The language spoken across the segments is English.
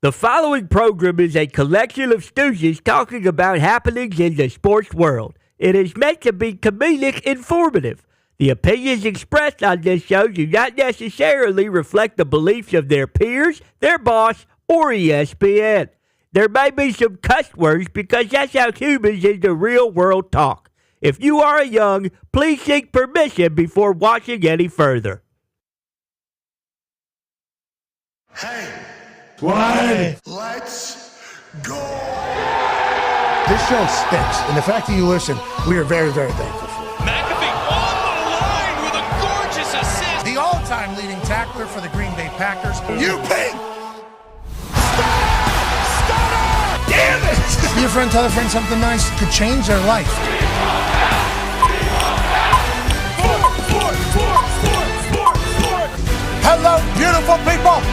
The following program is a collection of stooges talking about happenings in the sports world. It is meant to be comedic informative. The opinions expressed on this show do not necessarily reflect the beliefs of their peers, their boss, or ESPN. There may be some cuss words because that's how humans in the real world talk. If you are young, please seek permission before watching any further. Hey, Why? let's go! This show stinks, and the fact that you listen, we are very, very thankful for. McAfee on the line with a gorgeous assist. The all-time leading tackler for the Green Bay Packers. You pink! Damn it! Be a friend, tell a friend something nice could change their life. Hello, beautiful people,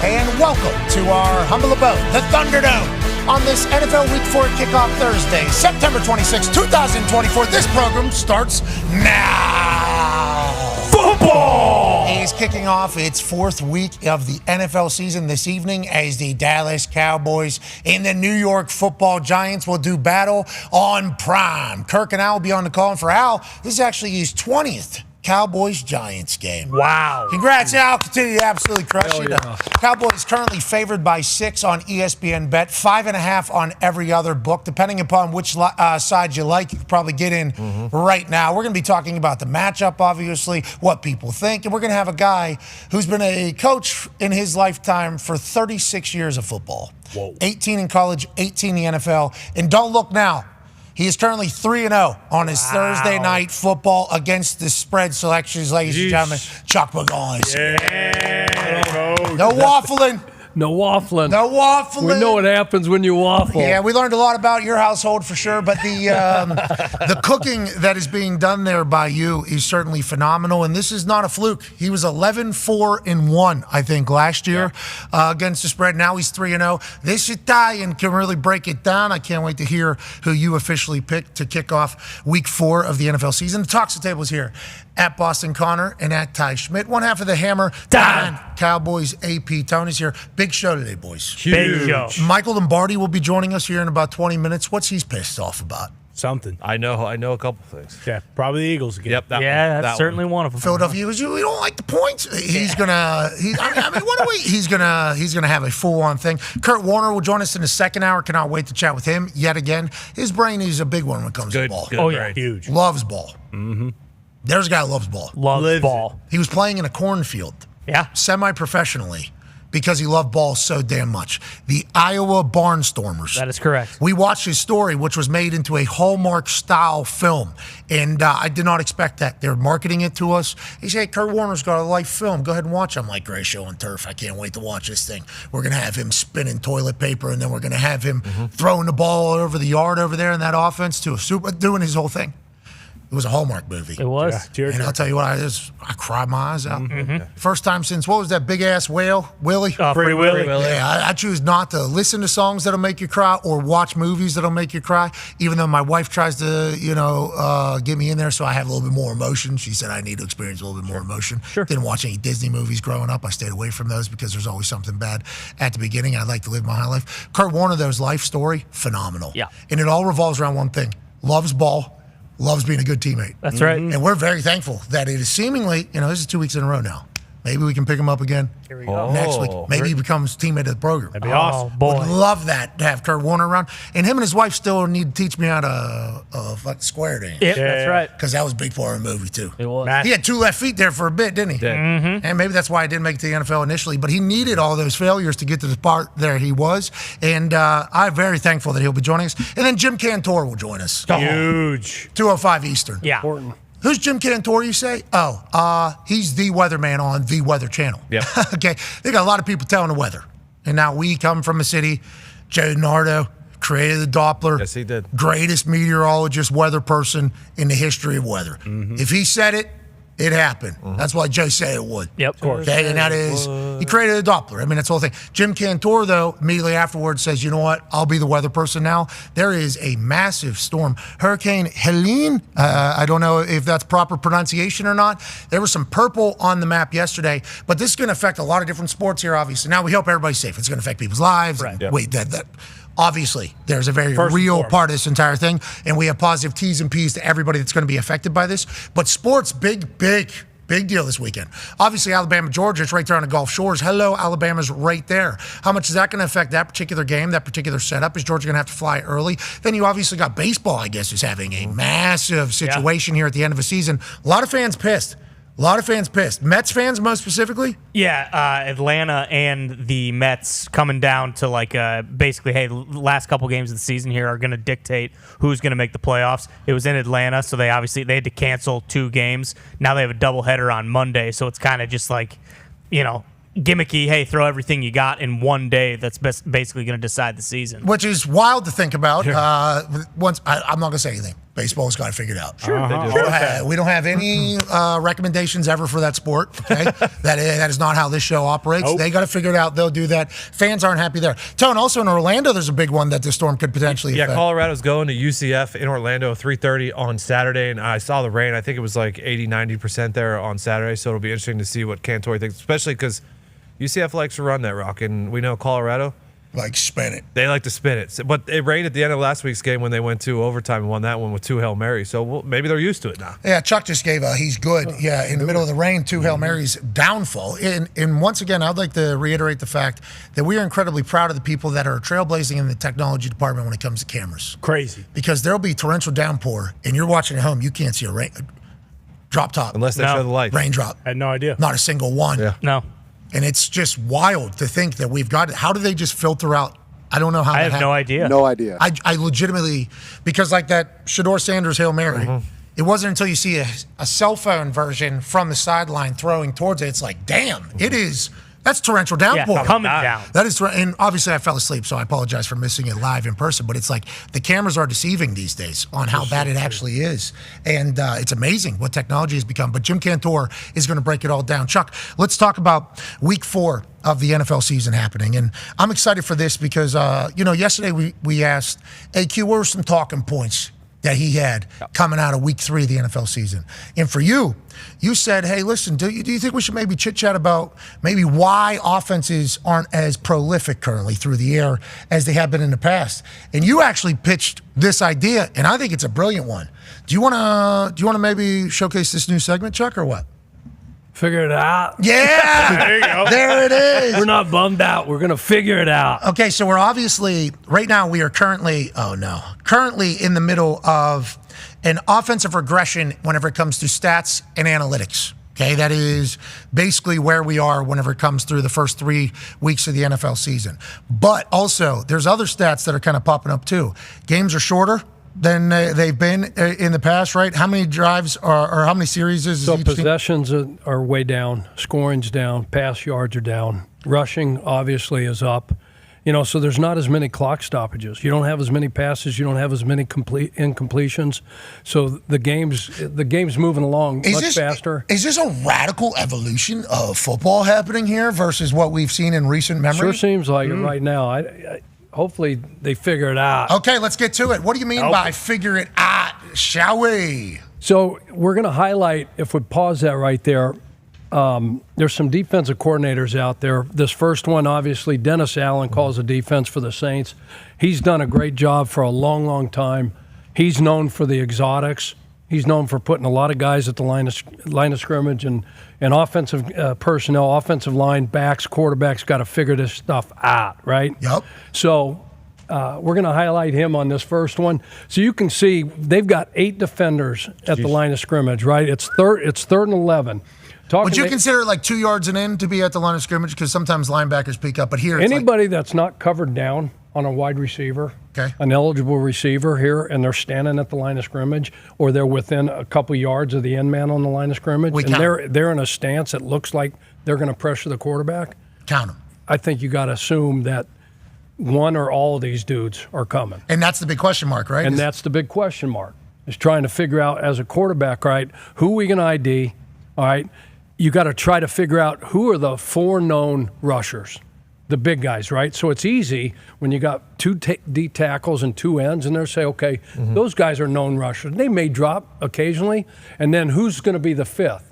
and welcome to our humble abode, the Thunderdome, on this NFL Week 4 kickoff Thursday, September 26, 2024. This program starts now. Football is kicking off its fourth week of the NFL season this evening as the Dallas Cowboys and the New York Football Giants will do battle on Prime. Kirk and Al will be on the call, and for Al, this is actually his 20th Cowboys-Giants game. Wow. Congrats, Al. Continue to absolutely crush it. yeah. Cowboys currently favored by 6 on ESPN Bet, 5.5 on every other book. Depending upon which side you like, you could probably get in right now. We're going to be talking about the matchup, obviously, what people think, and we're going to have a guy who's been a coach in his lifetime for 36 years of football. Whoa. 18 in college, 18 in the NFL. And don't look now. He is currently 3-0 on his Thursday night football against the spread selections, ladies and gentlemen. Chuck McGaw is here. No waffling. No waffling. No waffling. We know what happens when you waffle. Yeah, we learned a lot about your household for sure, but the cooking that is being done there by you is certainly phenomenal, and this is not a fluke. He was 11-4-1, I think, last year against the spread. Now he's 3-0. This Italian can really break it down. I can't wait to hear who you officially picked to kick off Week 4 of the NFL season. The Talks the Table is here at Boston Connor and at Ty Schmidt. One half of the Hammer, Dahn. Cowboys AP. Tony's here. Big show today, boys. Big show. Michael Lombardi will be joining us here in about 20 minutes. What's he pissed off about? Something. I know a couple things. Yeah, probably the Eagles again. Yep. That's certainly one of them. Philadelphia Eagles. You don't like the points. He's gonna. What are we? He's gonna have a full-on thing. Kurt Warner will join us in the second hour. Cannot wait to chat with him yet again. His brain is a big one when it comes to ball. Good, Oh, yeah, right. huge. Loves ball. Mm-hmm. There's a guy who loves ball. Loves ball. He was playing in a cornfield. Yeah. Semi-professionally. Because he loved ball so damn much. The Iowa Barnstormers. That is correct. We watched his story, which was made into a Hallmark-style film, and I did not expect that. They're marketing it to us. He said, hey, Kurt Warner's got a live film. Go ahead and watch it. I'm like, great show on turf. I can't wait to watch this thing. We're going to have him spinning toilet paper, and then we're going to have him throwing the ball all over the yard over there in that offense to a super, doing his whole thing. It was a Hallmark movie. It was. And I'll tell you what, I cried my eyes out. First time since, what was that big-ass whale, Willie? Free Willy. Yeah, I choose not to listen to songs that'll make you cry or watch movies that'll make you cry, even though my wife tries to, get me in there so I have a little bit more emotion. She said I need to experience a little bit more emotion. Sure. Didn't watch any Disney movies growing up. I stayed away from those because there's always something bad at the beginning. I'd like to live my high life. Kurt Warner, though, life story, phenomenal. Yeah. And it all revolves around one thing. Loves ball. Loves being a good teammate. That's right. And we're very thankful that it is seemingly, this is 2 weeks in a row now. Maybe we can pick him up again Here we go. next week. Maybe he becomes teammate of the program. That'd be awesome. Would Boy. love that to have Kurt Warner around. And him and his wife still need to teach me how to fucking square dance. Yep, that's right. Because that was a big part of the movie, too. It was. He had 2 left feet there for a bit, didn't he? And maybe that's why I didn't make it to the NFL initially. But he needed all those failures to get to the part there he was. And I'm very thankful that he'll be joining us. And then Jim Cantor will join us. Huge. 2:05 Eastern. Yeah. Who's Jim Cantor, you say? He's the weatherman on the Weather Channel. Yep. Okay, they got a lot of people telling the weather. And now we come from a city, Joe Nardo created the Doppler. Yes, he did. Greatest meteorologist, weather person in the history of weather. If he said it, It happened. That's why Joe said it would. Yep, of course. Okay, and that is, he created a Doppler. I mean, that's the whole thing. Jim Cantor, though, immediately afterwards says, you know what, I'll be the weather person now. There is a massive storm. Hurricane Helene, I don't know if that's proper pronunciation or not. There was some purple on the map yesterday, but this is going to affect a lot of different sports here, obviously. Now, we hope everybody's safe. It's going to affect people's lives. Right. Yep. Wait, obviously, there's a very real part of this entire thing, and we have positive T's and P's to everybody that's going to be affected by this. But sports, big deal this weekend. Obviously, Alabama, Georgia, it's right there on the Gulf Shores. Hello, Alabama's right there. How much is that going to affect that particular game, that particular setup? Is Georgia going to have to fly early? Then you obviously got baseball, I guess, is having a massive situation here at the end of a season. A lot of fans pissed. Mets fans, most specifically? Yeah, Atlanta and the Mets coming down to basically, hey, last couple games of the season here are going to dictate who's going to make the playoffs. It was in Atlanta, so they had to cancel 2 games. Now they have a doubleheader on Monday, so it's kind of just gimmicky, hey, throw everything you got in one day that's basically going to decide the season. Which is wild to think about. I'm not going to say anything. Baseball's got to figure it out. Sure, We don't have any recommendations ever for that sport. Okay, that is not how this show operates. Nope. They got to figure it out. They'll do that. Fans aren't happy there. Tone, also in Orlando, there's a big one that the storm could potentially affect. Colorado's going to UCF in Orlando 3:30 on Saturday, and I saw the rain. I think it was 80-90% there on Saturday, so it'll be interesting to see what Cantor thinks, especially because UCF likes to run that rock, and we know Colorado. Spin it. They like to spin it. But it rained at the end of last week's game when they went to overtime and won that one with 2 Hail Marys. So maybe they're used to it now. Yeah, Chuck just gave he's good. Yeah, in the middle of the rain, 2 Hail Marys downfall. And once again, I'd like to reiterate the fact that we are incredibly proud of the people that are trailblazing in the technology department when it comes to cameras. Crazy. Because there'll be torrential downpour, and you're watching at home, you can't see a drop top. Unless they show the light. Raindrop. I had no idea. Not a single one. Yeah. No. And it's just wild to think that we've got it. How do they just filter out? I don't know how. I have no idea. No idea. I legitimately, because that Shedeur Sanders Hail Mary, it wasn't until you see a cell phone version from the sideline throwing towards it, it's like, damn, it is. That's torrential downpour. Yeah, coming down. That is, and obviously I fell asleep, so I apologize for missing it live in person. But it's like the cameras are deceiving these days on how bad it actually is, and it's amazing what technology has become. But Jim Cantor is going to break it all down. Chuck, let's talk about Week 4 of the NFL season happening, and I'm excited for this because yesterday we asked AQ what were some talking points that he had coming out of Week 3 of the NFL season. And for you said, hey, listen, do you think we should maybe chit-chat about maybe why offenses aren't as prolific currently through the air as they have been in the past? And you actually pitched this idea, and I think it's a brilliant one. Do you want to maybe showcase this new segment, Chuck, or what? Figure it out. Yeah! There you go. There it is. We're not bummed out. We're going to figure it out. Okay, so we're obviously, right now we are currently in the middle of an offensive regression whenever it comes to stats and analytics. Okay, that is basically where we are whenever it comes through the first 3 weeks of the NFL season. But also, there's other stats that are kind of popping up too. Games are shorter than they've been in the past, right? How many drives or how many series is so each possessions are way down, scoring's down, pass yards are down, rushing obviously is up. So there's not as many clock stoppages. You don't have as many passes. You don't have as many incompletions. So the game's moving along much faster. Is this a radical evolution of football happening here versus what we've seen in recent memory? Sure seems like it right now. Hopefully they figure it out. Okay, let's get to it. What do you mean by figure it out, shall we? So we're going to highlight, if we pause that right there, there's some defensive coordinators out there. This first one, obviously, Dennis Allen calls the defense for the Saints. He's done a great job for a long, long time. He's known for the exotics. He's known for putting a lot of guys at the line of scrimmage and offensive personnel, offensive line, backs, quarterbacks got to figure this stuff out, right? Yep. So we're going to highlight him on this first one. So you can see they've got 8 defenders at the line of scrimmage, right? It's third and 11. Would you consider it 2 yards and in to be at the line of scrimmage? Because sometimes linebackers peek up, but here it's anybody that's not covered down on a wide receiver, an eligible receiver here, and they're standing at the line of scrimmage, or they're within a couple yards of the end man on the line of scrimmage, they're in a stance that looks like they're going to pressure the quarterback. Count them. I think you got to assume that one or all of these dudes are coming. And that's the big question mark, right? And that's the big question mark, is trying to figure out as a quarterback, right, who are we going to ID? all right, you got to try to figure out who are the 4 known rushers, the big guys, right? So it's easy when you got 2 D tackles and 2 ends, and they're say, okay, those guys are known rushers. They may drop occasionally, and then who's going to be the 5th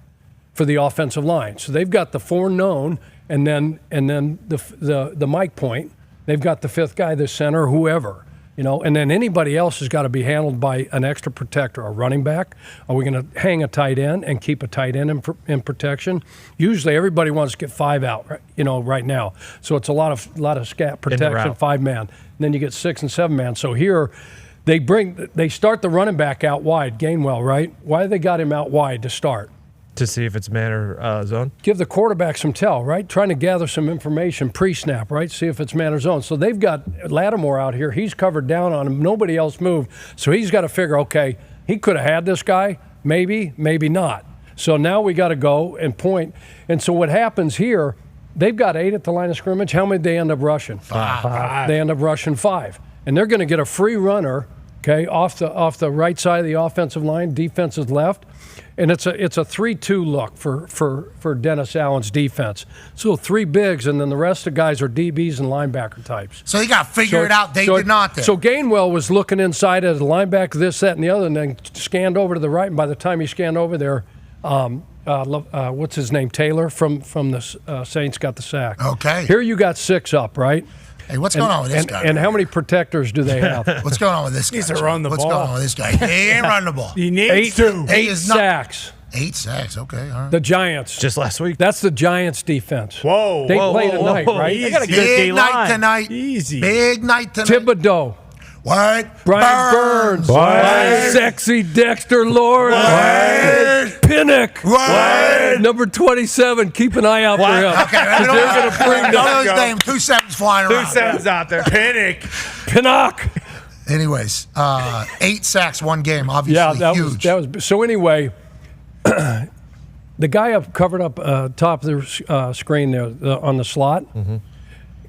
for the offensive line? So they've got the 4 known, and then the mic point. They've got the 5th guy, the center, whoever. And then anybody else has got to be handled by an extra protector, a running back. Are we going to hang a tight end and keep a tight end in protection? Usually everybody wants to get 5 out, right now. So it's a lot of scat protection, 5-man. And then you get 6 and 7-man. So here they start the running back out wide, Gainwell, right? Why do they got him out wide to start? To see if it's man or zone? Give the quarterback some tell, right? Trying to gather some information pre-snap, right? See if it's man or zone. So they've got Lattimore out here. He's covered down on him. Nobody else moved. So he's got to figure, okay, he could have had this guy. Maybe, maybe not. So now we got to go and point. And so what happens here, they've got 8 at the line of scrimmage. How many did they end up rushing? 5. They end up rushing 5. And they're going to get a free runner, okay, off the right side of the offensive line. Defense is left. And it's a 3-2 look for Dennis Allen's defense. So 3 bigs, and then the rest of the guys are DBs and linebacker types. So you got to figure it out. They did not there. So Gainwell was looking inside as a linebacker, this, that, and the other, and then scanned over to the right. And by the time he scanned over there, what's his name, Taylor from the Saints got the sack. Okay. Here you got 6 up, right? Hey, what's going on with this guy? And how many protectors do they have? What's going on with this guy? Needs to run the What's ball. going on with this guy? He ain't running the ball. He needs to. 8 sacks. 8 sacks. Okay, all right. The Giants. Just last week. That's the Giants' defense. Whoa. They play tonight, right? Easy. got a good Big night D-line. tonight. Easy. Big night tonight. Thibodeau. What? Brian Burns. What? Sexy Dexter Lawrence. What? Pinnock. What? Number 27. Keep an eye out for him. Okay, They're going to bring those names. 2 sevens flying around. 2 sevens out there. Panic. Pinnock. Anyways, 8 sacks, 1 game. Obviously, Yeah, that huge. was. So anyway, the guy up covered up top of the screen there on the slot.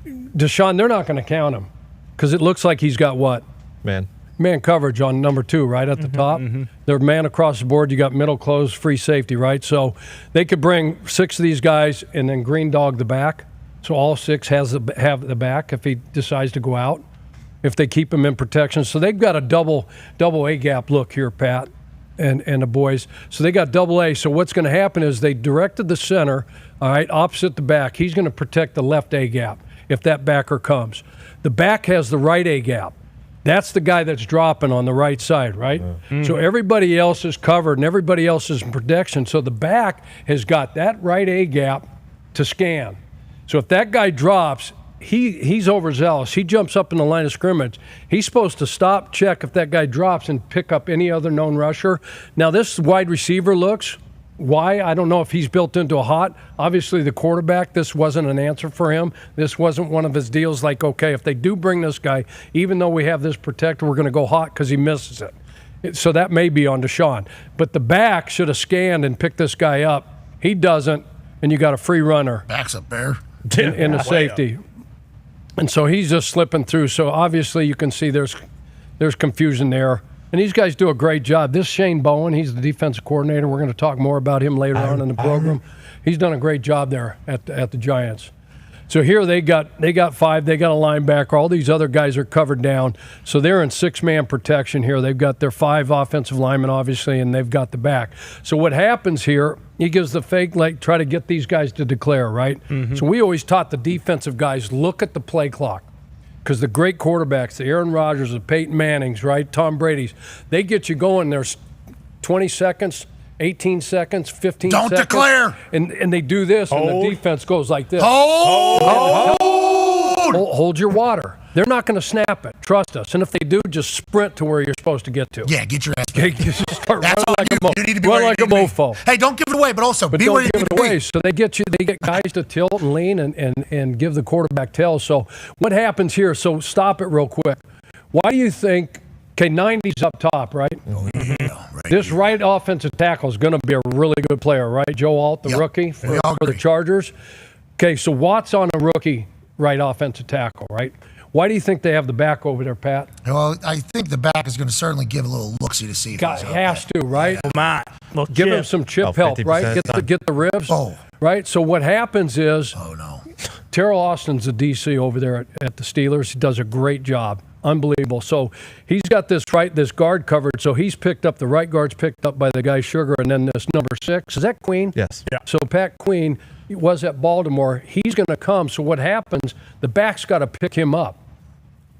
Deshaun, they're not going to count him because it looks like he's got what? Man coverage on number 2, right at the top. They're man across the board. You got middle close, free safety, right? So they could bring 6 of these guys and then green dog the back. So all 6 have the back if he decides to go out, if they keep him in protection. So they've got a double A gap look here, Pat, and the boys. So they got double A. So what's going to happen is they directed the center, all right, opposite the back. He's going to protect the left A gap if that backer comes. The back has the right A gap. That's the guy that's dropping on the right side, right? So everybody else is covered and everybody else is in protection. So the back has got that right A gap to scan. So if that guy drops, he's overzealous. He jumps up in the line of scrimmage. He's supposed to stop, check if that guy drops, and pick up any other known rusher. Now, this wide receiver looks, why? I don't know if he's built into a hot. Obviously, the quarterback, this wasn't an answer for him. This wasn't one of his deals like, okay, if they do bring this guy, even though we have this protector, we're going to go hot because he misses it. So that may be on Deshaun. But the back should have scanned and picked this guy up. He doesn't, and you got a free runner. Back's up there. In the safety. And so he's just slipping through. So obviously you can see there's confusion there. And these guys do a great job. This Shane Bowen, he's the defensive coordinator. We're going to talk more about him later on in the program. He's done a great job there at the Giants. So here they got 5. They got a linebacker. All these other guys are covered down. So they're in 6-man protection here. They've got their 5 offensive linemen, obviously, and they've got the back. So what happens here, he gives the fake, try to get these guys to declare, right? So we always taught the defensive guys, look at the play clock. Because the great quarterbacks, the Aaron Rodgers, the Peyton Mannings, right, Tom Brady's, they get you going. There's 20 seconds, 18 seconds, 15 seconds. Don't declare. And they do this, and the defense goes like this. Hold your water. They're not going to snap it. Trust us. And if they do, just sprint to where you're supposed to get to. Yeah, get your ass. Start That's running all like you need to be run where like you a need to be. mofo. Hey, don't give it away, but also But be don't where you give need it to away. be. So they get guys to tilt and lean and give the quarterback tails. So what happens here? So stop it real quick. Why do you think? Okay, 90's up top, right? Oh, yeah, right. This right offensive tackle is going to be a really good player, right? Joe Alt, the rookie for the Chargers. Okay, so Watt's on a rookie right offensive tackle, right? Why do you think they have the back over there, Pat? Well, I think the back is going to certainly give a little look-see to see if he's up Has to, right? Oh, my. give him some chip help, right? Get the ribs, right? So what happens is, Terrell Austin's the DC over there at the Steelers. He does a great job. Unbelievable. So he's got this guard covered. So he's picked up, the right guard's picked up by the guy Sugar, and then this number 6. Is that Queen? Yes. Yeah. So Pat Queen was at Baltimore. He's going to come. So what happens, the back's got to pick him up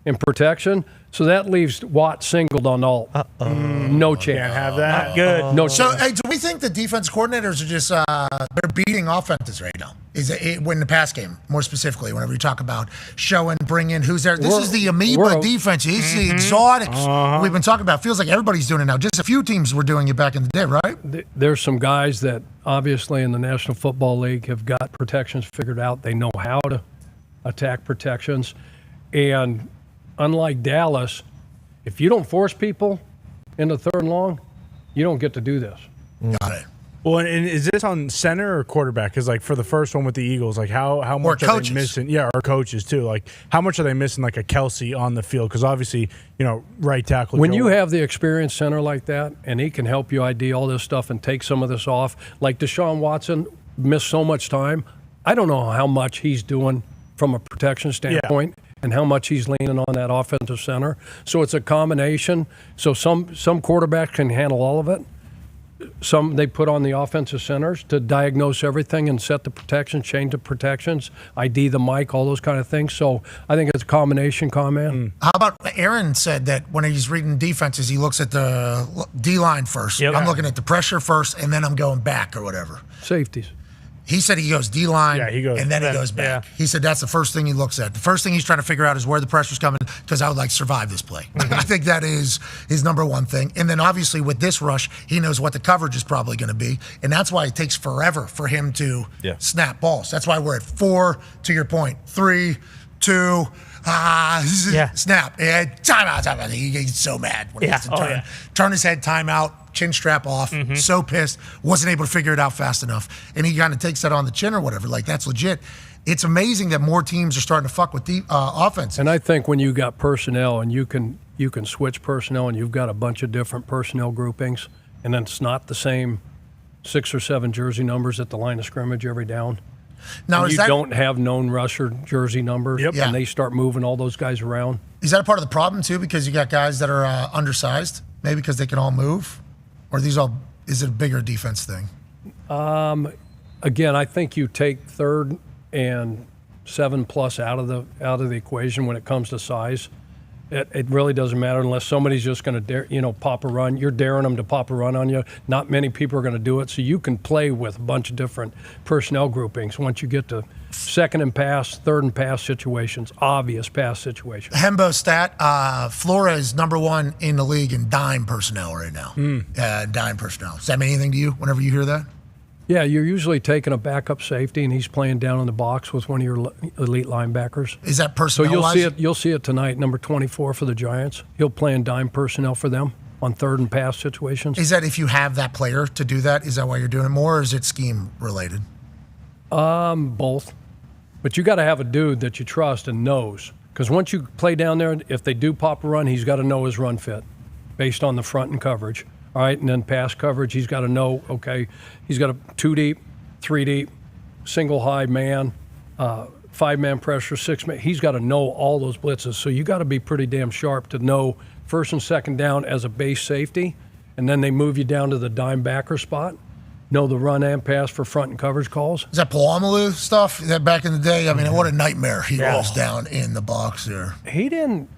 in protection. So that leaves Watt singled on all. No chance. Can't have that. Good. No So, chance. hey, do we think the defense coordinators are just they're beating offenses right now? Is it when the pass game, more specifically, whenever you talk about show and bring in who's there? This is the amoeba defense. It's the exotics we've been talking about. Feels like everybody's doing it now. Just a few teams were doing it back in the day, right? There's some guys that obviously in the National Football League have got protections figured out. They know how to attack protections. And unlike Dallas, if you don't force people into third and long, you don't get to do this. Got it. Well, and is this on center or quarterback? Because, like, for the first one with the Eagles, like, how much are they missing? Yeah, or coaches, too. Like, how much are they missing, like, a Kelsey on the field? Because, obviously, right tackle. When you have the experienced center like that, and he can help you ID all this stuff and take some of this off, like Deshaun Watson missed so much time, I don't know how much he's doing from a protection standpoint. Yeah. And how much he's leaning on that offensive center. So it's a combination. So some quarterbacks can handle all of it. Some they put on the offensive centers to diagnose everything and set the protections, change the protections, ID the mic, all those kind of things. So I think it's a combination comment. How about Aaron said that when he's reading defenses, he looks at the D-line first. Yep. I'm looking at the pressure first, and then I'm going back or whatever. Safeties. He said he goes D-line, and then he goes back. Yeah. He said that's the first thing he looks at. The first thing he's trying to figure out is where the pressure's coming, because I would like to survive this play. I think that is his number one thing. And then obviously with this rush, he knows what the coverage is probably going to be, and that's why it takes forever for him to snap balls. That's why we're at 4, to your point, 3, 2, snap. Timeout. He gets so mad when he has to turn. Turn his head, timeout. Chin strap off, so pissed, wasn't able to figure it out fast enough. And he kind of takes that on the chin or whatever. Like, that's legit. It's amazing that more teams are starting to fuck with the offense. And I think when you got personnel and you can switch personnel and you've got a bunch of different personnel groupings, and then it's not the same 6 or 7 jersey numbers at the line of scrimmage every down. Now, and don't have known rusher jersey numbers, and they start moving all those guys around. Is that a part of the problem, too, because you got guys that are undersized, maybe because they can all move? Or is it a bigger defense thing? Again, I think you take 3rd and 7+ out of the equation when it comes to size. It really doesn't matter unless somebody's just going to dare, pop a run. You're daring them to pop a run on you. Not many people are going to do it. So you can play with a bunch of different personnel groupings once you get to 2nd and pass, 3rd and pass situations, obvious pass situations. Hembo stat, Flora is number 1 in the league in dime personnel right now. Dime personnel. Does that mean anything to you whenever you hear that? Yeah, you're usually taking a backup safety, and he's playing down in the box with one of your elite linebackers. Is that personnel? So you'll see it tonight, number 24 for the Giants. He'll play in dime personnel for them on 3rd and pass situations. Is that if you have that player to do that? Is that why you're doing it more, or is it scheme related? Both. But you got to have a dude that you trust and knows. Because once you play down there, if they do pop a run, he's got to know his run fit based on the front and coverage. All right, and then pass coverage, he's got to know, okay, he's got a 2 deep, 3 deep, single high man, 5-man pressure, 6-man. He's got to know all those blitzes. So you got to be pretty damn sharp to know 1st and 2nd down as a base safety, and then they move you down to the dime backer spot. Know the run and pass for front and coverage calls. Is that Palamalu stuff that back in the day? I mean, what a nightmare he was down in the box there. He didn't.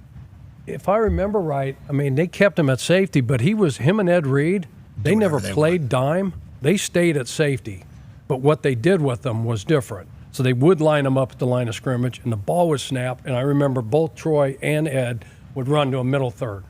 If I remember right, I mean, they kept him at safety, but him and Ed Reed, they never played dime. They stayed at safety. But what they did with them was different. So they would line them up at the line of scrimmage, and the ball would snap. And I remember both Troy and Ed would run to a middle third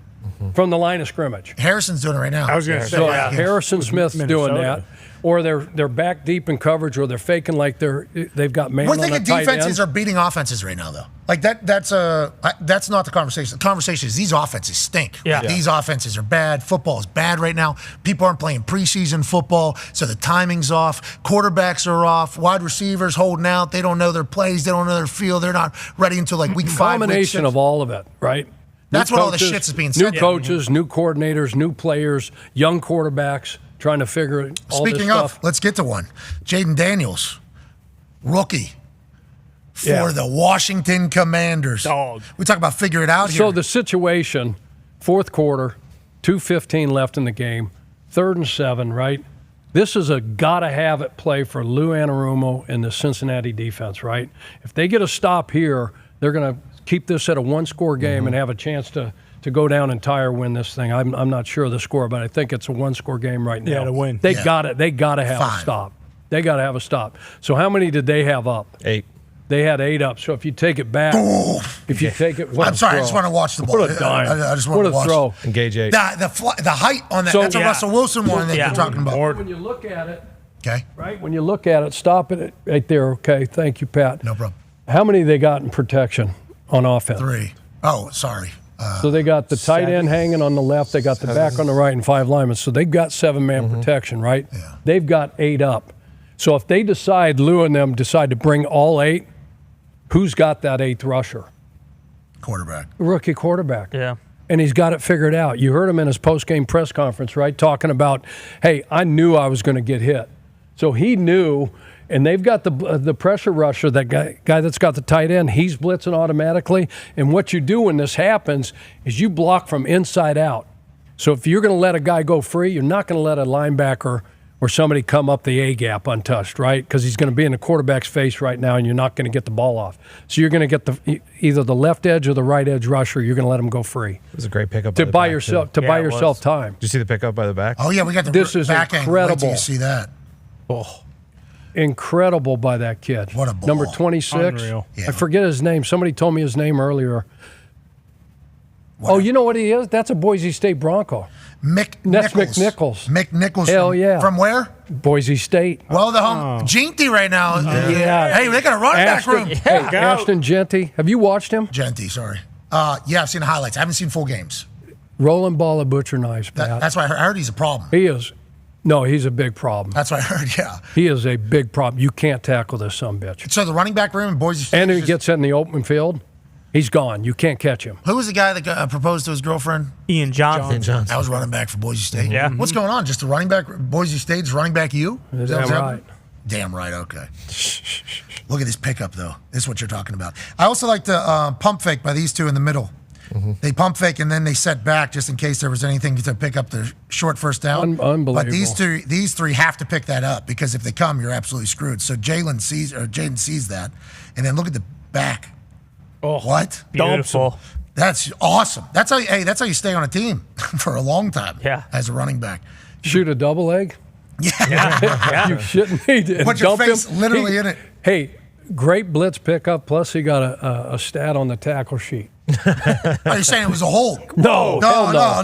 from the line of scrimmage. Harrison's doing it right now. I was going to say, Harrison Smith's doing that. Or they're back deep in coverage, or they're faking like they've got man on a tight end. We're thinking defenses are beating offenses right now, though. Like that's not the conversation. The conversation is these offenses stink. Yeah. These offenses are bad. Football is bad right now. People aren't playing preseason football, so the timing's off. Quarterbacks are off. Wide receivers holding out. They don't know their plays. They don't know their feel. They're not ready until like week 5. Combination of all of it, right? That's what all the shit is being said. New coaches, new coordinators, new players, young quarterbacks. trying to figure all Speaking this stuff. of, let's get to one. Jaden Daniels, rookie for the Washington Commanders. Dog. We talk about figure it out here. So the situation, fourth quarter, 2:15 left in the game, 3rd and 7, right? This is a gotta-have-it play for Lou Anarumo and the Cincinnati defense, right? If they get a stop here, they're going to keep this at a one-score game and have a chance to go down and tie or win this thing. I'm not sure of the score, but I think it's a one-score game right now. Yeah, to win. They got it. They got to have a stop. They got to have a stop. So how many did they have up? 8. They had 8 up. So if you take it back, if you take it, I'm sorry, I just want to watch the ball. What a dime. I just want to watch. Throw. Engage 8. The height on that, that's a Russell Wilson one that you're talking about. When you look at it, okay. right? When you look at it, stop it right there. Okay, thank you, Pat. No problem. How many they got in protection on offense? 3. Oh, sorry. So they got the tight end hanging on the left, they got the back on the right, and 5 linemen. So they've got 7-man protection, right? Yeah. They've got 8 up. So if they decide, Lou and them decide to bring all 8, who's got that 8th rusher? Quarterback. Rookie quarterback. Yeah. And he's got it figured out. You heard him in his post-game press conference, right, talking about, hey, I knew I was going to get hit. So he knew, and they've got the pressure rusher, that guy that's got the tight end, he's blitzing automatically. And what you do when this happens is you block from inside out. So if you're going to let a guy go free, you're not going to let a linebacker or somebody come up the A-gap untouched, right? Because he's going to be in the quarterback's face right now, and you're not going to get the ball off. So you're going to get either the left edge or the right edge rusher. You're going to let him go free. It was a great pickup To by the buy back, yourself too. to buy yourself time. Did you see the pickup by the back? Oh, yeah, we got the This is back end. incredible. Wait till you see that. Oh, incredible by that kid. What a ball. Number 26. Unreal. Yeah. I forget his name. Somebody told me his name earlier. Oh, you know what he is? That's a Boise State Bronco. Mick That's Nichols. McNichols. Mick Nichols. Hell from, yeah. From where? Boise State. Well, the home. Genty right now. Yeah. Hey, they got a running back room. Hey, Ashton Genty. Have you watched him? Genty, sorry. Yeah, I've seen the highlights. I haven't seen full games. Rolling ball of butcher knives, Pat. That's why I heard he's a problem. He is. No, he's a big problem. That's what I heard, yeah. He is a big problem. You can't tackle this sumbitch. So the running back room in Boise State. And if he gets in the open field, he's gone. You can't catch him. Who was the guy that proposed to his girlfriend? Ian Johnson. That was running back for Boise State. Yeah. What's going on? Just a running back? Boise State's running back you? Is that Damn what's right. happening? Damn right, okay. Look at this pickup, though. This is what you're talking about. I also like the pump fake by these two in the middle. They pump fake and then they set back just in case there was anything to pick up the short first down. Unbelievable. But these three have to pick that up because if they come, you're absolutely screwed. So Jaden sees that, and then look at the back. Oh, What? Beautiful. That's awesome. That's how you stay on a team for a long time. Yeah. As a running back. Shoot a double leg? Yeah. You shouldn't need to Put your dump face him. literally in it. Hey, great blitz pickup. Plus, he got a stat on the tackle sheet. Are you saying it was a hold? No, hell no.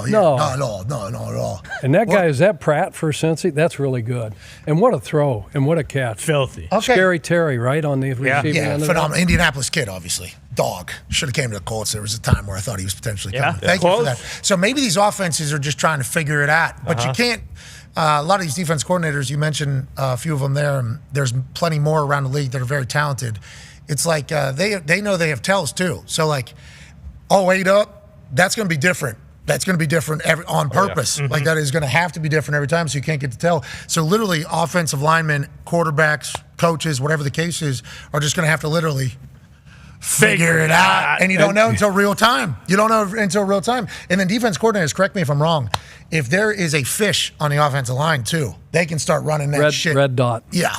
No at all. And that guy, is that Pratt for Cincy? That's really good. And what a throw and what a catch. Filthy. Okay. Scary Terry, right, on the receiving Yeah, end of phenomenal. Indianapolis kid, obviously. Dog. Should have came to the Colts. There was a time where I thought he was potentially coming. Thank you for that. So maybe these offenses are just trying to figure it out. But you can't. A lot of these defense coordinators, you mentioned a few of them there, and there's plenty more around the league that are very talented. It's like they know they have tells too. So like, 8 up, that's going to be different. That's going to be different on purpose. Like that is going to have to be different every time, so you can't get to tell. So literally, offensive linemen, quarterbacks, coaches, whatever the case is, are just going to have to literally figure it out. And you don't know until real time. You don't know until real time. And then defense coordinators, correct me if I'm wrong, if there is a fish on the offensive line too, they can start running that shit. Red dot. Yeah.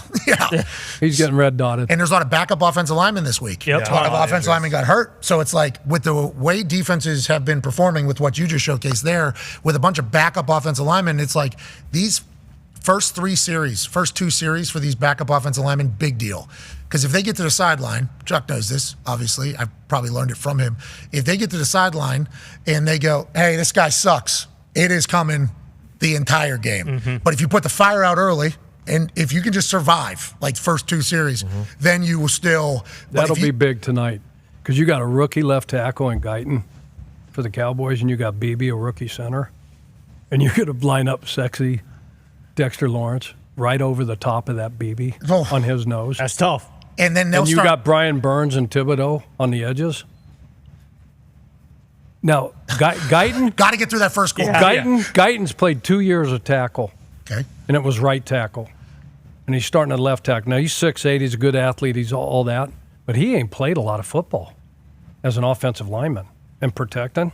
He's getting red dotted. And there's a lot of backup offensive linemen this week. Yep. A lot of offensive linemen got hurt. So it's like with the way defenses have been performing with what you just showcased there, with a bunch of backup offensive linemen, it's like these first 2 series for these backup offensive linemen, big deal. Because if they get to the sideline, Chuck knows this, obviously. I've probably learned it from him. If they get to the sideline and they go, hey, this guy sucks, it is coming the entire game. But if you put the fire out early, and if you can just survive, like the first 2 series, then you will still. That'll be big tonight. Because you got a rookie left tackle in Guyton for the Cowboys, and you got BB, a rookie center. And you're going to line up sexy Dexter Lawrence right over the top of that BB on his nose. That's tough. And then they'll And you start. got Brian Burns and Thibodeau on the edges. Now, Guyton. Got to get through that first goal. Guyton's played 2 years of tackle. Okay. And it was right tackle. And he's starting at left tackle. Now, he's 6'8", he's a good athlete, he's all that. But he ain't played a lot of football as an offensive lineman and protecting.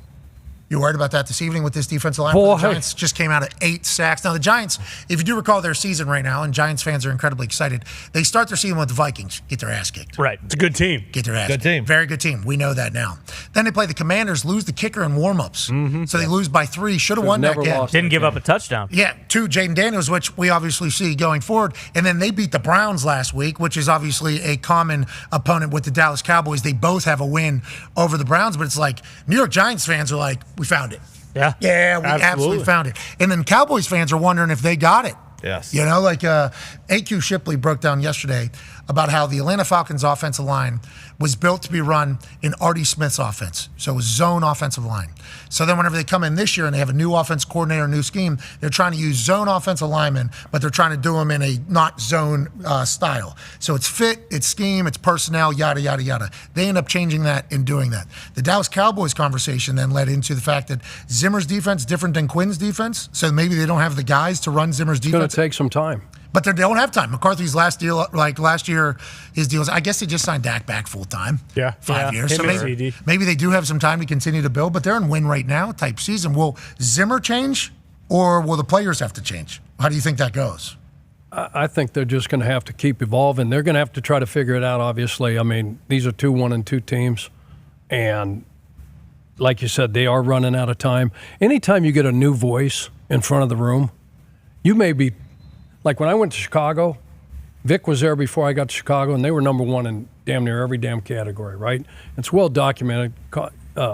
You worried about that this evening with this defensive line? Boy. The Giants just came out at 8 sacks. Now, the Giants, if you do recall their season right now, and Giants fans are incredibly excited, they start their season with the Vikings, get their ass kicked. Right. It's a good team. Get their ass Good kicked. team. Very good team. We know that now. Then they play the Commanders, lose the kicker in warm-ups. So they lose by 3. Should have won that never game. lost. Didn't give up a touchdown. Yeah, 2, Jaden Daniels, which we obviously see going forward. And then they beat the Browns last week, which is obviously a common opponent with the Dallas Cowboys. They both have a win over the Browns, but it's like New York Giants fans are like, we found it. Yeah. Yeah, we absolutely found it. And then Cowboys fans are wondering if they got it. Yes. You know, like AQ Shipley broke down yesterday about how the Atlanta Falcons offensive line was built to be run in Artie Smith's offense. So it was zone offensive line. So then whenever they come in this year and they have a new offense coordinator, new scheme, they're trying to use zone offensive linemen, but they're trying to do them in a not zone style. So it's fit, it's scheme, it's personnel, yada, yada, yada. They end up changing that and doing that. The Dallas Cowboys conversation then led into the fact that Zimmer's defense is different than Quinn's defense. So maybe they don't have the guys to run Zimmer's defense. It's going to take some time. But they don't have time. McCarthy's last deal, like last year, his deals, I guess they just signed Dak back full time. Yeah. 5 years. So Him and maybe they do have some time to continue to build, but they're in win right now type season. Will Zimmer change or will the players have to change? How do you think that goes? I think they're just going to have to keep evolving. They're going to have to try to figure it out, obviously. I mean, these are 2 1-2 teams. And like you said, they are running out of time. Anytime you get a new voice in front of the room, you may be, like when I went to Chicago, Vic was there before I got to Chicago, and they were number 1 in damn near every damn category, right? It's well documented.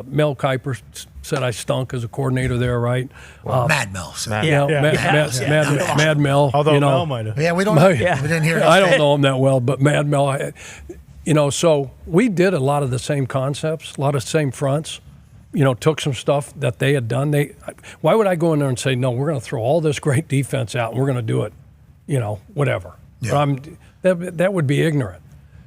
Mel Kiper said I stunk as a coordinator there, right? Mad Mel. Mad Mel. Although Mel might have. Yeah, we don't know. We didn't hear it. I don't know him that well, but Mad Mel, so we did a lot of the same concepts, a lot of the same fronts. Took some stuff that they had done. Why would I go in there and say, no, we're going to throw all this great defense out and we're going to do it, whatever. Yeah. That would be ignorant.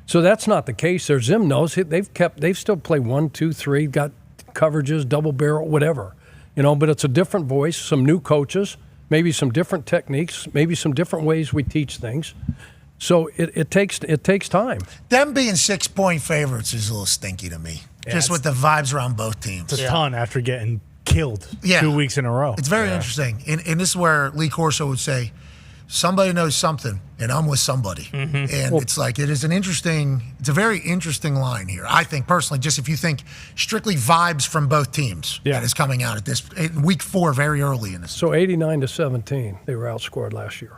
So that's not the case there. Zim knows they've still played 1, 2, 3, got coverages, double barrel, whatever, but it's a different voice, some new coaches, maybe some different techniques, maybe some different ways we teach things. So it takes time. Them being 6-point favorites is a little stinky to me. Just with the vibes around both teams. It's a ton after getting killed 2 weeks in a row. It's very interesting. And this is where Lee Corso would say, somebody knows something, and I'm with somebody. Mm-hmm. And it's like, it's a very interesting line here. I think personally, just if you think strictly vibes from both teams that is coming out in week 4 very early in this. So 89-17, they were outscored last year.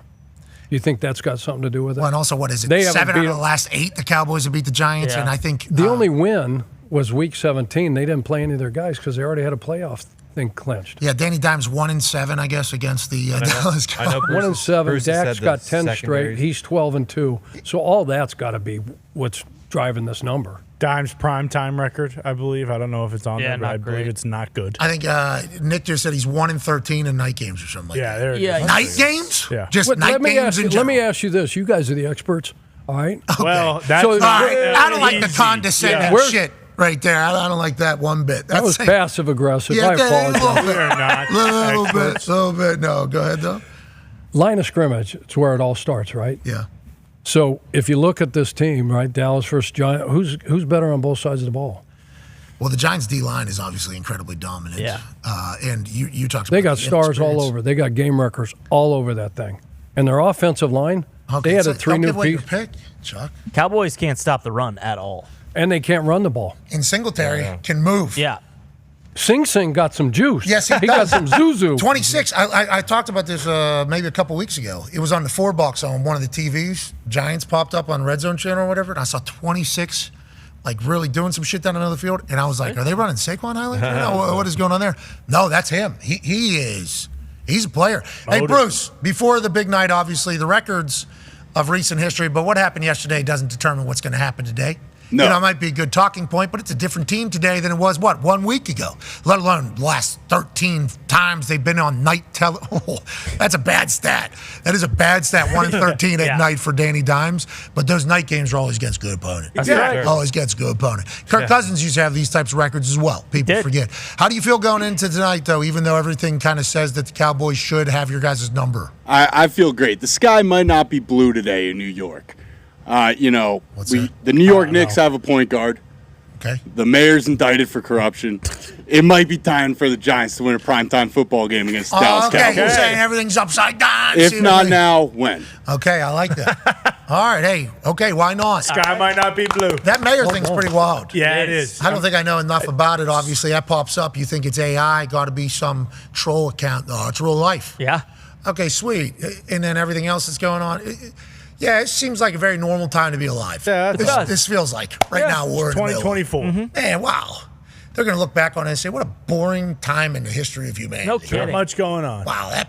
You think that's got something to do with it? Well, and also, what is it? They 7 out of the last 8, the Cowboys have beat the Giants, and I think the only win was week 17. They didn't play any of their guys because they already had a playoff thing clinched. Yeah, Danny Dimes 1-7, I guess, against the Dallas Cowboys. 1-7. Dak's got 10 straight. He's 12-2. So all that's got to be what's driving this number. Dimes primetime record, I believe. I don't know if it's on there, but I believe it's not good. I think Nick just said he's 1-13 in night games or something like that. There it is. Night games? Yeah. Just night games in general. Let me ask you this. You guys are the experts, all right? Okay. Well, that's all right. I don't like the easy. condescending shit right there. I don't like that one bit. That was passive-aggressive. Yeah, I apologize. We're not little bit. No, go ahead, though. Line of scrimmage, it's where it all starts, right? Yeah. So if you look at this team, right, Dallas versus Giants, who's better on both sides of the ball? Well, the Giants' D-line is obviously incredibly dominant. Yeah. And you talked about they got stars all over. They got game records all over that thing. And their offensive line, they added 3 new pieces. Pick, Chuck. Cowboys can't stop the run at all. And they can't run the ball. And Singletary can move. Yeah. Sing got some juice. Yes, he got some zuzu. 26. I talked about this maybe a couple weeks ago. It was on the 4-box on one of the TVs. Giants popped up on Red Zone Channel or whatever, and I saw 26, like really doing some shit down another field. And I was like, are they running Saquon highlights? What is going on there? No, that's him. He's a player. Hey, Bruce, before the big night, obviously, the records of recent history, but what happened yesterday doesn't determine what's going to happen today. No. You know, it might be a good talking point, but it's a different team today than it was, 1 week ago, let alone the last 13 times they've been on night Oh, that's a bad stat. That is a bad stat, 1 in 13 at night for Danny Dimes. But those night games are always against good opponent. Exactly. Always against good opponent. Kirk Cousins used to have these types of records as well. People forget. How do you feel going into tonight, though, even though everything kind of says that the Cowboys should have your guys' number? I feel great. The sky might not be blue today in New York. The New York Knicks have a point guard. Okay. The mayor's indicted for corruption. It might be time for the Giants to win a primetime football game against Dallas Cowboys. You're saying everything's upside down. If not now, when? Okay, I like that. All right, hey, okay, why not? Sky might not be blue. That mayor thing's pretty wild. Yeah, it is. I don't think I know enough about it. Obviously, that pops up. You think it's AI, got to be some troll account. No, it's real life. Yeah. Okay, sweet. And then everything else that's going on. Yeah, it seems like a very normal time to be alive. Yeah, this feels like right now we're in the middle. 2024. Man, wow. They're going to look back on it and say, what a boring time in the history of humanity. No kidding. Not much going on. Wow,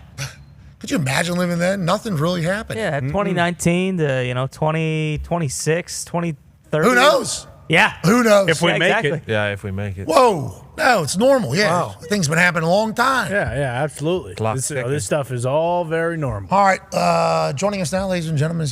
could you imagine living then? Nothing's really happened. Yeah, 2019 to 2026, 2030. Who knows? Yeah. Who knows? If we make it. Yeah, if we make it. Whoa. No, it's normal. Yeah. Wow. Things been happening a long time. Yeah, absolutely. This stuff is all very normal. All right. Joining us now, ladies and gentlemen,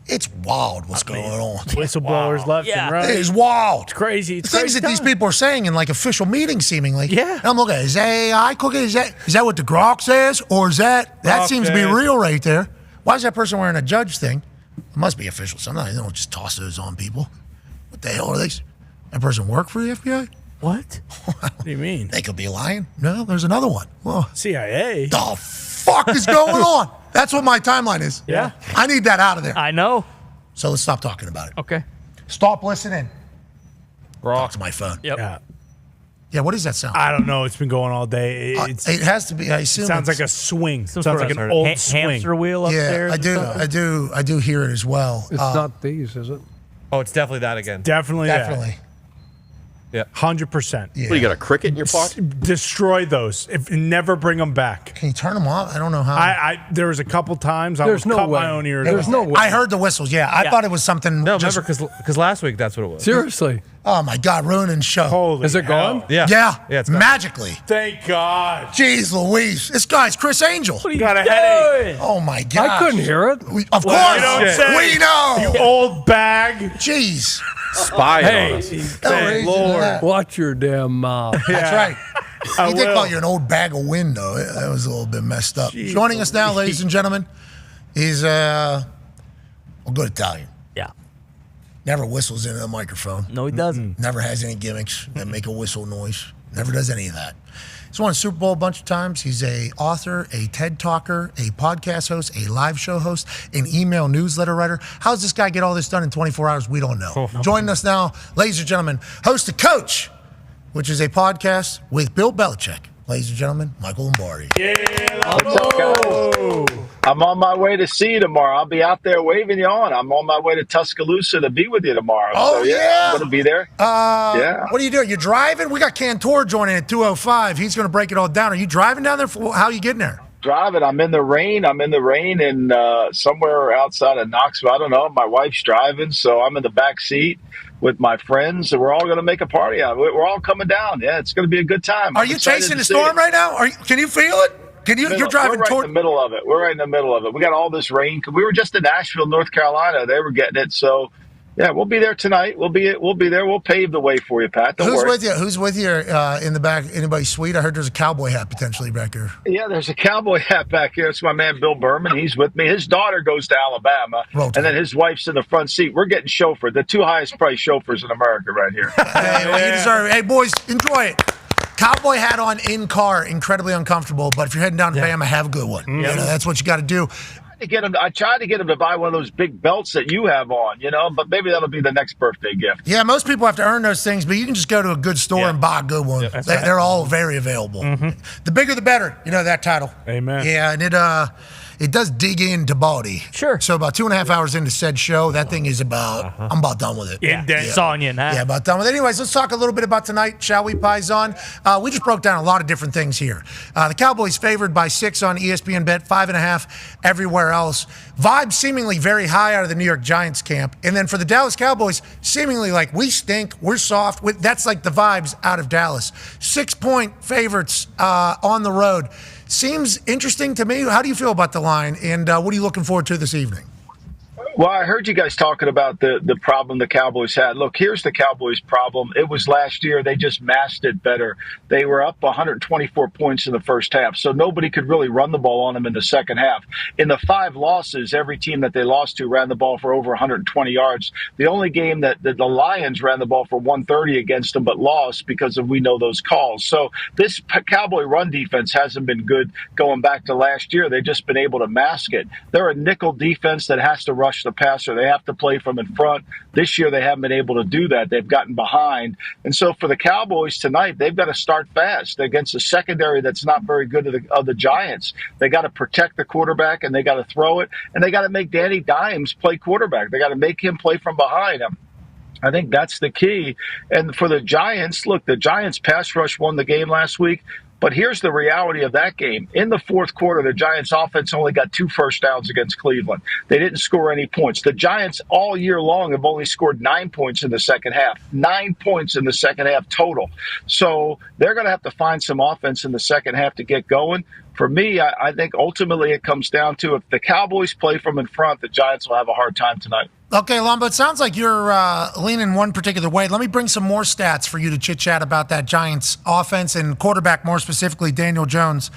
it's wild what's going on. Whistleblowers left and right. It is wild. It's crazy. The things that these people are saying in like official meetings, seemingly. Yeah. And I'm looking at, is that AI cooking? Is that what the Grok says? Or is that seems to be real right there? Why is that person wearing a judge thing? It must be official. Sometimes they don't just toss those on people. What the hell are they? That person work for the FBI? What? What do you mean? They could be lying. No, there's another one. Well, CIA. the fuck is going on? That's what my timeline is. Yeah. I need that out of there. I know. So let's stop talking about it. Okay. Stop listening. Rock. Talk to my phone. Yep. Yeah, what does that sound? I don't know. It's been going all day. It has to be. I assume It sounds it's- like a swing. Some Sounds sort like of an old swing. hamster wheel Yeah, upstairs. I or do. something? I do hear it as well. It's not these, is it? Oh, it's definitely that again. Definitely. Definitely. Yeah. 100%. Yeah. What, you got a cricket in your pocket? Destroy those. Never bring them back. Can you turn them off? I don't know how. There was a couple times I There's was no cut way. my own ears. There's off. no way. I heard the whistles. Yeah, I thought it was something. No, just, remember because last week that's what it was. Seriously. Oh my God, ruining show. Holy Is it hell. gone? Yeah. Yeah. Yeah, it's gone. magically. Thank God. Jeez Louise, this guy's Chris Angel. Got a headache. Oh my God. I couldn't hear it. Of Well, you course, don't say. we know. You old bag. Jeez. Spy Hey. on us. Thank Lord. Watch your damn mouth. That's right. I He did will. call you an old bag of wind, though. That was a little bit messed up. Joining us now, ladies and gentlemen, is a good Italian. Yeah. Never whistles into the microphone. No, he doesn't. Never has any gimmicks that make a whistle noise. Never does any of that. He's won a Super Bowl a bunch of times. He's a author, a TED talker, a podcast host, a live show host, an email newsletter writer. How does this guy get all this done in 24 hours? We don't know. Joining us now, ladies and gentlemen, host of Coach, which is a podcast with Bill Belichick. Ladies and gentlemen, Michael Lombardi. I'm on my way to see you tomorrow. I'll be out there waving you on. I'm on my way to Tuscaloosa to be with you tomorrow. Oh, so, yeah. I'm going to be there. Yeah. What are you doing? You're driving? We got Cantor joining at 2:05. He's going to break it all down. Are you driving down there? How are you getting there? Driving. I'm in the rain. In somewhere outside of Knoxville. I don't know. My wife's driving, so I'm in the back seat with my friends, and we're all going to make a party out of it. We're all coming down. Yeah, it's going to be a good time. Are you chasing the storm right now? Can you feel it? You're driving We're right toward in the middle of it. We're right in the middle of it. We got all this rain. We were just in Asheville, North Carolina. They were getting it. So, yeah, we'll be there tonight. We'll be there. We'll pave the way for you, Pat. Don't worry. Who's with you in the back? Anybody sweet? I heard there's a cowboy hat potentially back here. Yeah, there's a cowboy hat back here. It's my man Bill Berman. He's with me. His daughter goes to Alabama, and then his wife's in the front seat. We're getting chauffeured. The two highest priced chauffeurs in America right here. Hey, well, you deserve it. Hey, boys, enjoy it. Cowboy hat on in car, incredibly uncomfortable. But if you're heading down to Bama, have a good one. You know, that's what you got to do. I tried to get him to buy one of those big belts that you have on, but maybe that'll be the next birthday gift. Yeah, most people have to earn those things, but you can just go to a good store and buy a good one. They're all very available. The bigger, the better. You know that title. Amen. Yeah, and it does dig into Baldy. Sure. So about 2.5 hours into said show, that thing is about, I'm about done with it. Yeah, Sonyan, huh? Yeah, about done with it. Anyways, let's talk a little bit about tonight, shall we, Paisan? We just broke down a lot of different things here. The Cowboys favored by 6 on ESPN Bet, 5.5 everywhere else. Vibes seemingly very high out of the New York Giants camp. And then for the Dallas Cowboys, seemingly like we stink, we're soft. That's like the vibes out of Dallas. 6-point favorites on the road. Seems interesting to me. How do you feel about the line? And what are you looking forward to this evening? Well, I heard you guys talking about the problem the Cowboys had. Look, here's the Cowboys' problem. It was last year. They just masked it better. They were up 124 points in the first half, so nobody could really run the ball on them in the second half. In the 5 losses, every team that they lost to ran the ball for over 120 yards. The only game that the Lions ran the ball for 130 against them but lost because of we know those calls. So this Cowboy run defense hasn't been good going back to last year. They've just been able to mask it. They're a nickel defense that has to rush the passer. They have to play from in front. This year, they haven't been able to do that. They've gotten behind. And so for the Cowboys tonight, they've got to start fast against a secondary that's not very good of the Giants. They got to protect the quarterback, and they got to throw it, and they got to make Danny Dimes play quarterback. They got to make him play from behind him. I think that's the key. And for the Giants, look, the Giants pass rush won the game last week. But here's the reality of that game. In the fourth quarter, the Giants offense only got 2 first downs against Cleveland. They didn't score any points. The Giants all year long have only scored 9 points in the second half. 9 points in the second half total. So they're going to have to find some offense in the second half to get going. For me, I think ultimately it comes down to if the Cowboys play from in front, the Giants will have a hard time tonight. Okay, Lombo, it sounds like you're leaning one particular way. Let me bring some more stats for you to chit-chat about that Giants offense and quarterback, more specifically Daniel Jones.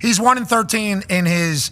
He's 1-13 in his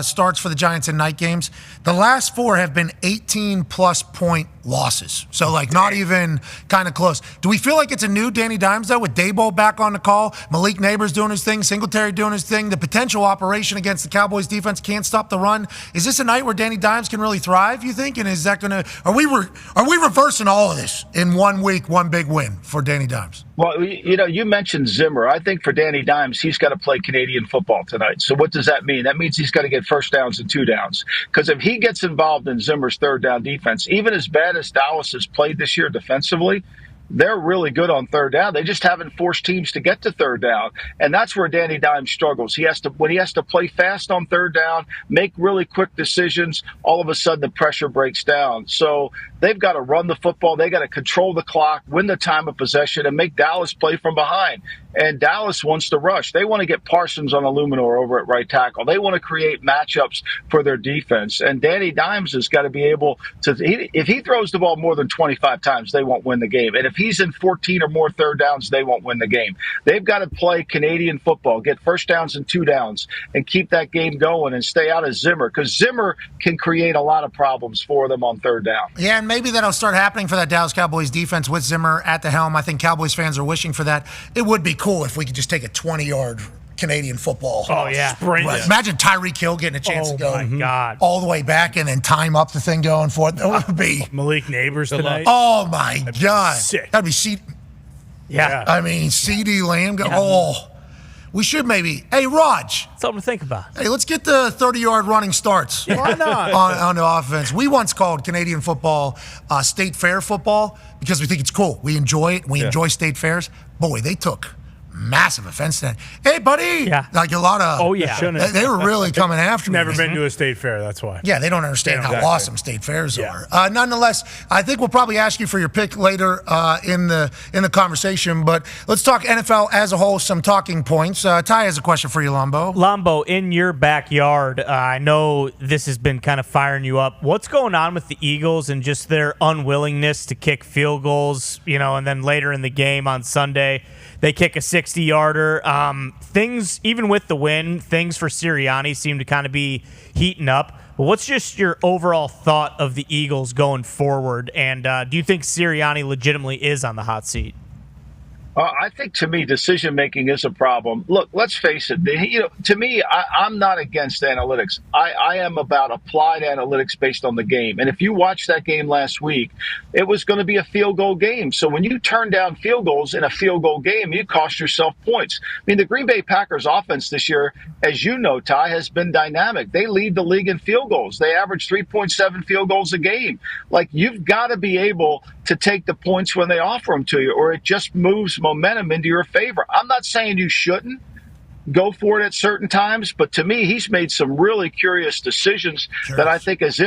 starts for the Giants in night games. The last 4 have been 18-plus point losses. So, like, not even kind of close. Do we feel like it's a new Danny Dimes, though, with Daboll back on the call, Malik Neighbors doing his thing, Singletary doing his thing, the potential operation against the Cowboys defense can't stop the run? Is this a night where Danny Dimes can really thrive, you think? And is that going to – are we reversing all of this in 1 week, one big win for Danny Dimes? Well, you mentioned Zimmer. I think for Danny Dimes, he's got to play Canadian football tonight. So what does that mean? That means he's got to get first downs and 2 downs. Because if he gets involved in Zimmer's third down defense, even as bad as Dallas has played this year defensively, they're really good on third down. They just haven't forced teams to get to third down. And that's where Danny Dimes struggles. When he has to play fast on third down, make really quick decisions, all of a sudden the pressure breaks down. So they've got to run the football. They got to control the clock, win the time of possession, and make Dallas play from behind. And Dallas wants to rush. They want to get Parsons on Illuminor over at right tackle. They want to create matchups for their defense. And Danny Dimes has got to be able to, if he throws the ball more than 25 times, they won't win the game. And if he's in 14 or more third downs, they won't win the game. They've got to play Canadian football, get first downs and 2 downs, and keep that game going and stay out of Zimmer, because Zimmer can create a lot of problems for them on third down. Yeah, and maybe that'll start happening for that Dallas Cowboys defense with Zimmer at the helm. I think Cowboys fans are wishing for that. It would be cool if we could just take a 20-yard Canadian football. Oh, yeah. Sprint. Right. Imagine Tyreek Hill getting a chance to go all the way back and then time up the thing going for it. That would be Malik Neighbors tonight. Oh, my God. Sick. That'd be Yeah. I mean, CD Lamb. We should maybe. Hey, Raj. Something to think about. Hey, let's get the 30-yard running starts. Why not? on the offense. We once called Canadian football state fair football because we think it's cool. We enjoy it. We enjoy state fairs. Boy, they took massive offense to that. Hey, buddy. Yeah. Like a lot of. Oh, yeah. They were really coming after me. Never been to a state fair, that's why. Yeah, they don't understand how awesome state fairs are. Nonetheless, I think we'll probably ask you for your pick later in the conversation, but let's talk NFL as a whole, some talking points. Ty has a question for you, Lombo. Lombo, in your backyard, I know this has been kind of firing you up. What's going on with the Eagles and just their unwillingness to kick field goals, and then later in the game on Sunday, they kick a 60-yarder. Things, even with the win, things for Sirianni seem to kind of be heating up. But what's just your overall thought of the Eagles going forward? And do you think Sirianni legitimately is on the hot seat? I think, to me, decision-making is a problem. Look, let's face it. To me, I'm not against analytics. I am about applied analytics based on the game. And if you watched that game last week, it was going to be a field goal game. So when you turn down field goals in a field goal game, you cost yourself points. I mean, the Green Bay Packers offense this year, as you know, Ty, has been dynamic. They lead the league in field goals. They average 3.7 field goals a game. Like, you've got to be able to take the points when they offer them to you, or it just moves momentum into your favor. I'm not saying you shouldn't go for it at certain times, but to me, he's made some really curious decisions that I think has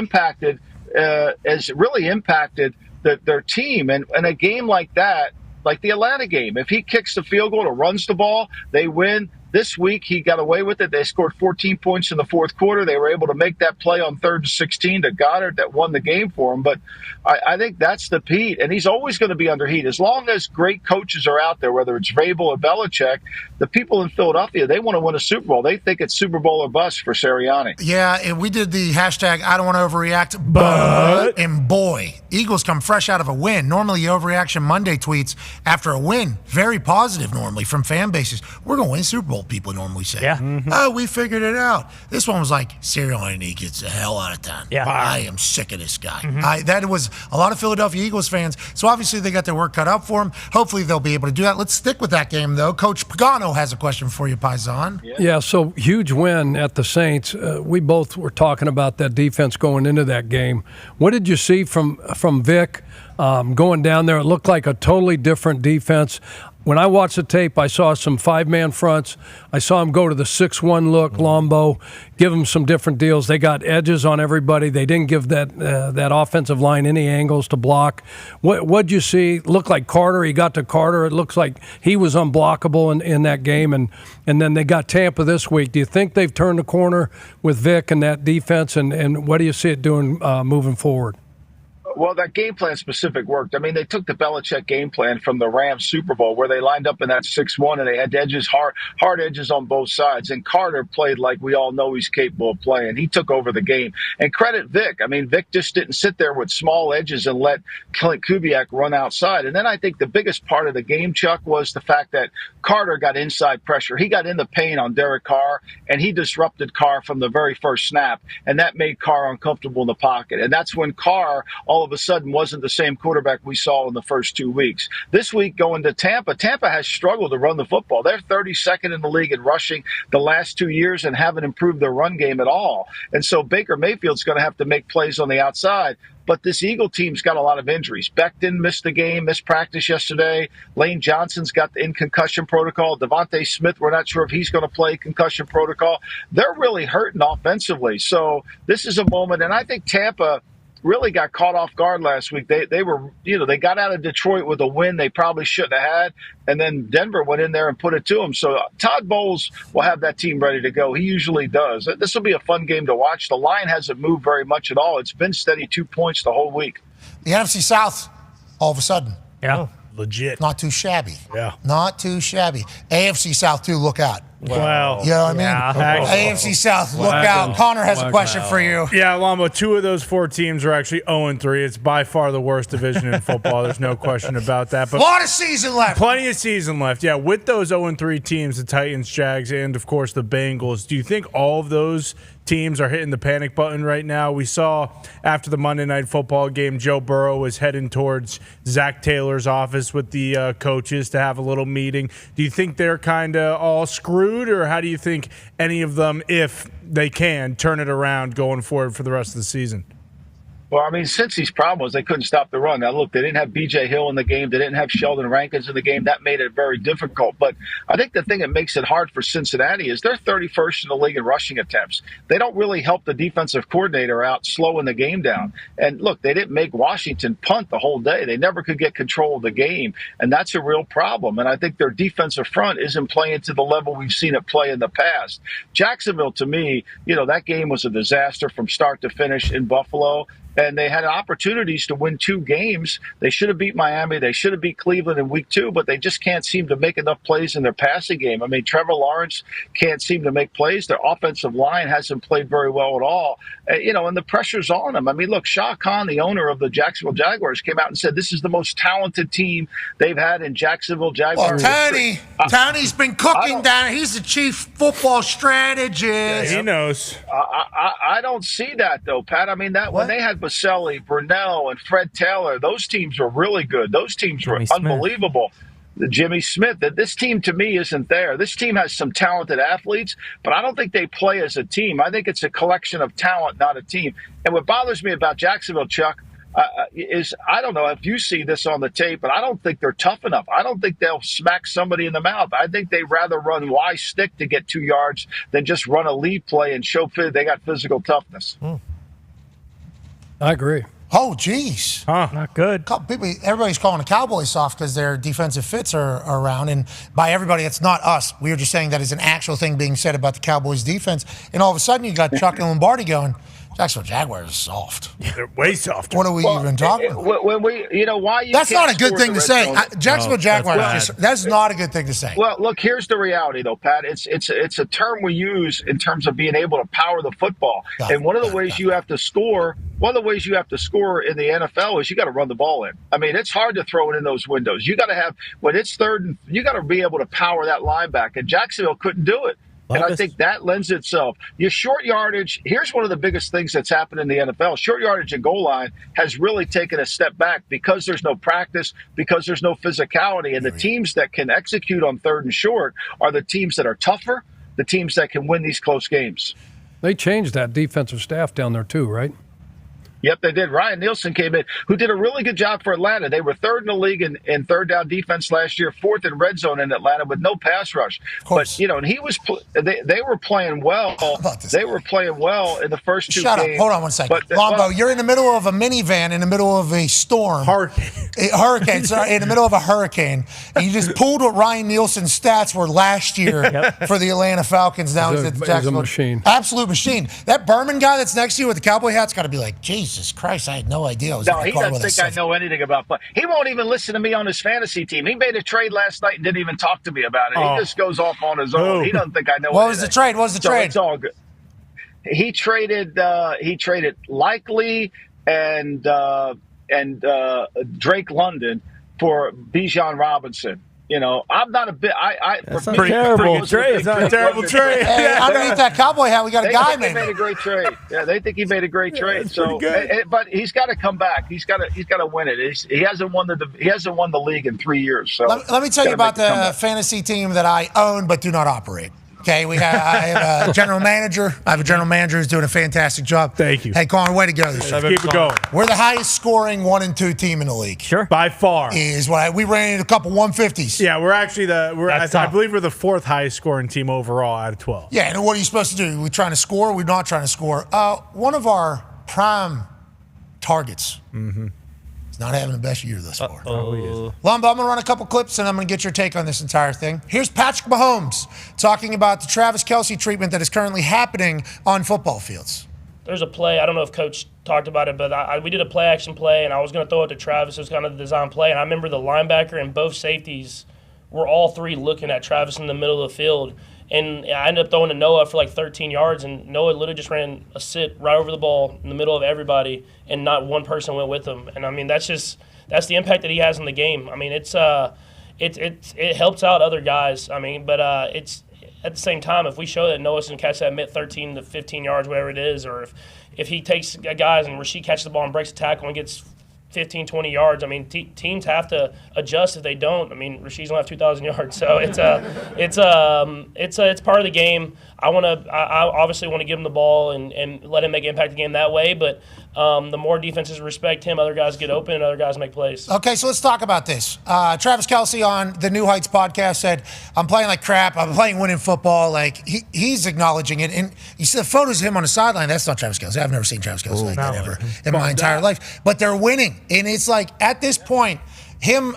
really impacted their team. And a game like that, like the Atlanta game, if he kicks the field goal or runs the ball, they win. This week, he got away with it. They scored 14 points in the fourth quarter. They were able to make that play on 3rd and 16 to Goddard that won the game for him. But I think that's the heat, and he's always going to be under heat. As long as great coaches are out there, whether it's Vrabel or Belichick, the people in Philadelphia, they want to win a Super Bowl. They think it's Super Bowl or bust for Sirianni. Yeah, and we did the hashtag I don't want to overreact, but, and boy, Eagles come fresh out of a win. Normally, Overreaction Monday tweets after a win, very positive normally from fan bases. We're going to win Super Bowl, people normally say. Yeah. Mm-hmm. Oh, we figured it out. This one was like, Sirianni gets the hell out of town. Yeah. I am sick of this guy. That was a lot of Philadelphia Eagles fans, so obviously they got their work cut out for them. Hopefully they'll be able to do that. Let's stick with that game, though. Coach Pagano has a question for you, Paisan. Yeah, so huge win at the Saints. We both were talking about that defense going into that game. What did you see from Vic going down there? It looked like a totally different defense. When I watched the tape, I saw some 5-man fronts. I saw him go to the 6-1 look, Lombo, give him some different deals. They got edges on everybody. They didn't give that offensive line any angles to block. What'd you see? Looked like Carter. He got to Carter. It looks like he was unblockable in that game. And then they got Tampa this week. Do you think they've turned the corner with Vic and that defense? And what do you see it doing moving forward? Well, that game plan specific worked. I mean, they took the Belichick game plan from the Rams Super Bowl where they lined up in that 6-1 and they had edges, hard edges on both sides. And Carter played like we all know he's capable of playing. He took over the game. And credit Vic. I mean, Vic just didn't sit there with small edges and let Clint Kubiak run outside. And then I think the biggest part of the game, Chuck, was the fact that Carter got inside pressure. He got in the paint on Derek Carr, and he disrupted Carr from the very first snap. And that made Carr uncomfortable in the pocket. And that's when Carr all of a sudden wasn't the same quarterback we saw in the first 2 weeks. This week going to Tampa has struggled to run the football. They're 32nd in the league in rushing the last 2 years and haven't improved their run game at all. And so Baker Mayfield's going to have to make plays on the outside. But this Eagle team's got a lot of injuries. Becton missed the game, missed practice yesterday. Lane Johnson's got in concussion protocol. Devontae Smith, we're not sure if he's going to play concussion protocol. They're really hurting offensively. So this is a moment, and I think Tampa really got caught off guard last week. They were, they got out of Detroit with a win they probably shouldn't have had, and then Denver went in there and put it to them. So Todd Bowles will have that team ready to go. He usually does. This will be a fun game to watch. The line hasn't moved very much at all. It's been steady 2 points the whole week. The NFC South, all of a sudden. Yeah. Legit. Not too shabby. Yeah. Not too shabby. AFC South, too, look out. Wow. You know what I mean? Yeah. AFC South, look out. Connor has a question for you. Yeah, Lambo, 2 of those 4 teams are actually 0-3. It's by far the worst division in football. There's no question about that. But a lot of season left. Plenty of season left. Yeah, with those 0-3 teams, the Titans, Jags, and, of course, the Bengals, do you think all of those teams are hitting the panic button right now? We saw after the Monday Night Football game, Joe Burrow was heading towards Zach Taylor's office with the coaches to have a little meeting. Do you think they're kind of all screwed, or how do you think any of them, if they can, turn it around going forward for the rest of the season? Well, I mean, Cincy's problem was they couldn't stop the run. Now, look, they didn't have B.J. Hill in the game. They didn't have Sheldon Rankins in the game. That made it very difficult. But I think the thing that makes it hard for Cincinnati is they're 31st in the league in rushing attempts. They don't really help the defensive coordinator out slowing the game down. And, look, they didn't make Washington punt the whole day. They never could get control of the game, and that's a real problem. And I think their defensive front isn't playing to the level we've seen it play in the past. Jacksonville, to me, that game was a disaster from start to finish in Buffalo. and they had opportunities to win 2 games. They should have beat Miami. They should have beat Cleveland in week 2, but they just can't seem to make enough plays in their passing game. I mean, Trevor Lawrence can't seem to make plays. Their offensive line hasn't played very well at all. And the pressure's on them. I mean, look, Shah Khan, the owner of the Jacksonville Jaguars, came out and said this is the most talented team they've had in Jacksonville Jaguars. Well, Tony's been cooking down. He's the chief football strategist. Yeah, he knows. I don't see that, though, Pat. I mean, when they had Baselli, Brunell, and Fred Taylor, those teams were really good. Those teams were unbelievable. Jimmy Smith, that this team to me isn't there. This team has some talented athletes, but I don't think they play as a team. I think it's a collection of talent, not a team. And what bothers me about Jacksonville, Chuck, is I don't know if you see this on the tape, but I don't think they're tough enough. I don't think they'll smack somebody in the mouth. I think they'd rather run Y stick to get 2 yards than just run a lead play and show they got physical toughness. I agree. Oh, geez. Not good. Everybody's calling the Cowboys soft because their defensive fits are around. And by everybody, it's not us. We were just saying that is an actual thing being said about the Cowboys defense. And all of a sudden, you got Chuck and Lombardi going, Jacksonville Jaguars is soft. They're way soft. What are we even talking about? When why you That's can't not a good score thing to say. Jacksonville Jaguars, that's Well, not a good thing to say. Well, look, here's the reality, though, Pat. It's a term we use in terms of being able to power the football. And one of the ways you have to score in the NFL is you got to run the ball in. I mean, it's hard to throw it in those windows. You got to have, when it's third, you got to be able to power that linebacker. And Jacksonville couldn't do it. And I think that lends itself. Your short yardage, here's one of the biggest things that's happened in the NFL. Short yardage and goal line has really taken a step back because there's no practice, because there's no physicality. And the teams that can execute on third and short are the teams that are tougher, the teams that can win these close games. They changed that defensive staff down there too, right? Yep, they did. Ryan Nielsen came in, who did a really good job for Atlanta. They were third in the league in third down defense last year, fourth in red zone in Atlanta with no pass rush. But, and he was they were playing well. They were playing well in the first 2 Shut games. up. Hold on one second. Lombo, you're in the middle of a minivan in the middle of a storm. Hurricane, sorry, in the middle of a hurricane. And you just pulled what Ryan Nielsen's stats were last year for the Atlanta Falcons. Now he's at the Jacksonville. A machine. Absolute machine. That Berman guy that's next to you with the cowboy hat's got to be like, Jesus Christ, I had no idea. He doesn't think I know anything about play. He won't even listen to me on his fantasy team. He made a trade last night and didn't even talk to me about it. He just goes off on his own. He doesn't think I know. What was the trade? It's all good. He traded Likely and Drake London for Bijan Robinson. I'm not a bit. That's not terrible trade. It's not a terrible trade. Hey, underneath that cowboy hat, we got a guy. He made a great trade. Yeah, they think he made a great trade. So, but he's got to come back. He's got to win it. He hasn't won the league in 3 years. So let me tell you about the fantasy team that I own but do not operate. Okay, I have a general manager. I have a general manager who's doing a fantastic job. Thank you. Hey, Connor, way to go this year. Keep it going. We're the highest scoring 1 and 2 team in the league. Sure. By far. We ran into a couple 150s. Yeah, we're actually I believe we're the 4th highest scoring team overall out of 12. Yeah, and what are you supposed to do? We trying to score? We're not trying to score. One of our prime targets. Not having the best year thus far. Lombo, I'm going to run a couple clips and I'm going to get your take on this entire thing. Here's Patrick Mahomes talking about the Travis Kelce treatment that is currently happening on football fields. There's a play, I don't know if Coach talked about it, but we did a play-action play, and I was going to throw it to Travis. It was kind of the design play, and I remember the linebacker and both safeties were all three looking at Travis in the middle of the field. And I ended up throwing to Noah for like 13 yards, and Noah literally just ran a sit right over the ball in the middle of everybody, and not one person went with him. And I mean, that's the impact that he has in the game. I mean, it helps out other guys. I mean, but it's at the same time, if we show that Noah can catch that mid 13 to 15 yards, whatever it is, or if he takes guys and Rasheed catches the ball and breaks a tackle and gets 15, 20 yards. I mean, teams have to adjust if they don't. I mean, Rasheed's only have 2,000 yards, so it's part of the game. I obviously want to give him the ball and let him make an impact the game that way. But the more defenses respect him, other guys get open and other guys make plays. Okay, so let's talk about this. Travis Kelce on the New Heights podcast said, "I'm playing like crap. I'm playing winning football." Like he's acknowledging it, and you see the photos of him on the sideline. That's not Travis Kelce. I've never seen Travis Kelce that ever in my entire life. But they're winning, and it's like at this point, him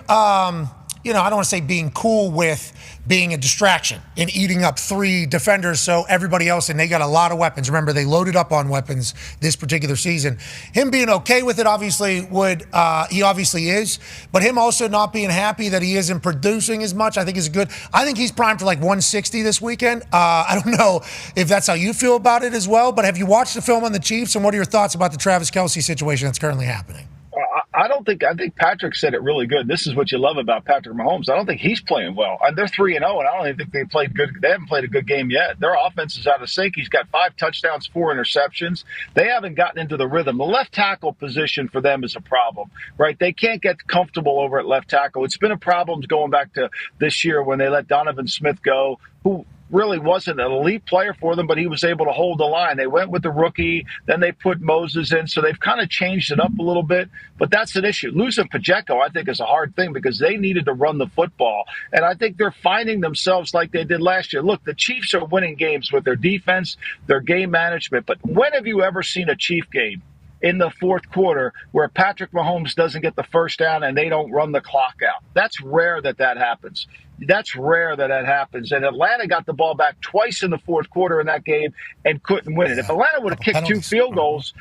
I don't want to say being cool with being a distraction and eating up 3 defenders so everybody else, and they got a lot of weapons. Remember, they loaded up on weapons this particular season. Him being okay with it obviously he obviously is, but him also not being happy that he isn't producing as much, I think is good. I think he's primed for like 160 this weekend. I don't know if that's how you feel about it as well, but have you watched the film on the Chiefs, and what are your thoughts about the Travis Kelce situation that's currently happening? I think Patrick said it really good. This is what you love about Patrick Mahomes. I don't think he's playing well. And they're 3-0, and I don't even think they played good. They haven't played a good game yet. Their offense is out of sync. He's got 5 touchdowns, 4 interceptions. They haven't gotten into the rhythm. The left tackle position for them is a problem, right? They can't get comfortable over at left tackle. It's been a problem going back to this year when they let Donovan Smith go, who really wasn't an elite player for them, but he was able to hold the line. They went with the rookie, then they put Moses in, so they've kind of changed it up a little bit, but that's an issue. Losing Pacheco, I think, is a hard thing because they needed to run the football, and I think they're finding themselves like they did last year. Look, the Chiefs are winning games with their defense, their game management, but when have you ever seen a Chief game in the fourth quarter where Patrick Mahomes doesn't get the first down and they don't run the clock out? That's rare that happens. That's rare that happens. And Atlanta got the ball back twice in the fourth quarter in that game and couldn't win it. If Atlanta would have kicked 2 field goals,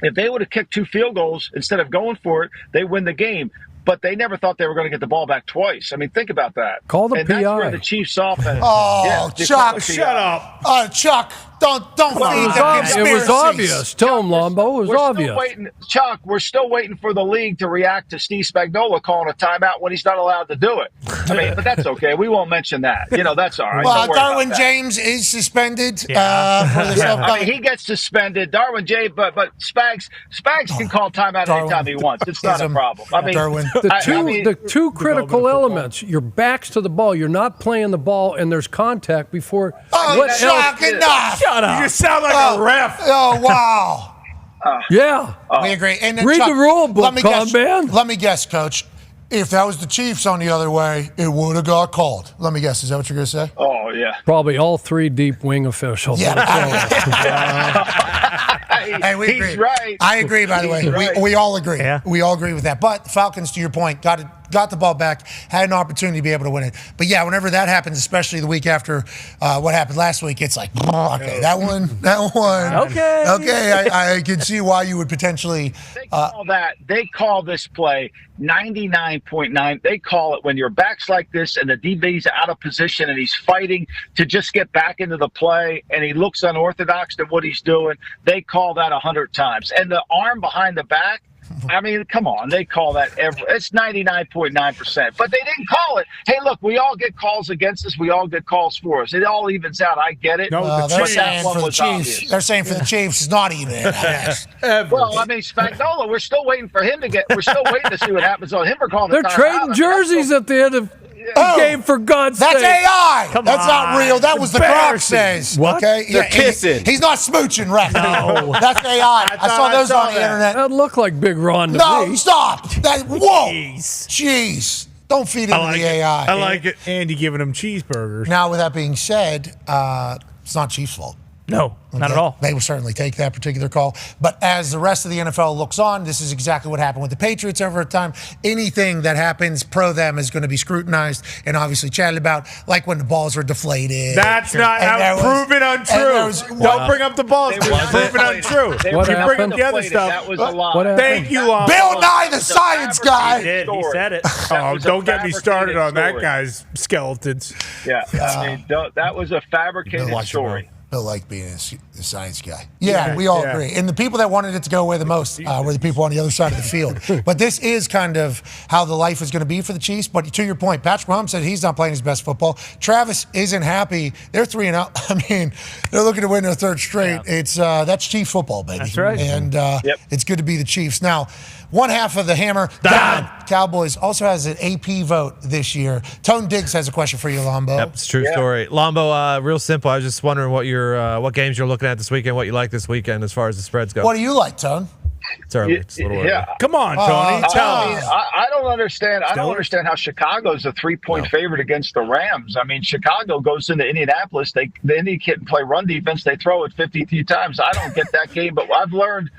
if they would have kicked 2 field goals instead of going for it, they win the game. But they never thought they were going to get the ball back twice. I mean, think about that. Call the and PI. That's where the Chiefs offense. Oh, Chuck, shut up. Chuck, don't feed the conspiracies. It was obvious. Tell him, Lombo. It was obvious. Chuck, we're still waiting for the league to react to Steve Spagnuolo calling a timeout when he's not allowed to do it. I mean, but that's okay. We won't mention that. That's all right. Well, Darwin James is suspended. For this I mean, he gets suspended. Darwin James, but Spags can call timeout anytime he wants. It's not a problem. I mean, Darwin. The two critical elements, your back's to the ball, you're not playing the ball, and there's contact before. Chuck, enough. Shut up. You just sound like a ref. Oh, wow. Yeah. We agree. And then, Read Chuck, the rule book, man. Let me guess, Coach. If that was the Chiefs on the other way, it would have got called. Let me guess. Is that what you're going to say? Oh, yeah. Probably all 3 deep wing officials. Yeah. Hey, we agree. He's right. I agree, by the way. Right. We all agree. Yeah. We all agree with that. But the Falcons, to your point, got the ball back, had an opportunity to be able to win it. But, yeah, whenever that happens, especially the week after what happened last week, it's like, okay, that one. Okay, I can see why you would potentially. They call this play 99.9. They call it when your back's like this and the DB's out of position and he's fighting to just get back into the play and he looks unorthodox to what he's doing. They call that 100 times. And the arm behind the back, I mean, come on. They call that it's 99.9%. But they didn't call it. Hey, look, we all get calls against us. We all get calls for us. It all evens out. I get it. No, they're saying for the Chiefs. They're saying for the Chiefs it's not even. Well, I mean, Spagnuolo, we're still waiting for him we're still waiting to see what happens on him for calling They're trading jerseys at the end of the game, for God's sake. That's AI. Come That's on. not real. That was the Croc says. What? Okay? They're kissing. He's not smooching, Ref. No. That's AI. I saw those on the internet. That looked like Big Ron to No, me. stop. Whoa. Jeez. Don't feed into the AI. I like it. Andy giving him cheeseburgers. Now, with that being said, it's not Chiefs' fault. No, not at all. They will certainly take that particular call. But as the rest of the NFL looks on, this is exactly what happened with the Patriots over time. Anything that happens pro them is going to be scrutinized and obviously chatted about, like when the balls were deflated. That's not proven untrue. Don't bring up the balls. It's proven untrue. What You bring happened? up the other stuff. That was a lie. What happened? Thank you, Lombo. Bill Nye, the science guy. He did. He said it. Oh, was a don't get me started on that fabricated guy's skeletons. Yeah, I mean, that was a fabricated story. Bill liked being a science guy. Yeah, we all agree. And the people that wanted it to go away the most were the people on the other side of the field. But this is kind of how the life is going to be for the Chiefs. But to your point, Patrick Mahomes said he's not playing his best football. Travis isn't happy. They're 3-0. I mean, they're looking to win their third straight. Yeah. That's Chief football, baby. That's right. And it's good to be the Chiefs. Now, one half of the hammer, Dahn. Cowboys also has an AP vote this year. Tone Diggs has a question for you, Lombo. Yep, it's a true story. Lombo, real simple. I was just wondering what games you're looking at this weekend, what you like this weekend as far as the spreads go. What do you like, Tone? It's early. It's a little early. Yeah. Come on, Tony. Tell me. I don't understand. I don't Steelers? understand how Chicago's a 3-point favorite against the Rams. I mean, Chicago goes into Indianapolis. The Indy can't play run defense. They throw it 53 times. I don't get that game, but I've learned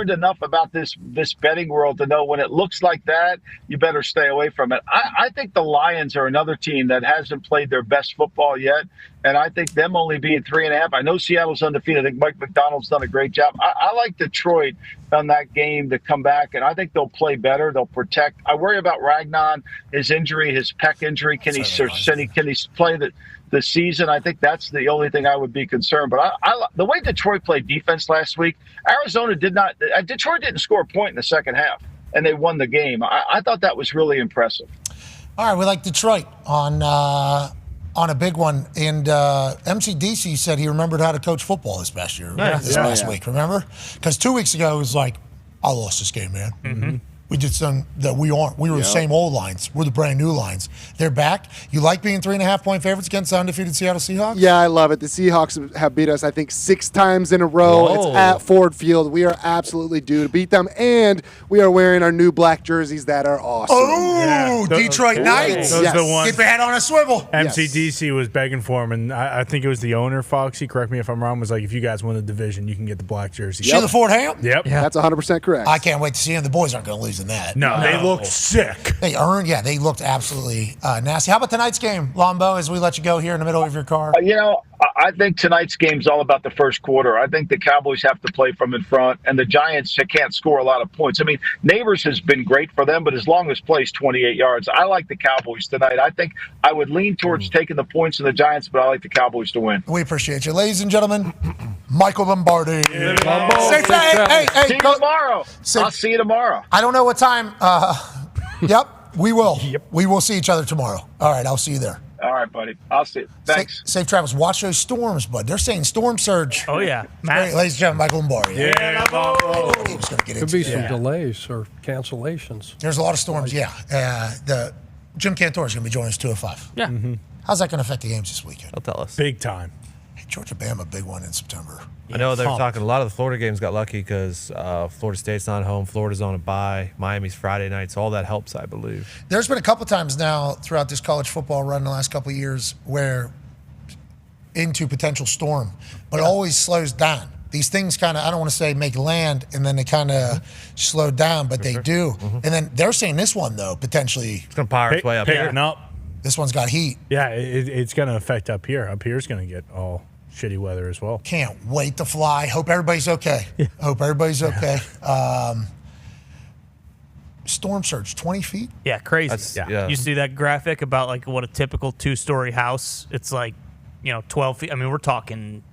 enough about this betting world to know when it looks like that, you better stay away from it. I think the Lions are another team that hasn't played their best football yet, and I think them only being 3.5. I know Seattle's undefeated. I think Mike McDonald's done a great job. I like Detroit on that game to come back, and I think they'll play better. They'll protect. I worry about Ragnon, his injury, his pec injury. Can he play the season? I think that's the only thing I would be concerned. But the way Detroit played defense last week, Arizona did not. Detroit didn't score a point in the second half, and they won the game. I thought that was really impressive. All right, we like Detroit on a big one. And MCDC said he remembered how to coach football this past year, this past week, remember? Because 2 weeks ago, it was like, I lost this game, man. Mm-hmm. We did something that we aren't. We were the same old lines. We're the brand new lines. They're back. You like being 3.5-point favorites against the undefeated Seattle Seahawks? Yeah, I love it. The Seahawks have beat us, I think, 6 times in a row. Whoa. It's at Ford Field. We are absolutely due to beat them, and we are wearing our new black jerseys that are awesome. Oh, Detroit Knights. Those are the ones. Keep your head on a swivel. MCDC was begging for him, and I think it was the owner, Foxy, correct me if I'm wrong, was like, if you guys win the division, you can get the black jersey. See the Ford Ham? Yep. Yeah. That's 100% correct. I can't wait to see them. The boys aren't going to lose in that. No, they look sick. They looked absolutely nasty. How about tonight's game, Lombo, as we let you go here in the middle of your car? I think tonight's game's all about the first quarter. I think the Cowboys have to play from in front, and the Giants can't score a lot of points. I mean, Neighbors has been great for them, but as long as plays 28 yards, I like the Cowboys tonight. I think I would lean towards taking the points in the Giants, but I like the Cowboys to win. We appreciate you. Ladies and gentlemen, Michael Lombardi. See you tomorrow. I'll see you tomorrow. I don't know what time. Yep, we will. We will see each other tomorrow. All right, I'll see you there. All right, buddy. I'll see you. Thanks. Safe travels. Watch those storms, bud. They're saying storm surge. Oh, yeah. Great. Ladies and gentlemen, Michael Lombardi. Could be some delays or cancellations. There's a lot of storms, the Jim Cantor is going to be joining us 2 at 5. Yeah. Mm-hmm. How's that going to affect the games this weekend? He'll tell us. Big time. Hey, Georgia-Bama, big one in September. I know they're talking. A lot of the Florida games got lucky because Florida State's not home. Florida's on a bye. Miami's Friday night, so all that helps, I believe. There's been a couple times now throughout this college football run in the last couple of years where into potential storm, but it always slows down. These things kind of, I don't want to say make land, and then they kind of slow down, but they do. Mm-hmm. And then they're saying this one, though, potentially. It's going to power its way up. Picking up. This one's got heat. Yeah, it's going to affect up here. Up here's going to get all shitty weather as well. Can't wait to fly. Hope everybody's okay. Hope everybody's okay. Storm surge, 20 feet? Yeah, crazy. You see that graphic about like what a typical 2-story house? It's like, 12 feet. I mean, we're talking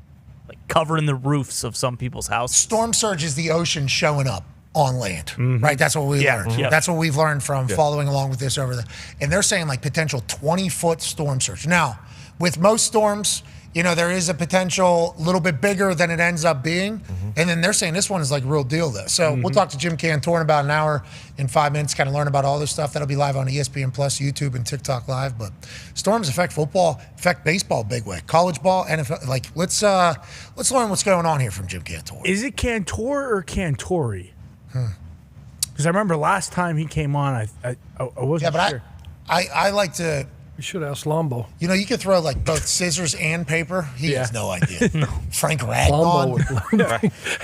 like covering the roofs of some people's houses. Storm surge is the ocean showing up on land, right? That's what we learned. Mm-hmm. That's what we've learned from following along with this over there. And they're saying like potential 20-foot storm surge. Now, with most storms, there is a potential a little bit bigger than it ends up being. Mm-hmm. And then they're saying this one is like real deal, though. So we'll talk to Jim Cantor in about an hour in 5 minutes, kind of learn about all this stuff. That'll be live on ESPN Plus, YouTube, and TikTok Live. But storms affect football, affect baseball big way. College ball, NFL. Like, let's learn what's going on here from Jim Cantor. Is it Cantor or Cantori? Because I remember last time he came on, I wasn't sure. I like to. You should ask Lombo. You could throw like both scissors and paper. He has no idea. Frank Ragnon.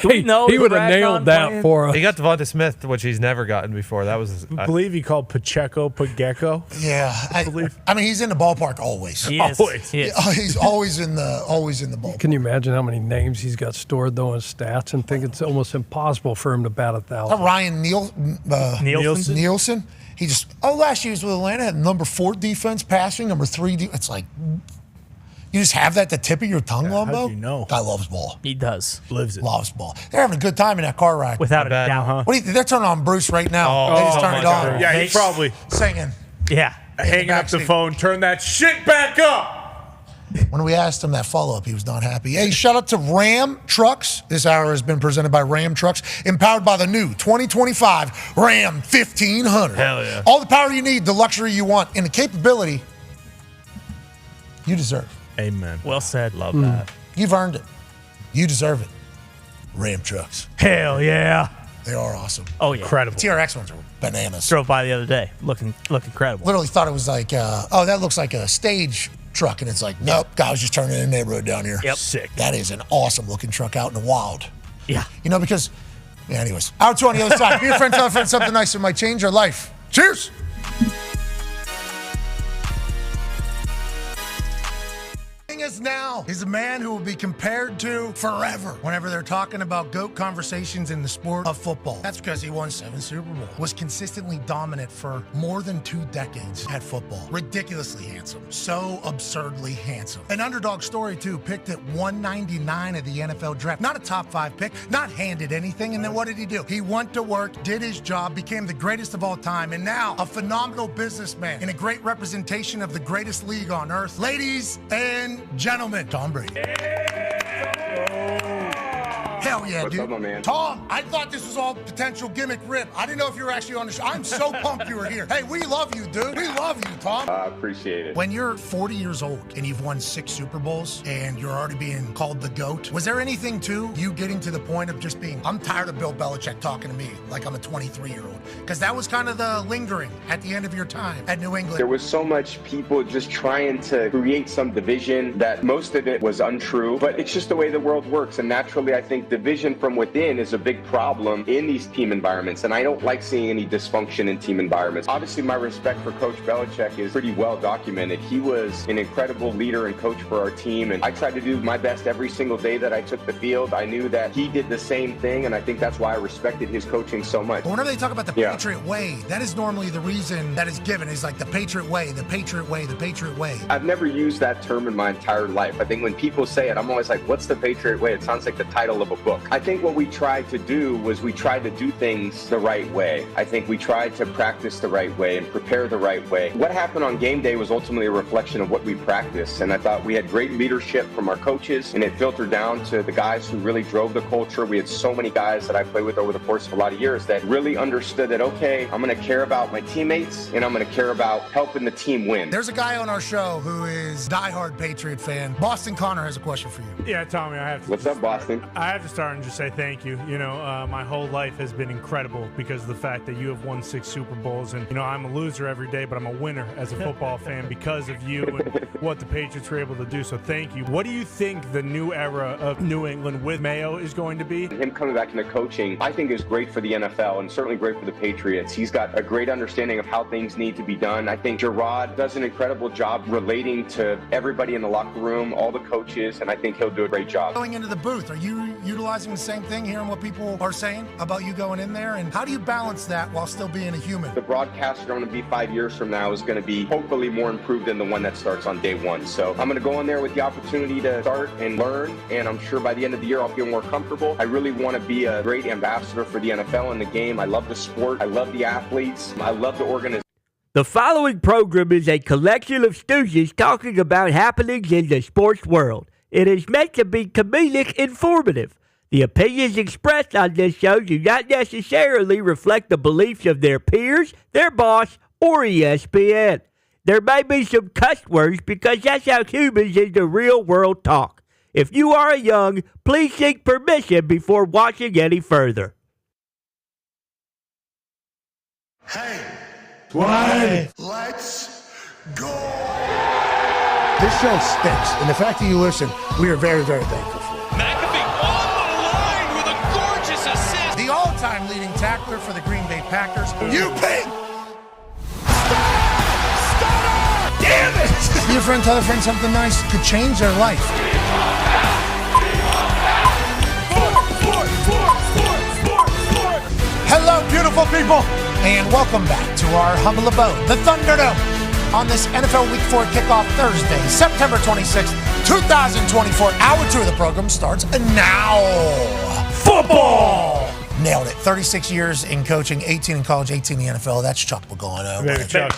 He would have nailed that for us. He got Devonta Smith, which he's never gotten before. That was. I believe he called Pacheco Pageco. Yeah, I mean, he's in the ballpark always. He is. Always. He's always in the ballpark. Can you imagine how many names he's got stored though in stats and think it's almost impossible for him to bat 1,000? Ryan Nielsen. He last year he was with Atlanta, had number 4 defense passing, number 3. It's like, you just have that at the tip of your tongue, Lombo? How do you know? Guy loves ball. He does. Lives it. Loves ball. They're having a good time in that car ride. Without a doubt. They're turning on Bruce right now. They just turned it on. Yeah, he's probably singing. Yeah. Hanging up the phone, turn that shit back up. When we asked him that follow-up, he was not happy. Hey, shout out to Ram Trucks. This hour has been presented by Ram Trucks, empowered by the new 2025 Ram 1500. Hell yeah. All the power you need, the luxury you want, and the capability you deserve. Amen. Well said. Love that. You've earned it. You deserve it. Ram Trucks. Hell yeah. They are awesome. Oh, yeah. Incredible. TRX ones are bananas. Drove by the other day. Looking incredible. Literally thought it was like, that looks like a stage truck. And it's like, nope, guy was just turning in the neighborhood down here. Yep. Sick. That is an awesome looking truck out in the wild. Yeah. Because, anyways. Hour 2 on the other side. Be a friend, tell a friend something nice that might change your life. Cheers. Is now is a man who will be compared to forever whenever they're talking about GOAT conversations in the sport of football. That's because he won 7 Super Bowls, was consistently dominant for more than 2 decades at football. Ridiculously handsome, so absurdly handsome. An underdog story too, picked at 199 of the NFL draft. Not a top 5 pick, not handed anything, and then what did he do? He went to work, did his job, became the greatest of all time, and now a phenomenal businessman and a great representation of the greatest league on earth. Ladies and gentlemen, Tom Brady. Hell yeah, What's dude. up, my man? Tom, I thought this was all potential gimmick rip. I didn't know if you were actually on the show. I'm so pumped you were here. Hey, we love you, dude. We love you, Tom. I appreciate it. When you're 40 years old and you've won 6 Super Bowls and you're already being called the GOAT, was there anything to you getting to the point of just being, I'm tired of Bill Belichick talking to me like I'm a 23-year-old? Because that was kind of the lingering at the end of your time at New England. There was so much people just trying to create some division that most of it was untrue, but it's just the way the world works. And naturally, I think division from within is a big problem in these team environments. And I don't like seeing any dysfunction in team environments. Obviously, my respect for Coach Belichick is pretty well documented. He was an incredible leader and coach for our team. And I tried to do my best every single day that I took the field. I knew that he did the same thing. And I think that's why I respected his coaching so much. But whenever they talk about the Patriot way, that is normally the reason that is given is like the Patriot way, the Patriot way, the Patriot way. I've never used that term in my entire life. I think when people say it, I'm always like, what's the Patriot way? It sounds like the title of a book. I think what we tried to do was we tried to do things the right way. I think we tried to practice the right way and prepare the right way. What happened on game day was ultimately a reflection of what we practiced. And I thought we had great leadership from our coaches, and it filtered down to the guys who really drove the culture. We had so many guys that I played with over the course of a lot of years that really understood that, okay, I'm going to care about my teammates and I'm going to care about helping the team win. There's a guy on our show who is a diehard Patriot fan. Boston Connor has a question for you. Yeah, Tommy, I have to. What's up, Boston? I have to start and just say thank you. My whole life has been incredible because of the fact that you have won 6 Super Bowls. And, I'm a loser every day, but I'm a winner as a football fan because of you and what the Patriots were able to do. So thank you. What do you think the new era of New England with Mayo is going to be? Him coming back into coaching, I think is great for the NFL and certainly great for the Patriots. He's got a great understanding of how things need to be done. I think Gerard does an incredible job relating to everybody in the locker room, all the coaches, and I think he'll do a great job. Going into the booth, are you utilizing the same thing, hearing what people are saying about you going in there? And how do you balance that while still being a human? The broadcasts are going to be 5 years from now is going to be hopefully more improved than the one that starts on day one. So I'm going to go in there with the opportunity to start and learn, and I'm sure by the end of the year I'll feel more comfortable. I really want to be a great ambassador for the NFL and the game. I love the sport. I love the athletes. I love the organization. The following program is a collection of stooges talking about happenings in the sports world. It is meant to be comedic informative. The opinions expressed on this show do not necessarily reflect the beliefs of their peers, their boss, or ESPN. There may be some cuss words because that's how humans in the real world talk. If you are young, please seek permission before watching any further. Hey, What? let's go. This show stinks, and the fact that you listen, we are very, very thankful for. McAfee on the line with a gorgeous assist. The all-time leading tackler for the Green Bay Packers, you ping! Damn it! Be a friend, tell a friend something nice could change their life. Hello, beautiful people, and welcome back to our humble abode, the Thunderdome, on this NFL Week 4 kickoff Thursday, September 26th, 2024. Hour 2 of the program starts now. Football! Nailed it. 36 years in coaching, 18 in college, 18 in the NFL. That's Chuck Pagano.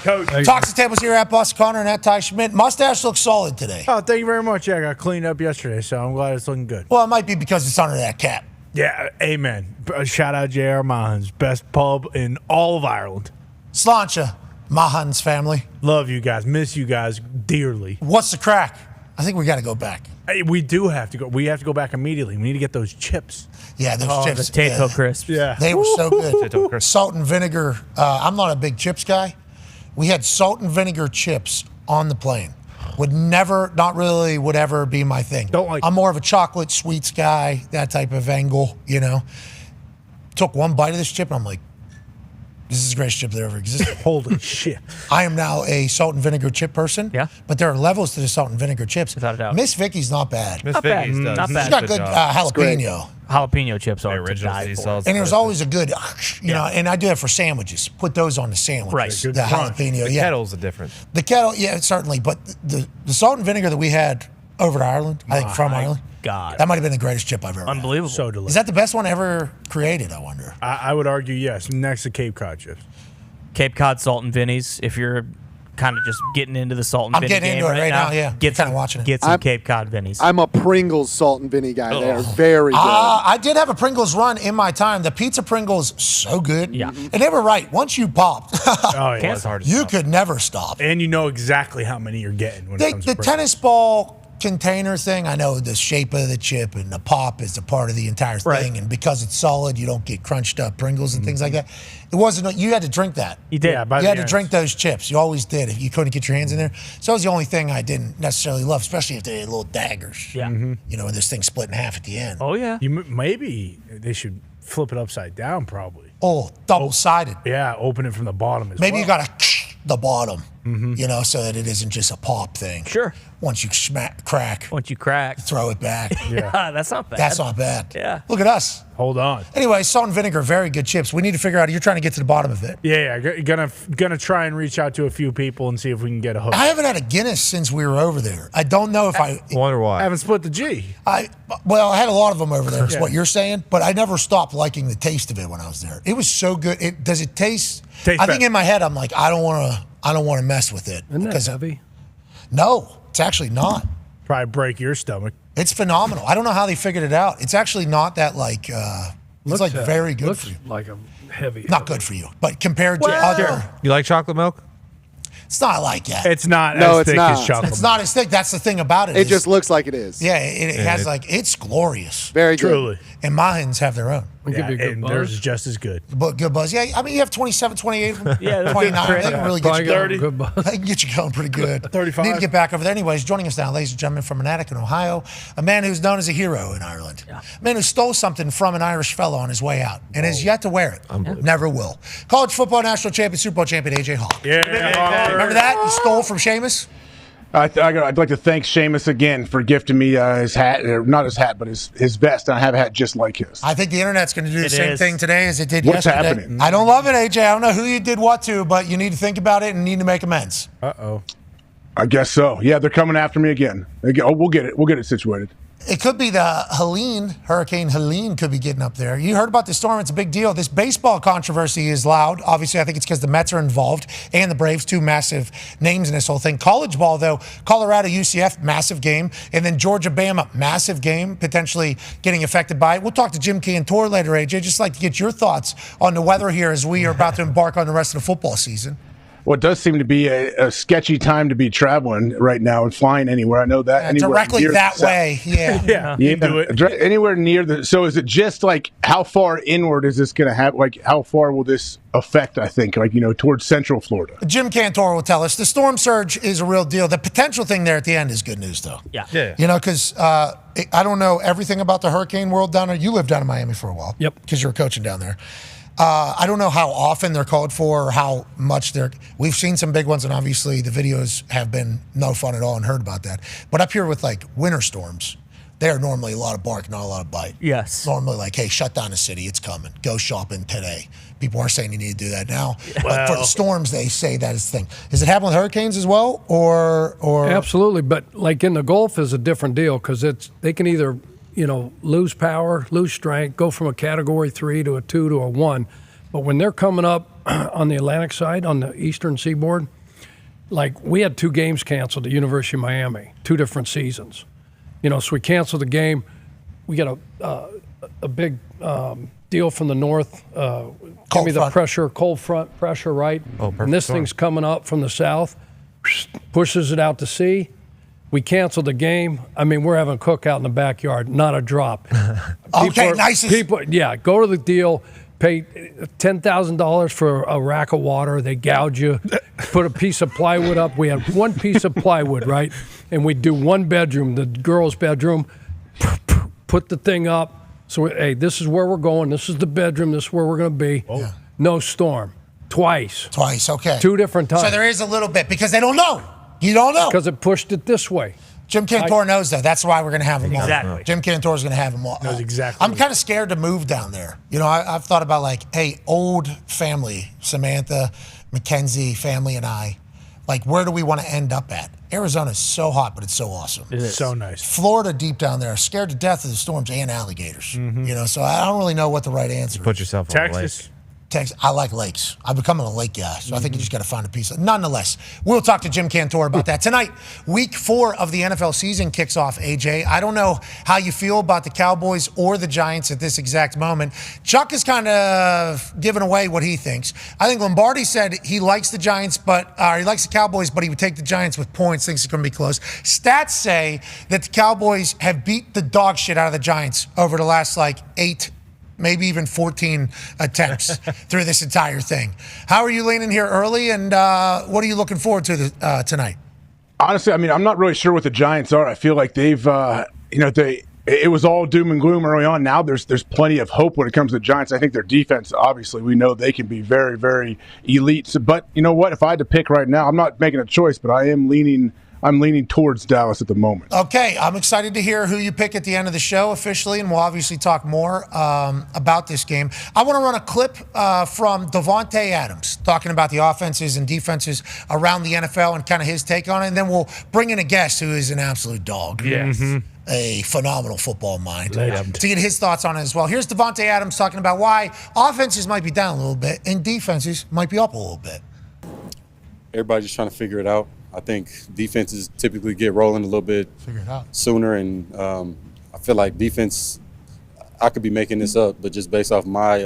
Coach. Talks the tables here at Boston Connor and at Ty Schmidt. Mustache looks solid today. Oh, thank you very much. Yeah, I got cleaned up yesterday, so I'm glad it's looking good. Well, it might be because it's under that cap. Yeah, amen. Shout out J.R. Mahon's, best pub in all of Ireland. Sláinte, Mahan's family. Love you guys. Miss you guys dearly. What's the crack? I think we got to go back. Hey, we do have to go. We have to go back immediately. We need to get those chips. Yeah, those chips. The Tato crisps. Yeah. They were so good. Salt and vinegar. I'm not a big chips guy. We had salt and vinegar chips on the plane. Would ever be my thing. I'm more of a chocolate sweets guy, that type of angle, Took one bite of this chip and I'm like, this is the greatest chip that ever existed. Holy shit. I am now a salt and vinegar chip person. Yeah. But there are levels to the salt and vinegar chips. Without a doubt. Miss Vicky's not bad. Miss Vicky's does. Not bad. She's got good jalapeno. Jalapeno chips are original to die sea for. salts. And there's always a good, and I do that for sandwiches. Put those on the sandwiches. Right. The Good jalapeno. The kettle's a different. The kettle, yeah, certainly. But the salt and vinegar that we had over to Ireland, I think from Ireland, God. that might have been the greatest chip I've ever had. Unbelievable. So delicious. Is that the best one ever created, I wonder? I would argue yes. Next to Cape Cod chips. Cape Cod salt and Vinnies. If you're kind of just getting into the salt and I'm Vinny getting game into it right now, yeah. Get Kinda some, watching it. Get some Cape Cod Vinnies. I'm a Pringles salt and Vinny guy. They are very good. I did have a Pringles run in my time. The pizza Pringles, so good. Yeah. And they were right. Once you popped, Oh, yeah. It's hard to you stop. could never stop. And you know exactly how many you're getting when it comes The to tennis ball container thing, I know the shape of the chip and the pop is a part of the entire thing. Right. And because it's solid, you don't get crunched up Pringles and things like that. It wasn't, you had to drink that. You did. Yeah, by You the had to end. drink those chips. You always did if you couldn't get your hands in there. So that was the only thing I didn't necessarily love, especially if they had little daggers. Yeah. And this thing split in half at the end. Oh, yeah. Maybe they should flip it upside down, probably. Oh, double-sided. Yeah, open it from the bottom as Maybe well. you got to the bottom, so that it isn't just a pop thing. Sure. Once you crack, Once you crack. throw it back. Yeah, that's not bad. That's not bad. Yeah. Look at us. Hold on. Anyway, salt and vinegar, very good chips. We need to figure out, you're trying to get to the bottom of it. Yeah. Gonna try and reach out to a few people and see if we can get a hook. I haven't had a Guinness since we were over there. I don't know if I wonder why. I haven't split the G. I had a lot of them over there, is what you're saying, but I never stopped liking the taste of it when I was there. It was so good. Does it taste? I think better. in my head, I'm like, I don't want to mess with it. Isn't that heavy? No, it's actually not. Probably break your stomach. It's phenomenal. I don't know how they figured it out. It's actually not that it's like very good looks for you. like a heavy. Not good for you, but compared to other, You like chocolate milk? it's not like that. It's not No, as it's thick not. as chocolate. It's not as thick. That's the thing about it. It is- just looks like it is. yeah, it has it's glorious. Very good. Truly. And mines have their own. We give you a good and theirs buzz. is just as good. But good buzz. Yeah, I mean, you have 27, 28 of them. Yeah, 29. They can really get Probably you got a going. good buzz. They can get you going pretty good. 35. Need to get back over there. Anyways, joining us now, ladies and gentlemen, from an attic in Ohio, a man who's known as a hero in Ireland. A man who stole something from an Irish fellow on his way out and has yet to wear it. Never will. College football national champion, Super Bowl champion, AJ Hawk. Yeah. Remember that? He stole from Sheamus? I'd like to thank Sheamus again for gifting me his hat, not his hat, but his vest. And I have a hat just like his. I think the internet's going to do the It same is. thing today as it did What's yesterday. happening? I don't love it, AJ. I don't know who you did what to, but you need to think about it and need to make amends. Uh-oh. I guess so. Yeah, they're coming after me again. We'll get it. We'll get it situated. It could be the Hurricane Helene could be getting up there. You heard about the storm. It's a big deal. This baseball controversy is loud. Obviously, I think it's because the Mets are involved and the Braves, two massive names in this whole thing. College ball, though, Colorado, UCF, massive game. And then Georgia, Bama, massive game, potentially getting affected by it. We'll talk to Jim Cantor later, AJ. Just like to get your thoughts on the weather here as we are about to embark on the rest of the football season. Well, it does seem to be a sketchy time to be traveling right now and flying anywhere. I know that. Anywhere Directly near that the south. way, yeah. Yeah. You can do it. Anywhere near the. So is it just like how far inward is this going to have? Like how far will this affect? I think towards Central Florida. Jim Cantor will tell us. The storm surge is a real deal. The potential thing there at the end is good news, though. Yeah. Because I don't know everything about the hurricane world down there. You lived down in Miami for a while. Yep. Because you were coaching down there. I don't know how often they're called for or how much they're. We've seen some big ones, and obviously the videos have been no fun at all and heard about that. But up here with like winter storms, they are normally a lot of bark, not a lot of bite. Yes. Normally like, hey, shut down the city. It's coming. Go shopping today. People are saying you need to do that now. But for the storms, they say that is the thing. Does it happen with hurricanes as well? Or Absolutely, but like in the Gulf is a different deal because they can either lose power, lose strength, go from a Category 3 to a 2 to a 1. But when they're coming up on the Atlantic side, on the eastern seaboard, like we had 2 games canceled at University of Miami, 2 different seasons. So we canceled the game. We got a big deal from the north. Give me the pressure, cold front pressure, right? Oh, perfect And this storm. thing's coming up from the south, pushes it out to sea. We canceled the game. I mean, we're having a cookout in the backyard, not a drop. Nice. Go to the deal, pay $10,000 for a rack of water. They gouge you, put a piece of plywood up. We had one piece of plywood, right? And we'd do one bedroom, the girl's bedroom, put the thing up. So, hey, this is where we're going. This is the bedroom. This is where we're going to be. Yeah. No storm. Twice, okay. 2 different times. So there is a little bit because they don't know. You don't know. Because it pushed it this way. Jim Cantor knows that. That's why we're going to have him on. Exactly. Jim Cantor is going to have him on. Knows exactly. I'm kind of scared to move down there. You know, I've thought about old family, Samantha, Mackenzie, family, and I. Like, where do we want to end up at? Arizona's so hot, but it's so awesome. It is so nice. Florida, deep down there, scared to death of the storms and alligators. Mm-hmm. You know, so I don't really know what the right answer is. Put yourself on Texas. I like lakes. I'm becoming a lake guy, so I think you just got to find a piece. Nonetheless, we'll talk to Jim Cantor about that. Tonight, week 4 of the NFL season kicks off, AJ. I don't know how you feel about the Cowboys or the Giants at this exact moment. Chuck is kind of giving away what he thinks. I think Lombardi said he likes the Giants, but he likes the Cowboys, but he would take the Giants with points, thinks it's going to be close. Stats say that the Cowboys have beat the dog shit out of the Giants over the last 8 maybe even 14 attempts through this entire thing. How are you leaning here early, and what are you looking forward to tonight? Honestly, I mean, I'm not really sure what the Giants are. I feel like they've, it was all doom and gloom early on. Now there's plenty of hope when it comes to the Giants. I think their defense, obviously, we know they can be very, very elite. So, but you know what? If I had to pick right now, I'm not making a choice, but I'm leaning towards Dallas at the moment. Okay, I'm excited to hear who you pick at the end of the show officially, and we'll obviously talk more about this game. I want to run a clip from Davante Adams talking about the offenses and defenses around the NFL and kind of his take on it, and then we'll bring in a guest who is an absolute dog. Yes. Mm-hmm. A phenomenal football mind to get his thoughts on it as well. Here's Davante Adams talking about why offenses might be down a little bit and defenses might be up a little bit. Everybody's just trying to figure it out. I think defenses typically get rolling a little bit sooner, and I feel like defense, I could be making this up, but just based off my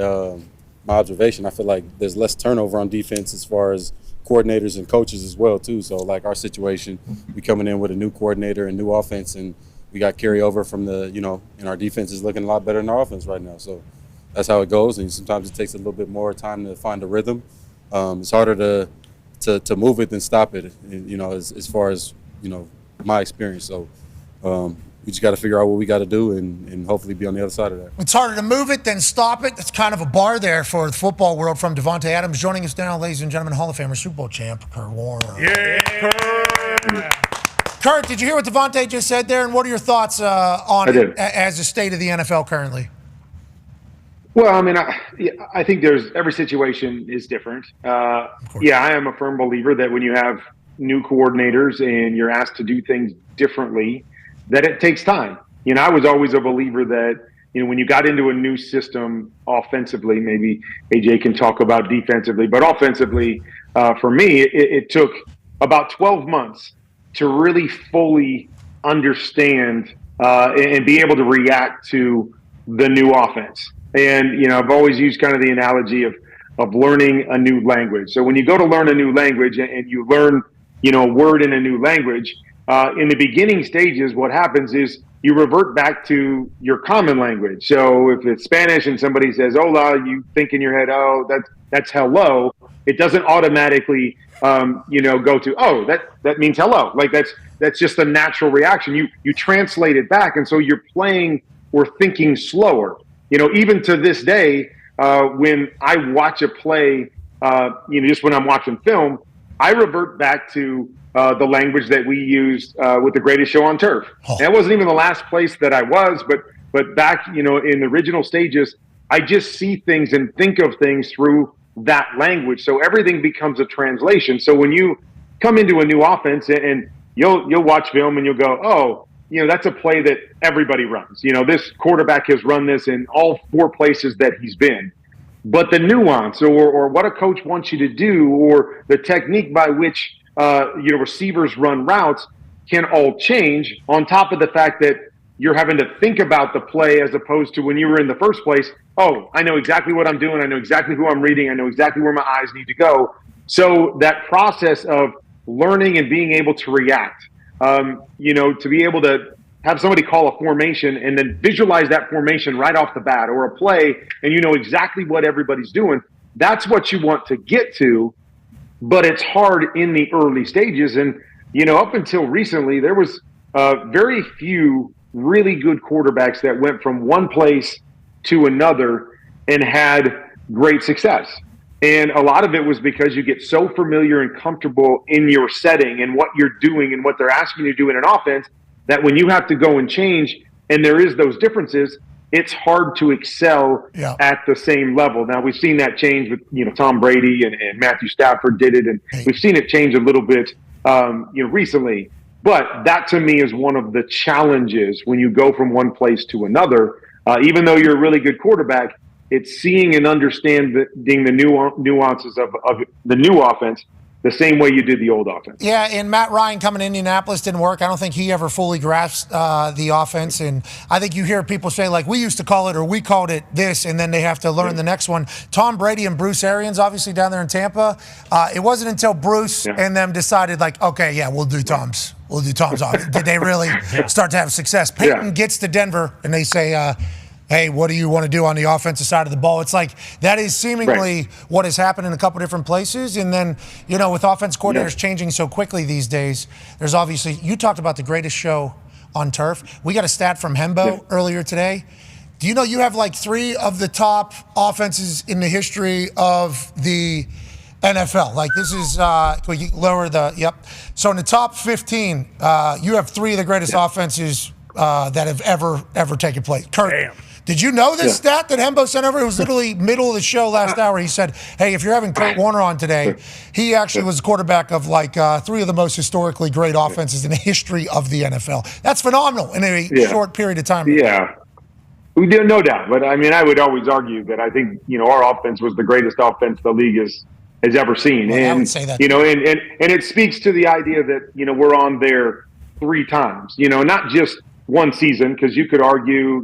observation, I feel like there's less turnover on defense as far as coordinators and coaches as well too. So like our situation, we coming in with a new coordinator and new offense, and we got carryover from and our defense is looking a lot better than our offense right now. So that's how it goes, and sometimes it takes a little bit more time to find a rhythm. It's harder to move it than stop it, as far as, my experience. So we just got to figure out what we got to do and hopefully be on the other side of that. It's harder to move it than stop it. It's kind of a bar there for the football world from Davante Adams. Joining us now, ladies and gentlemen, Hall of Famer, Super Bowl champ, Kurt Warner. Yeah, Kurt. Kurt, did you hear what Davante just said there? And what are your thoughts on it as the state of the NFL currently? Well, I mean, I think every situation is different. I am a firm believer that when you have new coordinators and you're asked to do things differently, that it takes time. I was always a believer that, when you got into a new system offensively, maybe AJ can talk about defensively, but offensively, for me, it took about 12 months to really fully understand and be able to react to the new offense. And, I've always used kind of the analogy of learning a new language. So when you go to learn a new language and you learn, a word in a new language, in the beginning stages, what happens is you revert back to your common language. So if it's Spanish and somebody says, hola, you think in your head, oh, that's hello. It doesn't automatically, go to, oh, that means hello. Like that's just a natural reaction. You translate it back. And so you're playing or thinking slower. Even to this day, when I watch a play, just when I'm watching film, I revert back to the language that we used with the Greatest Show on Turf. And that wasn't even the last place that I was, but back, in the original stages, I just see things and think of things through that language. So everything becomes a translation. So when you come into a new offense and you'll watch film and you'll go, oh, that's a play that everybody runs. This quarterback has run this in all 4 places that he's been. But the nuance or what a coach wants you to do or the technique by which, receivers run routes can all change on top of the fact that you're having to think about the play as opposed to when you were in the first place. Oh, I know exactly what I'm doing. I know exactly who I'm reading. I know exactly where my eyes need to go. So that process of learning and being able to react To be able to have somebody call a formation and then visualize that formation right off the bat, or a play, and you know exactly what everybody's doing. That's what you want to get to, but it's hard in the early stages. And, up until recently, there was very few really good quarterbacks that went from one place to another and had great success. And a lot of it was because you get so familiar and comfortable in your setting and what you're doing and what they're asking you to do in an offense that when you have to go and change and there is those differences, it's hard to excel at the same level. Now, we've seen that change with, Tom Brady and Matthew Stafford did it. And we've seen it change a little bit, recently. But that to me is one of the challenges when you go from one place to another. Even though you're a really good quarterback, it's seeing and understanding the nuances of the new offense the same way you did the old offense. Yeah, and Matt Ryan coming to Indianapolis didn't work. I don't think he ever fully grasped the offense. And I think you hear people say, like, we used to call it or we called it this, and then they have to learn the next one. Tom Brady and Bruce Arians, obviously down there in Tampa, it wasn't until Bruce and them decided, like, okay, yeah, we'll do Tom's. We'll do Tom's offense. Did they really start to have success? Peyton gets to Denver, and they say, hey, what do you want to do on the offensive side of the ball? It's like that is seemingly what has happened in a couple different places. And then, with offense coordinators changing so quickly these days, there's obviously, you talked about the greatest show on turf. We got a stat from Hembo earlier today. Do you know you have like 3 of the top offenses in the history of the NFL? Like this is, can you lower the, So in the top 15, you have 3 of the greatest offenses that have ever taken place. Kurt, did you know this stat that Hembo sent over? It was literally middle of the show last hour. He said, hey, if you're having Kurt Warner on today, he actually was the quarterback of like 3 of the most historically great offenses in the history of the NFL. That's phenomenal in a short period of time. Yeah. We do, no doubt. But I mean, I would always argue that I think, our offense was the greatest offense the league has ever seen. Well, and, I would say that. And it speaks to the idea that, we're on there 3 times, not just one season, because you could argue,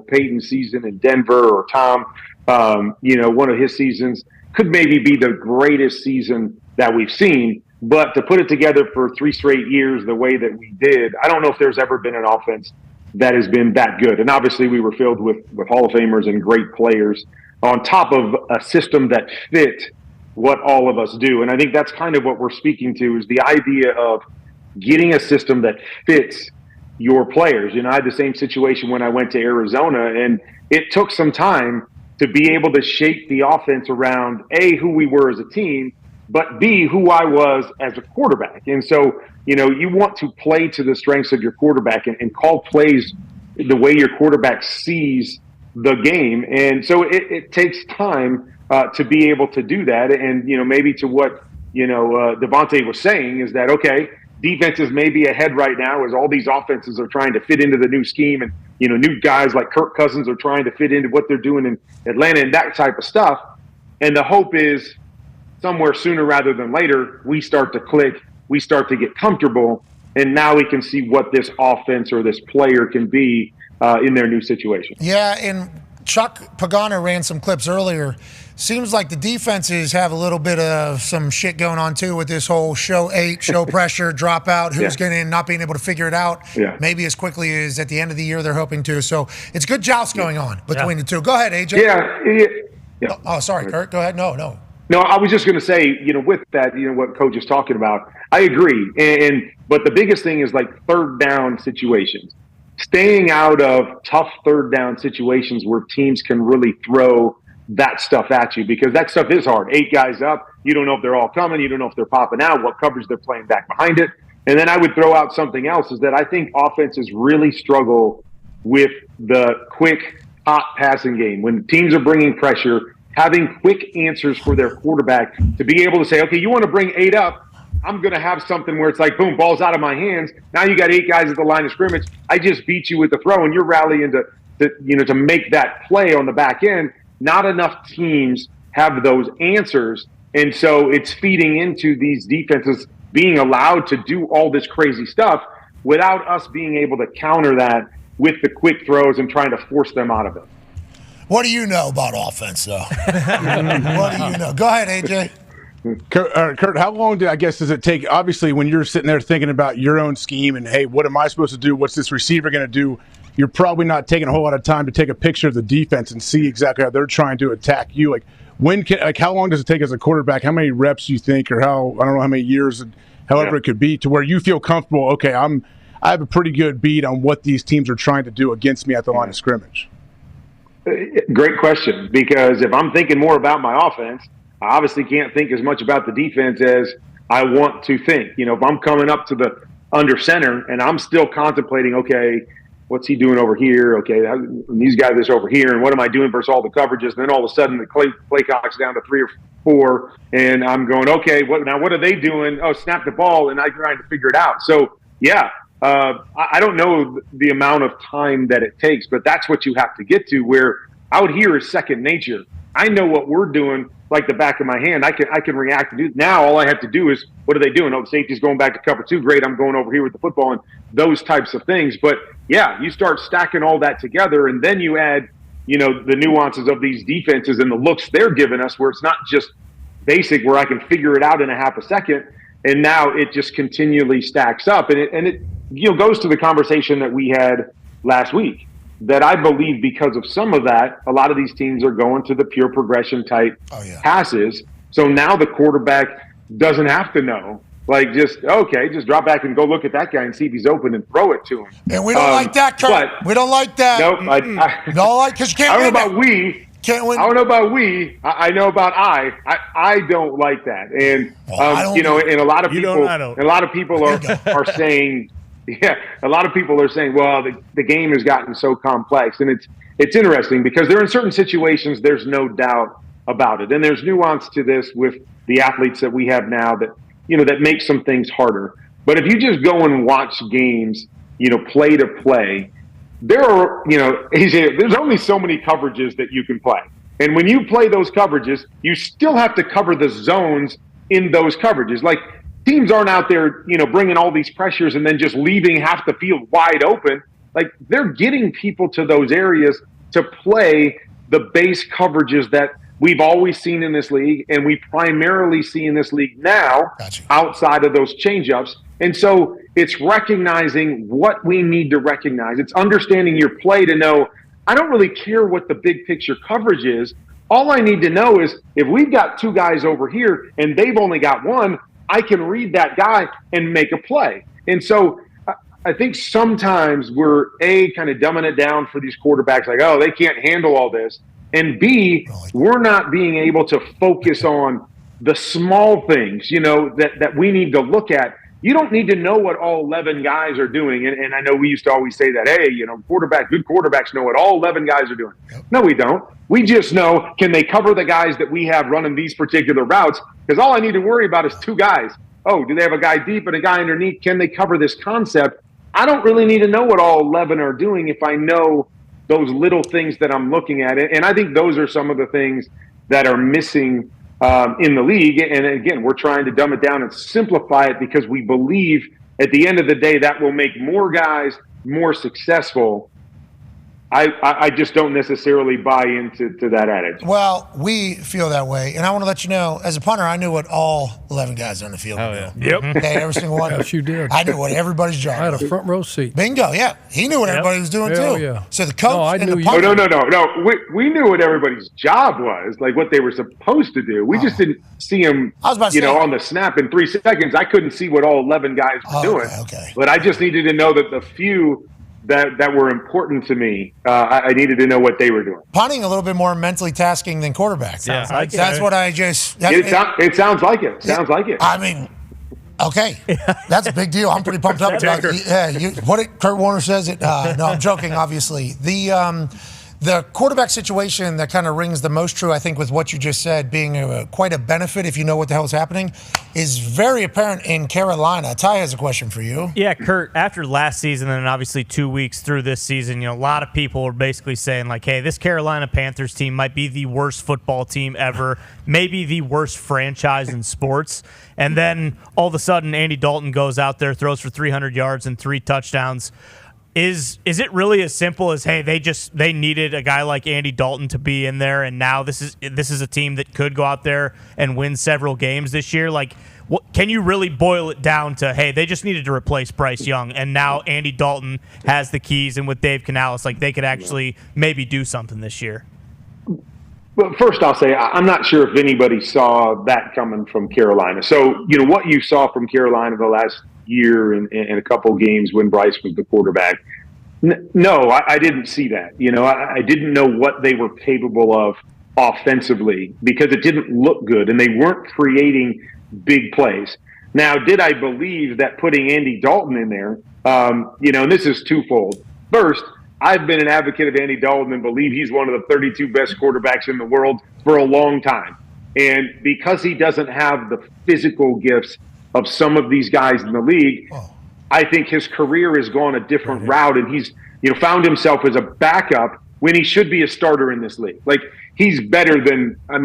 Peyton's season in Denver or Tom, one of his seasons could maybe be the greatest season that we've seen. But to put it together for 3 straight years the way that we did, I don't know if there's ever been an offense that has been that good. And obviously we were filled with Hall of Famers and great players on top of a system that fit what all of us do. And I think that's kind of what we're speaking to, is the idea of getting a system that fits your players. I had the same situation when I went to Arizona, and it took some time to be able to shape the offense around A, who we were as a team, but B, who I was as a quarterback. And so, you want to play to the strengths of your quarterback and call plays the way your quarterback sees the game. And so it takes time to be able to do that. And, maybe to what, Devontae was saying is that, okay, defense is maybe ahead right now as all these offenses are trying to fit into the new scheme, and new guys like Kirk Cousins are trying to fit into what they're doing in Atlanta and that type of stuff. And the hope is somewhere sooner rather than later, we start to click, we start to get comfortable, and now we can see what this offense or this player can be in their new situation. Yeah, and Chuck Pagano ran some clips earlier. Seems like the defenses have a little bit of some shit going on too with this whole show 8, show pressure, dropout, who's getting in, not being able to figure it out. Maybe as quickly as at the end of the year they're hoping to. So it's good joust going on between the two. Go ahead, AJ. Oh, sorry, Kurt. Go ahead. No, I was just going to say, with that, what Coach is talking about, I agree. But the biggest thing is like third down situations. Staying out of tough third down situations where teams can really throw that stuff at you, because that stuff is hard. 8 guys up, you don't know if they're all coming, you don't know if they're popping out, what coverage they're playing back behind it. And then I would throw out something else, is that I think offenses really struggle with the quick, hot passing game. When teams are bringing pressure, having quick answers for their quarterback to be able to say, okay, you want to bring 8 up, I'm going to have something where it's like, boom, ball's out of my hands. Now you got 8 guys at the line of scrimmage. I just beat you with the throw, and you're rallying to make that play on the back end. Not enough teams have those answers. And so it's feeding into these defenses being allowed to do all this crazy stuff without us being able to counter that with the quick throws and trying to force them out of it. What do you know about offense, though? What do you know? Go ahead, AJ. Kurt, how long does it take? Obviously, when you're sitting there thinking about your own scheme and, hey, what am I supposed to do? What's this receiver going to do? You're probably not taking a whole lot of time to take a picture of the defense and see exactly how they're trying to attack you. How long does it take as a quarterback? How many reps do you think, or I don't know how many years, however it could be, to where you feel comfortable? Okay, I have a pretty good beat on what these teams are trying to do against me at the line of scrimmage. Great question, because if I'm thinking more about my offense, I obviously can't think as much about the defense as I want to think. If I'm coming up to the under center and I'm still contemplating, okay, what's he doing over here? Okay, these guys are over here, and what am I doing versus all the coverages? And then all of a sudden the play clock's down to 3 or 4, and I'm going, okay, what are they doing? Oh, snap the ball, and I'm trying to figure it out. So, yeah, I don't know the amount of time that it takes, but that's what you have to get to, where out here is second nature. I know what we're doing like the back of my hand. I can react to do. Now all I have to do is, what are they doing? Oh, the safety's going back to cover 2. Great, I'm going over here with the football, and those types of things. But yeah, you start stacking all that together, and then you add, the nuances of these defenses and the looks they're giving us, where it's not just basic, where I can figure it out in a half a second, and now it just continually stacks up, and it goes to the conversation that we had last week. That I believe, because of some of that, a lot of these teams are going to the pure progression type passes. So now the quarterback doesn't have to know. Just drop back and go look at that guy and see if he's open and throw it to him. And we don't like that, Kurt. We don't like that. Nope. Because you can't. I don't know about we. Can't win. I don't know about we. I know about I don't like that. And and a lot of people are saying. Yeah, a lot of people are saying, well, the game has gotten so complex. And it's interesting because there are in certain situations, there's no doubt about it. And there's nuance to this with the athletes that we have now that, that make some things harder. But if you just go and watch games, play to play, there are, there's only so many coverages that you can play. And when you play those coverages, you still have to cover the zones in those coverages. Like, teams aren't out there, bringing all these pressures and then just leaving half the field wide open. Like, they're getting people to those areas to play the base coverages that we've always seen in this league, and we primarily see in this league now outside of those change-ups. And so it's recognizing what we need to recognize. It's understanding your play to know, I don't really care what the big picture coverage is. All I need to know is if we've got 2 guys over here and they've only got 1, I can read that guy and make a play. And so I think sometimes we're kind of dumbing it down for these quarterbacks, like, oh, they can't handle all this. And B, we're not being able to focus on the small things, that we need to look at. You don't need to know what all 11 guys are doing. And I know we used to always say that, hey, good quarterbacks know what all 11 guys are doing. No, we don't. We just know, can they cover the guys that we have running these particular routes? Because all I need to worry about is 2 guys. Oh, do they have a guy deep and a guy underneath? Can they cover this concept? I don't really need to know what all 11 are doing if I know those little things that I'm looking at. And I think those are some of the things that are missing in the league. And again, we're trying to dumb it down and simplify it because we believe at the end of the day that will make more guys more successful. I just don't necessarily buy into that adage. Well, we feel that way. And I want to let you know, as a punter, I knew what all 11 guys on the field were doing. Yep. Okay, every single one. Yes, you did. I knew what everybody's job was. I had a front row seat. Bingo, yeah. He knew what everybody was doing, too. Yeah. So the coach and the punter. punter. No. We knew what everybody's job was, like what they were supposed to do. We just didn't see them, on the snap in 3 seconds. I couldn't see what all 11 guys were doing. Okay. But I just needed to know that the few that were important to me, I needed to know what they were doing. Punting a little bit more mentally tasking than quarterback. That's what I just... It sounds like it. Sounds like it. I mean, okay. That's a big deal. I'm pretty pumped up about it. What Kurt Warner says it. No, I'm joking, obviously. The quarterback situation that kind of rings the most true, I think, with what you just said, being quite a benefit if you know what the hell is happening, is very apparent in Carolina. Ty has a question for you. Yeah, Kurt, after last season and obviously 2 weeks through this season, a lot of people are basically saying, like, hey, this Carolina Panthers team might be the worst football team ever, maybe the worst franchise in sports. And then all of a sudden, Andy Dalton goes out there, throws for 300 yards and 3 touchdowns. Is it really as simple as, hey, they needed a guy like Andy Dalton to be in there, and now this is a team that could go out there and win several games this year? Like, can you really boil it down to, hey, they just needed to replace Bryce Young, and now Andy Dalton has the keys, and with Dave Canales, like, they could actually maybe do something this year? Well, first I'll say I'm not sure if anybody saw that coming from Carolina. So, what you saw from Carolina the last year and a couple games when Bryce was the quarterback, no, I didn't see that. I didn't know what they were capable of offensively because it didn't look good and they weren't creating big plays. Now, did I believe that putting Andy Dalton in there, and this is twofold. First, I've been an advocate of Andy Dalton and believe he's one of the 32 best quarterbacks in the world for a long time. And because he doesn't have the physical gifts of some of these guys in the league, I think his career has gone a different route, and he's found himself as a backup when he should be a starter in this league. Like, he's better than, at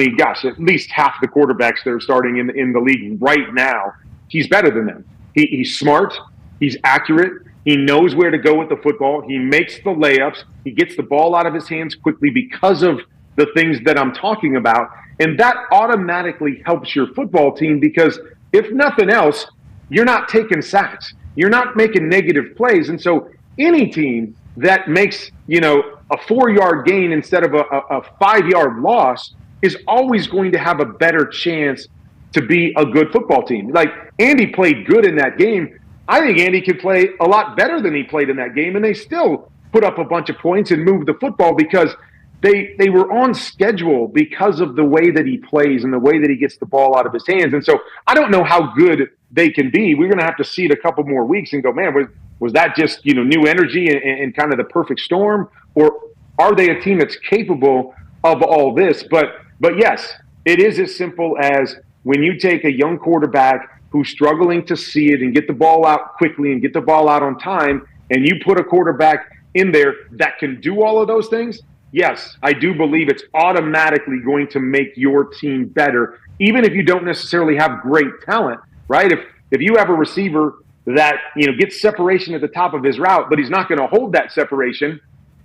least half the quarterbacks that are starting in the league right now. He's better than them. He's smart. He's accurate. He knows where to go with the football. He makes the layups. He gets the ball out of his hands quickly because of the things that I'm talking about. And that automatically helps your football team because if nothing else, you're not taking sacks. You're not making negative plays. And so any team that makes, a 4-yard gain instead of a 5-yard loss is always going to have a better chance to be a good football team. Like, Andy played good in that game. I think Andy could play a lot better than he played in that game, and they still put up a bunch of points and moved the football because they were on schedule because of the way that he plays and the way that he gets the ball out of his hands. And so I don't know how good they can be. We're going to have to see it a couple more weeks and go, man, was that just new energy and kind of the perfect storm, or are they a team that's capable of all this? But yes, it is as simple as when you take a young quarterback who's struggling to see it and get the ball out quickly and get the ball out on time, and you put a quarterback in there that can do all of those things, yes, I do believe it's automatically going to make your team better, even if you don't necessarily have great talent, right? If you have a receiver that gets separation at the top of his route, but he's not going to hold that separation,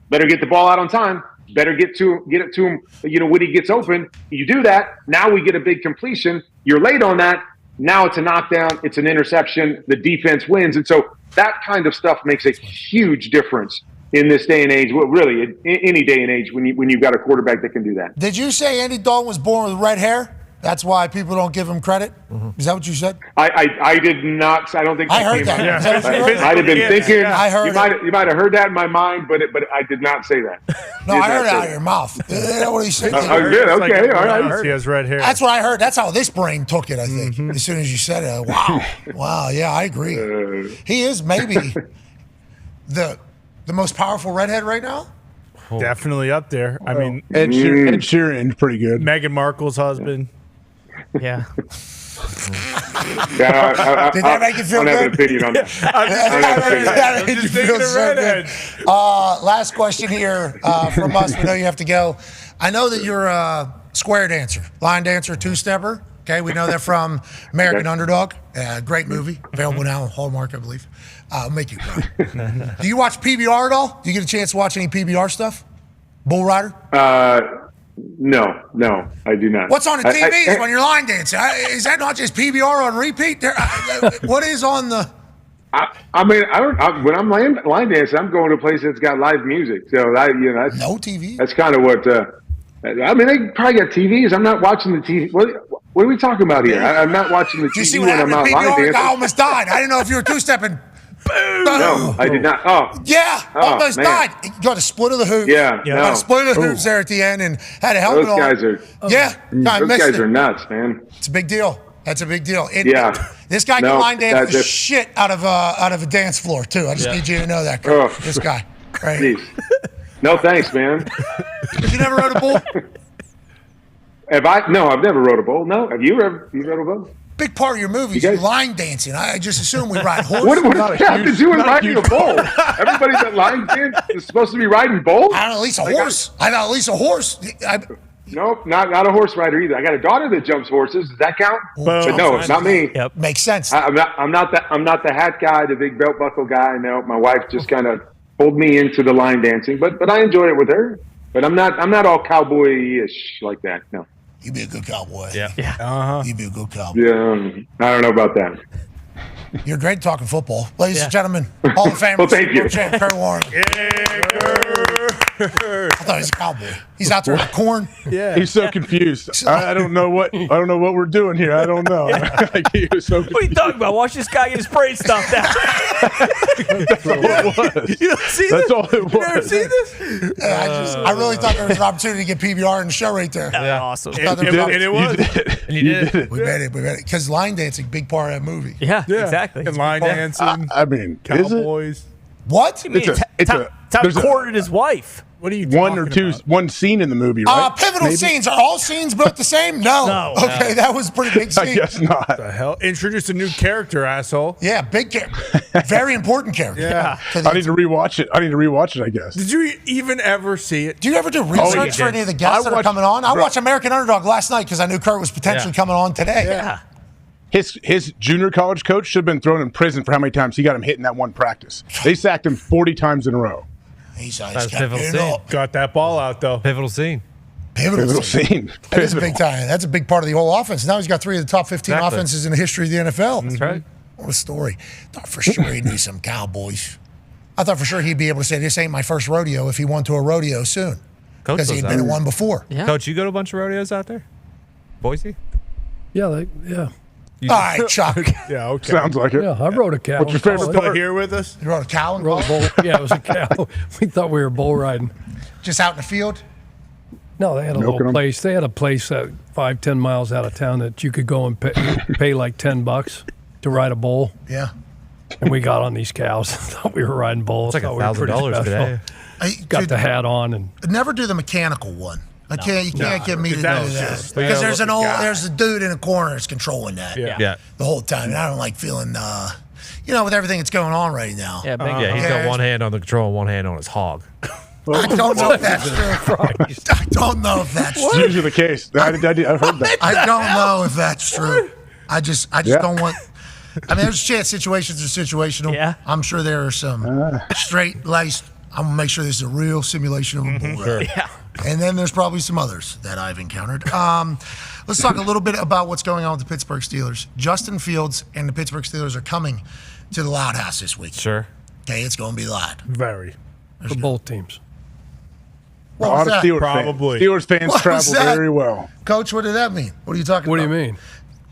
better get the ball out on time, better get it to him when he gets open. You do that, now we get a big completion. You're late on that. Now it's a knockdown, it's an interception, the defense wins. And so that kind of stuff makes a huge difference in this day and age. Well, really, in any day and age when you've got a quarterback that can do that. Did you say Andy Dalton was born with red hair? That's why people don't give him credit? Is that what you said? I did not. I don't think I heard that. I might have been thinking. I heard you might have heard that in my mind, but I did not say that. No, I heard it out of your mouth. Is that what he said? Oh, good. Okay, all right. He has red hair. That's what I heard. That's how this brain took it, I think, as soon as you said it. Wow. Yeah, I agree. He is maybe the most powerful redhead right now. Definitely up there. I mean, Ed Sheeran, pretty good. Meghan Markle's husband. Yeah. Did that make you feel good? I don't have an good? opinion on that. That made you feel so good. Last question here from us. We know you have to go. I know that you're a square dancer, line dancer, two-stepper. Okay, we know that from American Underdog. Great movie. Available now on Hallmark, I believe. I'll make you cry. Do you watch PBR at all? Do you get a chance to watch any PBR stuff? Bull Rider? No, I do not. What's on the TVs when you're line dancing? Is that not just PBR on repeat? What is on the? When I'm line dancing, I'm going to a place that's got live music. So that's no TV. That's kind of what. They probably got TVs. I'm not watching the TV. What are we talking about here? I'm not watching the TV. Did you see what happened when I'm to out line PBR? dancing. I almost died. I didn't know if you were two-stepping. Boom. No, I did not. Almost man. died. You got a split of the hoops. Got a split of the hoops there at the end and had a helmet Those guys on. Those guys are nuts, man. It's a big deal. That's a big deal. This guy can line dance the shit out of a dance floor too. I just need you to know that. This guy, right? Jeez. No thanks, man. You never rode a bull? Have I? No, I've never rode a bull. No, have you ever? You rode a bull? Big part of your movie is line dancing. I just assume we ride horses. What does that have to do with riding a bull? Everybody that line dance is supposed to be riding bulls? I don't know, at least a horse. I thought at least a horse. Nope, not a horse rider either. I got a daughter that jumps horses. Does that count? But no, it's not me. Makes sense. I'm not the hat guy, the big belt buckle guy. No, my wife just kind of pulled me into the line dancing, but I enjoyed it with her. But I'm not all cowboy-ish like that. No. You'd be a good cowboy. Yeah. You'd be a good cowboy. Yeah, I don't know about that. You're great talking football. Ladies and gentlemen, Hall of Famer, Well, thank you. Super Bowl champ, Kurt Warner. I thought he was a cowboy. He's out there with corn. Yeah. He's so confused. I don't know what we're doing here. I don't know. Like, he was so confused. What are you talking about? Watch this guy get his brain stumped out. That's all it was. You don't see That's this? all it was. You never see this? I really thought there was an opportunity to get PBR in the show right there. Yeah. Awesome. And it was. And you did it. We made it. Because line dancing, big part of that movie. Yeah, exactly. And line dancing. I mean, Cowboys. What? There's Tom courted his wife. What are you one or two, about? one scene in the movie, right? Pivotal Maybe? scenes. Are all scenes both the same? No. Okay, that was a pretty big scene. I guess not. What the hell? Introduce a new character, asshole. Yeah, big character. Very important character. Yeah. I need to rewatch it. I guess. Did you even ever see it? Do you ever do research for any of the guests that are coming on? I watched American Underdog last night because I knew Kurt was potentially coming on today. Yeah. His junior college coach should have been thrown in prison for how many times he got him hit in that one practice. They sacked him 40 times in a row. That's pivotal scene. Got that ball out, though. Pivotal scene. Pivotal scene. That is a big time. That's a big part of the whole offense. Now he's got 3 of the top 15 offenses in the history of the NFL. That's right. What a story. Thought for sure he knew some Cowboys. I thought for sure he'd be able to say, this ain't my first rodeo if he went to a rodeo soon. Because he'd been in one before. Yeah. Coach, you go to a bunch of rodeos out there? Boise? Yeah. All right, Chuck. Yeah, okay. Sounds like it. Yeah, I rode a cow. What's your favorite Still part? here with us? You rode a cow and Rode a bull. Yeah, it was a cow. We thought we were bull riding. just out in the field? No, they had a Milking little 'em? place. They had a place 5-10 miles out of town that you could go and pay like $10 to ride a bull. Yeah. And we got on these cows. Thought we were riding bulls. It's like Thought we were pretty $1,000 special. today. Got the hat on and Never do the mechanical one. You can't get me to do that was that just- because that was a there's a dude in a corner that's controlling that Yeah. the whole time, and I don't like feeling with everything that's going on right now. Yeah, big Yeah, he's got one hand on the control and one hand on his hog. I don't know if that's true. I don't know if that's It's true. usually the case. I heard that. I don't know if that's true. I just don't want. I mean, there's a chance situations are situational. Yeah. I'm sure there are some straight laced. I'm gonna make sure this is a real simulation of a bull ride. Yeah. And then there's probably some others that I've encountered. Let's talk a little bit about what's going on with the Pittsburgh Steelers. Justin Fields and the Pittsburgh Steelers are coming to the Loud House this week. Sure. Okay, it's going to be loud. Very. for both teams. A lot of Steelers Probably. fans. Steelers fans What was travel that? very well. Coach, what did that mean? What are you talking What do about? you mean?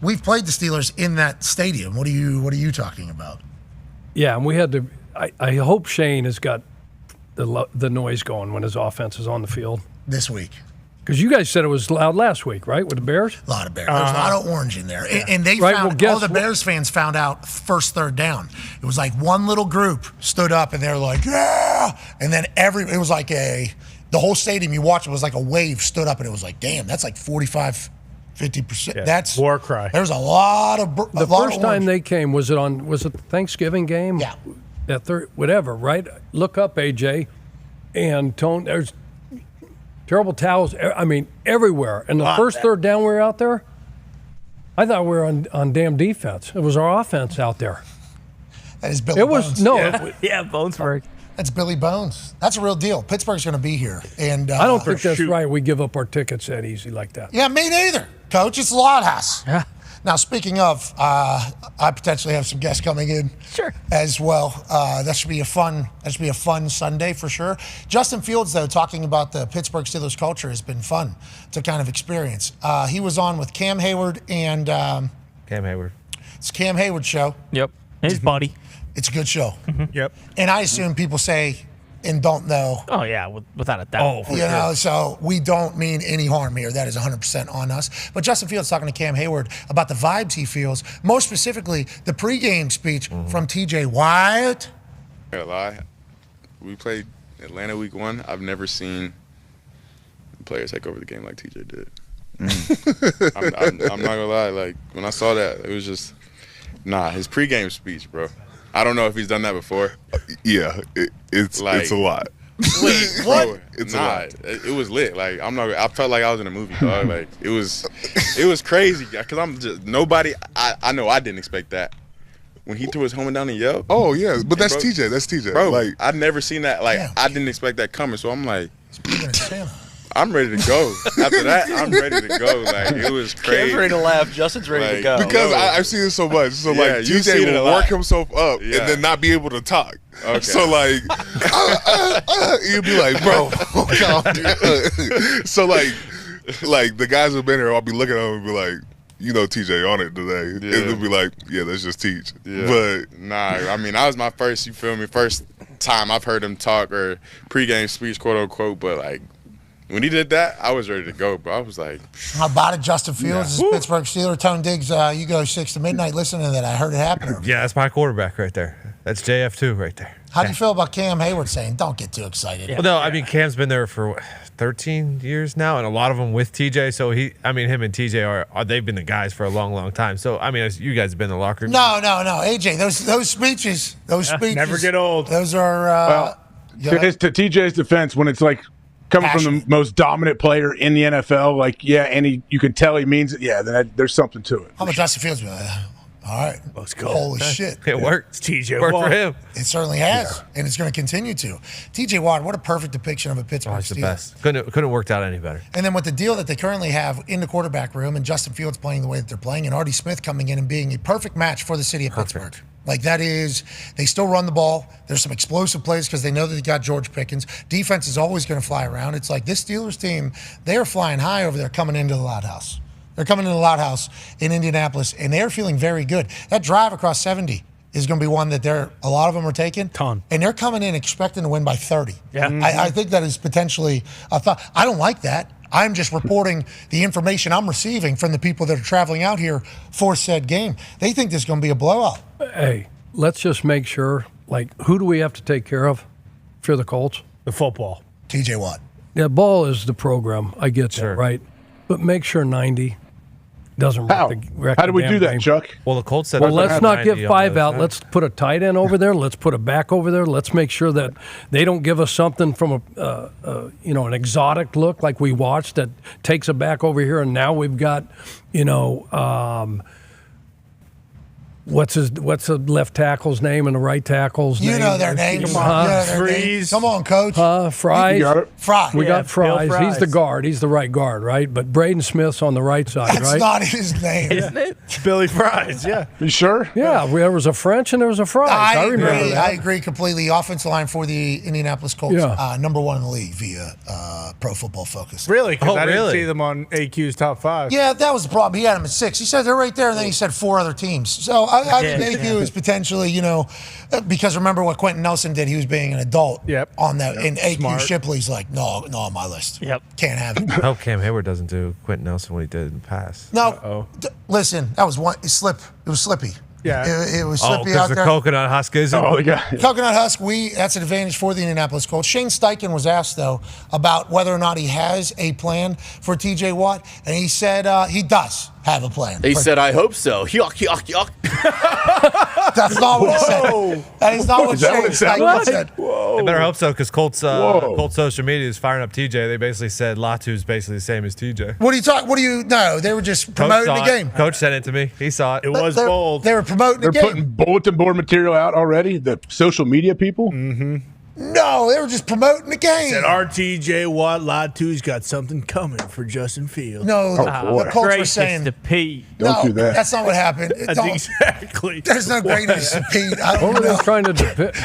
We've played the Steelers in that stadium. What are you talking about? Yeah, and we had to. I hope Shane has got the noise going when his offense is on the field This week. because you guys said it was loud last week, right, with the Bears? A lot of Bears. There's a lot of orange in there. And they Right, found, well, guess all the what? Bears fans found out first third down. It was like one little group stood up and they're like, yeah. And then it was like the whole stadium you watched, it was like a wave stood up and it was like, damn, that's like 45, 50%. Yeah, That's war cry. There's a lot of The first time they came was it the Thanksgiving game? Yeah. That whatever, right? Look up AJ and Tone. There's terrible towels. I mean, everywhere. And the first third down we were out there, I thought we were on damn defense. It was our offense out there. That is Billy It was Bones. no. Yeah, Bonesburg. That's Billy Bones. That's a real deal. Pittsburgh's going to be here. And I don't think that's right. We give up our tickets that easy like that. Yeah, me neither, Coach. It's the Loud House. Yeah. Now, speaking of, I potentially have some guests coming in as well. That should be a fun Sunday for sure. Justin Fields, though, talking about the Pittsburgh Steelers culture has been fun to kind of experience. He was on with Cam Hayward and Cam Hayward. It's Cam Hayward's show. Yep. His buddy. It's a good show. Yep. And I assume people say and don't know. Oh, yeah, without a doubt. You know, so we don't mean any harm here. That is 100% on us. But Justin Fields talking to Cam Hayward about the vibes he feels, most specifically the pregame speech from TJ Watt. I can't lie. We played Atlanta week 1. I've never seen players take over the game like TJ did. I'm not gonna lie. Like when I saw that, it was just his pregame speech, bro. I don't know if he's done that before. Yeah, it's a lot. Wait, what? It's a lot. It was lit. Like I felt like I was in a movie, dog. Like it was crazy because I'm just nobody. I know I didn't expect that when he threw his helmet down and yelled. Oh yeah, but that's TJ. That's TJ. Bro, Like, I'd never seen that. Like, I didn't expect that coming. So I'm like, I'm ready to go. After that, I'm ready to go. Like, it was crazy. Cam's ready to laugh. Justin's ready to go. because I've seen it so much. So like you've seen TJ it a will lot. work himself up and then not be able to talk. Okay. So like, you'd be like, bro, calm down. So like the guys who've been here, I'll be looking at them and be like, you know, TJ on it today, and they'll be like, yeah, let's just teach. Yeah. But nah, I mean, that was my first. You feel me? First time I've heard him talk or pregame speech, quote unquote. But like, when he did that, I was ready to go, bro. I was like, how about it? Justin Fields is Pittsburgh Steeler. Tone Diggs, you go 6 to midnight. Listen to that. I heard it happen. Yeah, that's my quarterback right there. That's JF2 right there. How do you feel about Cam Hayward saying, don't get too excited? Well, no, I mean, Cam's been there for what, 13 years now, and a lot of them with TJ. So him and TJ are they've been the guys for a long, long time. So, I mean, you guys have been in the locker room. No. AJ, those speeches. Never get old. Those are. To TJ's defense, when it's like coming from the most dominant player in the NFL, like, and you can tell he means it, then there's something to it. How about Justin Fields? All right. Let's go. Holy shit. It worked. TJ Worked Watt. for him. It certainly has, and it's going to continue to. TJ Watt, what a perfect depiction of a Pittsburgh He's the Steeler. best. Couldn't have worked out any better. And then with the deal that they currently have in the quarterback room and Justin Fields playing the way that they're playing and Artie Smith coming in and being a perfect match for the city of Pittsburgh. Like that is, they still run the ball. There's some explosive plays because they know that they got George Pickens. Defense is always going to fly around. It's like this Steelers team, they are flying high over there coming into the Loud House. They're coming into the Loud House in Indianapolis, and they're feeling very good. That drive across 70 is going to be one that a lot of them are taking. And they're coming in expecting to win by 30. Yeah. I think that is potentially a thought. I don't like that. I'm just reporting the information I'm receiving from the people that are traveling out here for said game. They think this is going to be a blowout. Hey, let's just make sure, like, who do we have to take care of for the Colts? The football. TJ Watt. Yeah, ball is the program. I get that, right? But make sure 90 doesn't wreck How do we do that, game. Chuck? Well, the Colts said. Well, let's not get 5 out. Let's put a tight end over there. Let's put a back over there. Let's make sure that they don't give us something from an exotic look like we watched that takes a back over here, and now we've got, what's the left tackle's name and the right tackle's name? You know their names. Freeze. Come on, Coach. Fries. You got it. Fry. We got Fries. Bill He's the guard. He's the right guard, right? But Braden Smith's on the right side, That's right? not his name. Isn't it? Billy Fries, yeah. You sure? Yeah, there was a French and there was a Fries. I remember agree. that. I agree completely. Offensive line for the Indianapolis Colts, number 1 in the league via Pro Football Focus. Really? Because I didn't really? see them on AQ's top 5. Yeah, that was the problem. He had them at 6. He said they're right there, and then he said 4 other teams. So I think AQ is potentially, because remember what Quentin Nelson did. He was being an adult on that. And AQ Smart. Shipley's like, no, on my list. Yep. Can't have it. I hope Cam Hayward doesn't do Quentin Nelson what he did in the past. No, listen, that was one. It was slippy. Yeah. It was slippy because out the there. coconut husk is. Coconut Husk, that's an advantage for the Indianapolis Colts. Shane Steichen was asked, though, about whether or not he has a plan for TJ Watt, and he said he does have a plan. He said, I hope so. Yuck, yuck, yuck. That's not what he said. That is not what Shane Steichen said. I better hope so, because Colts social media is firing up TJ. They basically said Latu's basically the same as TJ. What do you know? They were just promoting the game. Coach sent it to me. He saw it. It was bold. They were promoting the They're game. putting bulletin board material out already. The social media people. Mm-hmm. No, they were just promoting the game. Said RTJ Watt Latu's got something coming for Justin Fields. No, the Colts were saying to Pete. Don't do that. That's not what happened. That's exactly. There's no greatness to Pete. I What don't were know. they trying to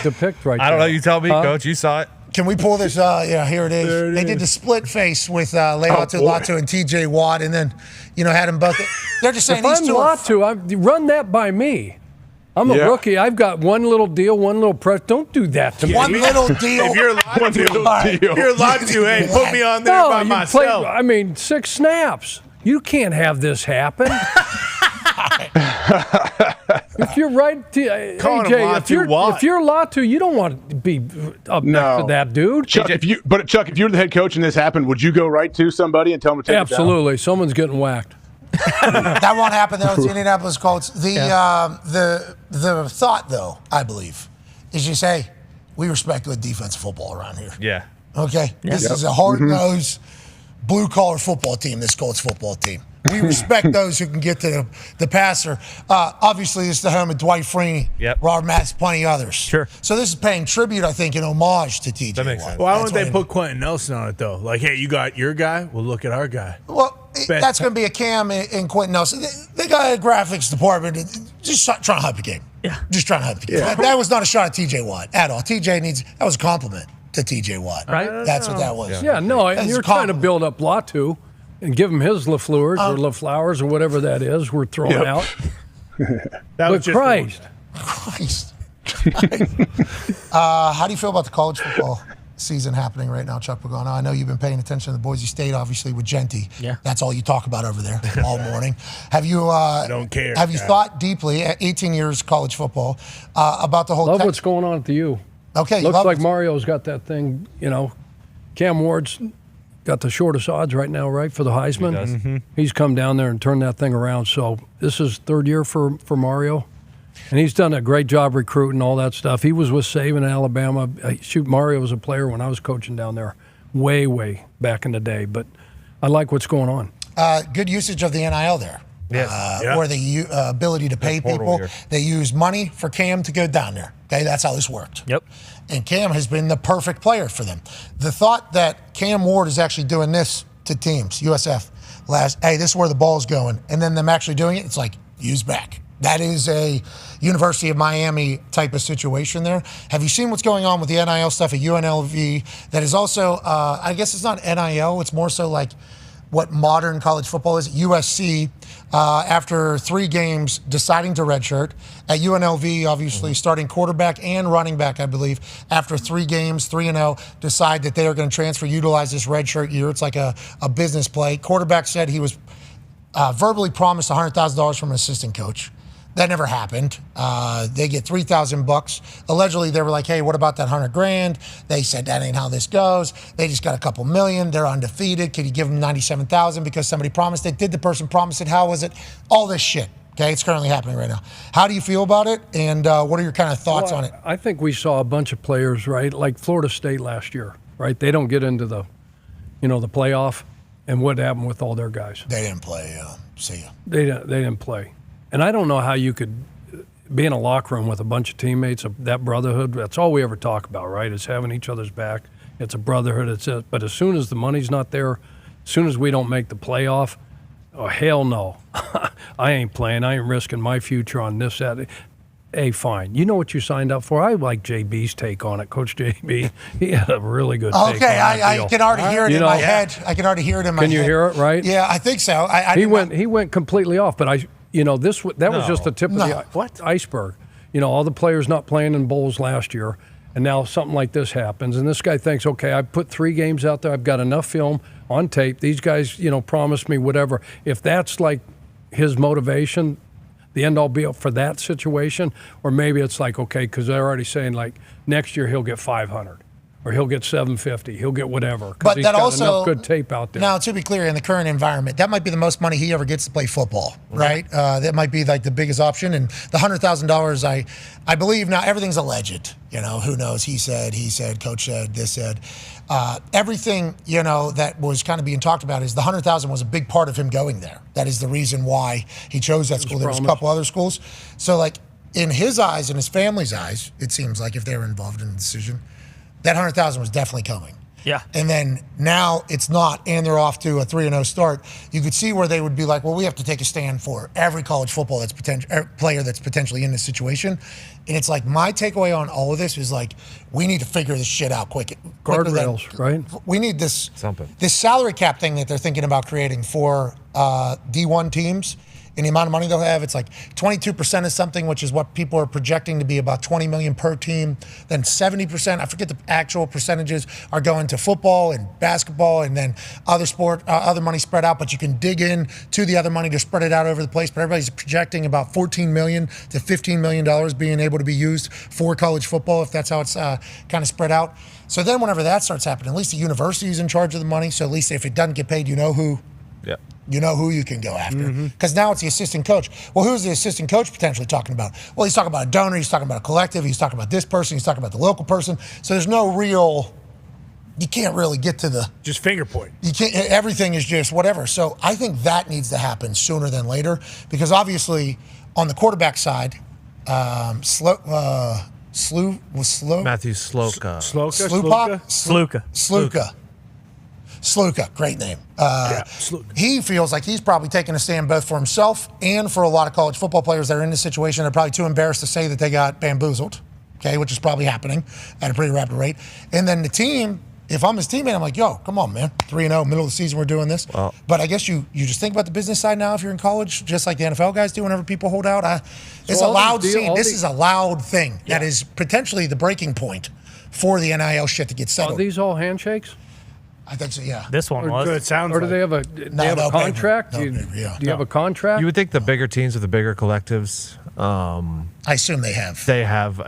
depict right I don't know. there? You tell me, Coach. You saw it. Can we pull this? Yeah, here it is. They did the split face with Leatu Latu and TJ Watt, and then had them both. They're just saying If these I'm two are. Latu, run that by me. I'm a rookie. I've got one little deal, one little press. Don't do that to me. One little deal. If you're Latu, hey, put me on there by you myself. played, 6 snaps. You can't have this happen. If you're right, Calling him AJ, Latu if you're Latu, you don't want to be up next to that dude. Chuck, if you're the head coach and this happened, would you go right to somebody and tell them to take it down? Absolutely. Someone's getting whacked. That won't happen, though. It's the Indianapolis Colts. The thought, though, I believe, is you say, we respect good defensive football around here. Yeah. Okay? This is a hard-nosed, blue-collar football team, this Colts football team. We respect those who can get to the passer. Obviously, this is the home of Dwight Freeney. Yep. Robert Matz, plenty others. Sure. So this is paying tribute, I think, in homage to TJ That makes Watt. sense. Why That's wouldn't they what put Quentin Nelson on it, though? Like, hey, you got your guy? Well, look at our guy. Well, that's going to be a Cam and Quentin Nelson. They got a graphics department just trying to hype the game. Yeah. Just trying to hype the game. Yeah. That was not a shot at TJ Watt at all. that was a compliment to TJ Watt. Right? That's what that was. Yeah, no, That's and you're a trying to compliment. build up Latu and give him his LaFleurs or LaFlowers or whatever that is we're throwing Yep. out. That was just Christ. How do you feel about the college football season happening right now, Chuck Pagano? I know you've been paying attention to the Boise State, obviously, with Genty. Yeah. That's all you talk about over there all morning. Have you? Don't care. Have you thought deeply, at 18 years college football, about the whole? Love what's going on at the U. Okay, you looks love like it. Mario's got that thing. Cam Ward's got the shortest odds right now, right, for the Heisman. He does. Mm-hmm. He's come down there and turned that thing around. So this is third year for Mario, and he's done a great job recruiting all that stuff. He was with Saban in Alabama. Mario was a player when I was coaching down there, way back in the day. But I like what's going on. Good usage of the NIL there. Yes. Yeah. Or the ability to pay portal people. here. They use money for Cam to go down there. Okay, that's how this worked. Yep. And Cam has been the perfect player for them. The thought that Cam Ward is actually doing this to teams, USF, hey, this is where the ball's going, and then them actually doing it, it's like, use back. That is a University of Miami type of situation there. Have you seen what's going on with the NIL stuff at UNLV? That is also, I guess it's not NIL, it's more so like what modern college football is. USC, after 3 games, deciding to redshirt. At UNLV, obviously, starting quarterback and running back, I believe, after 3 games, 3-0, decide that they are going to transfer, utilize this redshirt year. It's like a business play. Quarterback said he was verbally promised $100,000 from an assistant coach. That never happened. They get $3,000. Allegedly, they were like, "Hey, what about that $100,000?" They said that ain't how this goes. They just got a couple million. They're undefeated. Could you give them $97,000 because somebody promised it? Did the person promise it? How was it? All this shit. Okay, it's currently happening right now. How do you feel about it? And what are your kind of thoughts on it? I think we saw a bunch of players, right, like Florida State last year, right? They don't get into the playoff, and what happened with all their guys? They didn't play. See ya. They didn't play. And I don't know how you could be in a locker room with a bunch of teammates, that brotherhood. That's all we ever talk about, right? It's having each other's back. It's a brotherhood. But as soon as the money's not there, as soon as we don't make the playoff, oh, hell no. I ain't playing. I ain't risking my future on this, that. Hey, fine. You know what you signed up for. I like JB's take on it. Coach JB, he had a really good take on Okay, I deal. can already hear it in my head. I can already hear it in my head. Can you hear it, right? Yeah, I think so. He went completely off, but that was just the tip of the iceberg. All the players not playing in bowls last year, and now something like this happens, and this guy thinks, okay, I put 3 games out there, I've got enough film on tape. These guys, promised me whatever. If that's like his motivation, the end all be all for that situation, or maybe it's like, okay, because they're already saying like next year he'll get 500. Or he'll get 750. He'll get whatever. But he's that got also enough good tape out there. Now, to be clear, in the current environment, that might be the most money he ever gets to play football, right? That might be like the biggest option. And the $100,000, I believe now everything's alleged. Who knows? He said, coach said, this said. Everything that was kind of being talked about is the $100,000 was a big part of him going there. That is the reason why he chose that school. There was a couple other schools. So, like in his eyes and his family's eyes, it seems like if they were involved in the decision, that $100,000 was definitely coming. Yeah. And then now it's not, and they're off to a 3-0 start. You could see where they would be like, well, we have to take a stand for every college football player that's potentially in this situation. And it's like my takeaway on all of this is like, we need to figure this shit out quicker. Guardrails, right? We need this salary cap thing that they're thinking about creating for D1 teams. And the amount of money they'll have, it's like 22% is something, which is what people are projecting to be about $20 million per team. Then 70%, I forget the actual percentages, are going to football and basketball, and then other money spread out. But you can dig in to the other money to spread it out over the place. But everybody's projecting about $14 million to $15 million being able to be used for college football, if that's how it's kind of spread out. So then whenever that starts happening, at least the university is in charge of the money. So at least if it doesn't get paid, you know who. Yeah. You know who you can go after. Because now it's the assistant coach. Well, who's the assistant coach potentially talking about? Well, he's talking about a donor. He's talking about a collective. He's talking about this person. He's talking about the local person. So there's no real you can't really get to the just finger point. You can't. Everything is just whatever. So I think that needs to happen sooner than later because obviously on the quarterback side, Matthew Sluka, great name. He feels like he's probably taking a stand both for himself and for a lot of college football players that are in this situation. They're probably too embarrassed to say that they got bamboozled, okay, which is probably happening at a pretty rapid rate. And then the team, if I'm his teammate, I'm like, yo, come on, man. 3-0, middle of the season, we're doing this. Well, but I guess you just think about the business side now if you're in college, just like the NFL guys do whenever people hold out. It's a loud scene. This is a loud thing that is potentially the breaking point for the NIL shit to get settled. Are these all handshakes? I think so, yeah. This one was. It sounds or do like. they have a contract? Do you have a contract? You would think the bigger teams with the bigger collectives. I assume they have. They have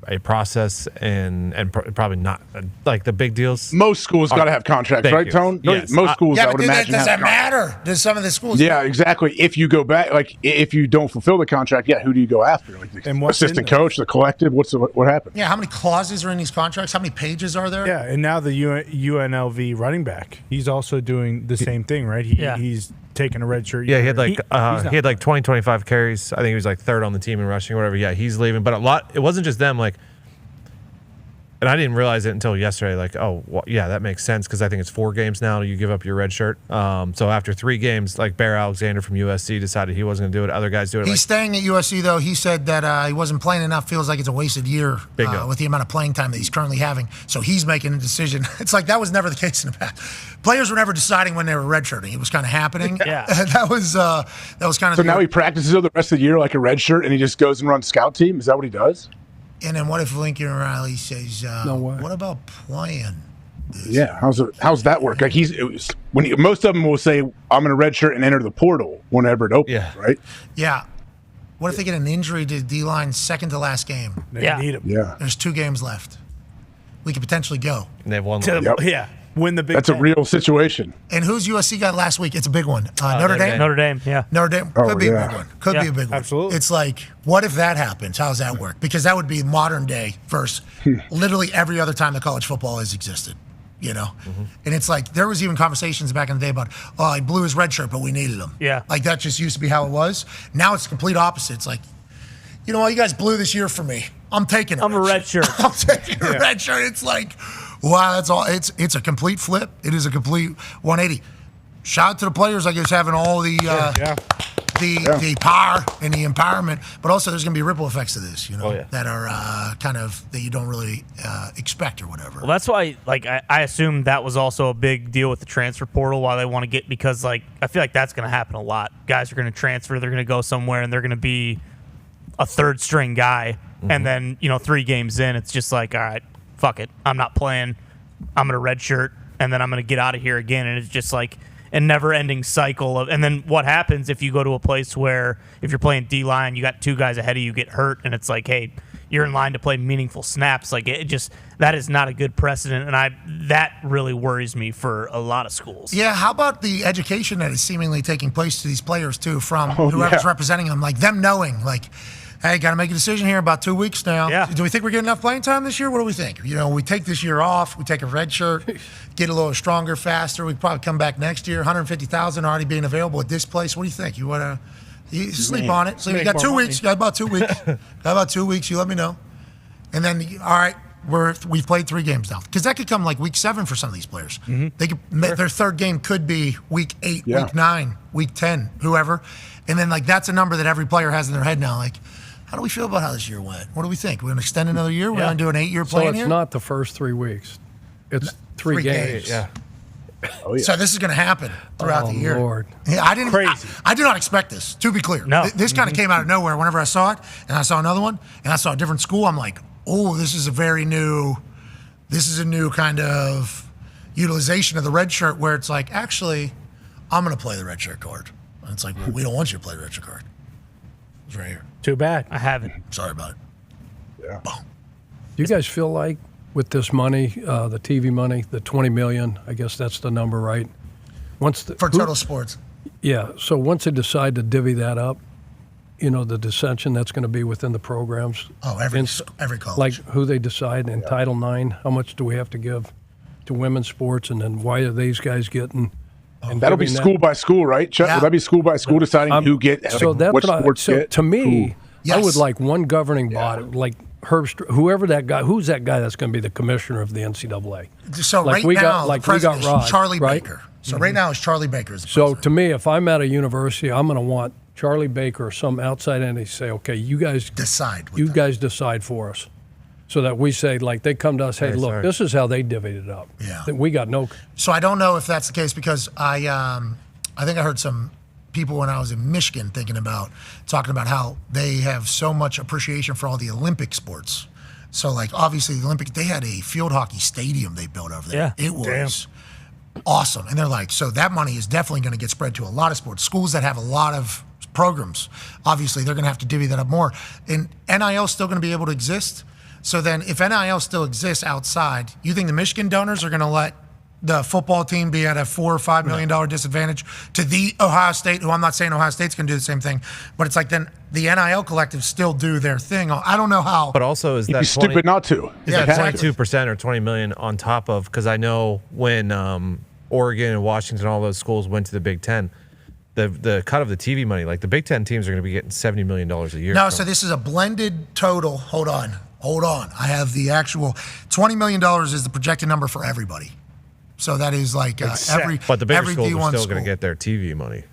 a process and probably not like the big deals. Most schools got to have contracts, right, Tone? Yes. Most schools, I would imagine, does have that matter? Does some of the schools? Yeah, exactly. If you go back, like if you don't fulfill the contract, who do you go after? Like the assistant coach, the collective. What happened? Yeah, how many clauses are in these contracts? How many pages are there? Yeah, and now the UNLV running back, he's also doing the same thing, right? He's taking a red shirt. Yeah, he had like 20, 25 carries. I think he was like third on the team in rushing or whatever. Yeah, he's leaving. But it wasn't just them. Like, and I didn't realize it until yesterday. Like, oh, well, yeah, that makes sense because I think it's 4 games now. You give up your red shirt. So after 3 games, like Bear Alexander from USC decided he wasn't going to do it. Other guys do it. He's staying at USC though. He said that he wasn't playing enough. Feels like it's a wasted year with the amount of playing time that he's currently having. So he's making a decision. It's like that was never the case in the past. Players were never deciding when they were redshirting. It was kind of happening. Yeah, that was kind of. So now he practices the rest of the year like a red shirt, and he just goes and runs scout team. Is that what he does? And then what if Lincoln Riley says, "What about playing?" Yeah, how's that work? Like most of them will say, "I'm in a red shirt and enter the portal whenever it opens." Right? Yeah. What if they get an injury to D-line second to last game? They need him. Yeah. There's 2 games left. We could potentially go. And they have one. Yeah. Win the Big That's Ten. a real situation. And who's USC got last week? It's a big one. Notre Dame? Notre Dame, yeah. Notre Dame could be a big one. Could be a big one. Absolutely. It's like, what if that happens? How does that work? Because that would be modern day versus literally every other time that college football has existed. You know? And it's like, there was even conversations back in the day about, oh, he blew his red shirt, but we needed him. Yeah. Like, that just used to be how it was. Now it's the complete opposite. It's like, you know what, you guys blew this year for me. I'm taking it. I'm a red shirt. I'm taking a red shirt. It's like, wow, that's all. It's a complete flip. It is a complete 180. Shout out to the players, I guess, having all the power and the empowerment, but also there's going to be ripple effects to this, that are kind of that you don't really expect or whatever. Well, that's why, I assume that was also a big deal with the transfer portal. Why they want to get because, I feel like that's going to happen a lot. Guys are going to transfer. They're going to go somewhere, and they're going to be a third string guy, and then 3 games in, it's just like, all right, fuck it, I'm not playing. I'm gonna red shirt, and then I'm gonna get out of here again, and it's just like a never-ending cycle of. And then what happens if you go to a place where if you're playing D-line, you got 2 guys ahead of you get hurt, and it's like, hey, you're in line to play meaningful snaps. Like that is not a good precedent, and that really worries me for a lot of schools. Yeah, how about the education that is seemingly taking place to these players too, from whoever's representing them, like them knowing, like, hey, got to make a decision here about 2 weeks now. Yeah. Do we think we're getting enough playing time this year? What do we think? We take this year off. We take a red shirt, get a little stronger, faster. We probably come back next year. 150,000 already being available at this place. What do you think? You want to sleep on it? So you got 2 weeks. You got about 2 weeks. Got about 2 weeks. You let me know. And then, all right, we've played 3 games now. Because that could come like week 7 for some of these players. They could, their third game could be week 8, week 9, week 10, whoever. And then, that's a number that every player has in their head now. Like, how do we feel about how this year went? What do we think? We're going to extend another year? We're going to do an 8-year plan here? So it's not the first 3 weeks. It's 3 games. Yeah. So this is going to happen throughout the year. Lord. Yeah, I did not expect this, to be clear. No. This kind of came out of nowhere whenever I saw it, and I saw another one, and I saw a different school. I'm like, oh, this is a new kind of utilization of the red shirt where it's like, actually, I'm going to play the red shirt card. And it's like, well, we don't want you to play the red shirt card. It's right here. Too bad. I haven't. Sorry about it. Yeah. Boom. Do you guys feel like with this money, the TV money, the $20 million, I guess that's the number, right? For total sports. Yeah. So once they decide to divvy that up, the dissension that's going to be within the programs. Oh, every college. Like who they decide in Title IX, how much do we have to give? to women's sports, and then why are these guys getting? And That'll be school by school, right, Chuck? Will that be school by school deciding who get so that's what sports get? To me, Yes. I would like one governing body, like whoever that guy. Who's that guy that's going to be the commissioner of the NCAA? So like right now, we the president got Rod, is Charlie right? Baker. So right now, it's Charlie Baker. Is the So to me, if I'm at a university, I'm going to want Charlie Baker or some outside entity to say, okay, you guys decide. You guys decide for us. So that we say, like, they come to us, hey, look, this is how they divvied it up. Yeah. That we got no. So I don't know if that's the case because I think I heard some people when I was in Michigan talking about how they have so much appreciation for all the Olympic sports. So like obviously the Olympics, they had a field hockey stadium they built over there. Yeah. It was awesome. And they're like, so that money is definitely going to get spread to a lot of sports. Schools that have a lot of programs, obviously they're going to have to divvy that up more. And NIL is still going to be able to exist. So then if NIL still exists outside, you think the Michigan donors are going to let the football team be at a $4 or $5 million disadvantage to the Ohio State, who I'm not saying Ohio State's going to do the same thing, but it's like then the NIL collectives still do their thing. I don't know how. But also is You'd that be stupid not to. Is that 22% or $20 million on top of? Because I know when Oregon and Washington, all those schools went to the Big Ten, the cut of the TV money, like the Big Ten teams are going to be getting $70 million a year. No, so this is a blended total. Hold on. I have the actual $20 million is the projected number for everybody. So that is like every But the bigger every schools D1 are still school. going to get their TV money.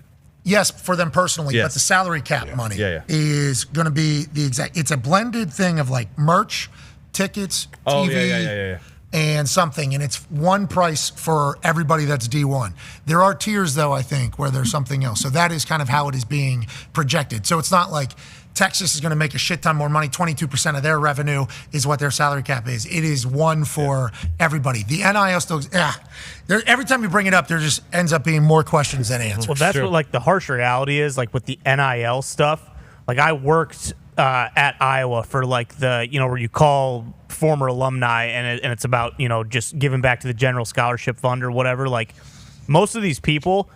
Yes, for them personally, Yes. but the salary cap money is going to be the exact. It's a blended thing of like merch, tickets, TV, and something, and it's one price for everybody that's D1. There are tiers, though, I think, where there's something else. So that is kind of how it is being projected. So it's not like Texas is going to make a shit ton more money. 22% of their revenue is what their salary cap is. It is one for everybody. The NIL still, every time you bring it up, there just ends up being more questions than answers. Well, that's what like the harsh reality is. Like with the NIL stuff. Like I worked at Iowa for like the where you call former alumni and it's about just giving back to the general scholarship fund or whatever. Like most of these people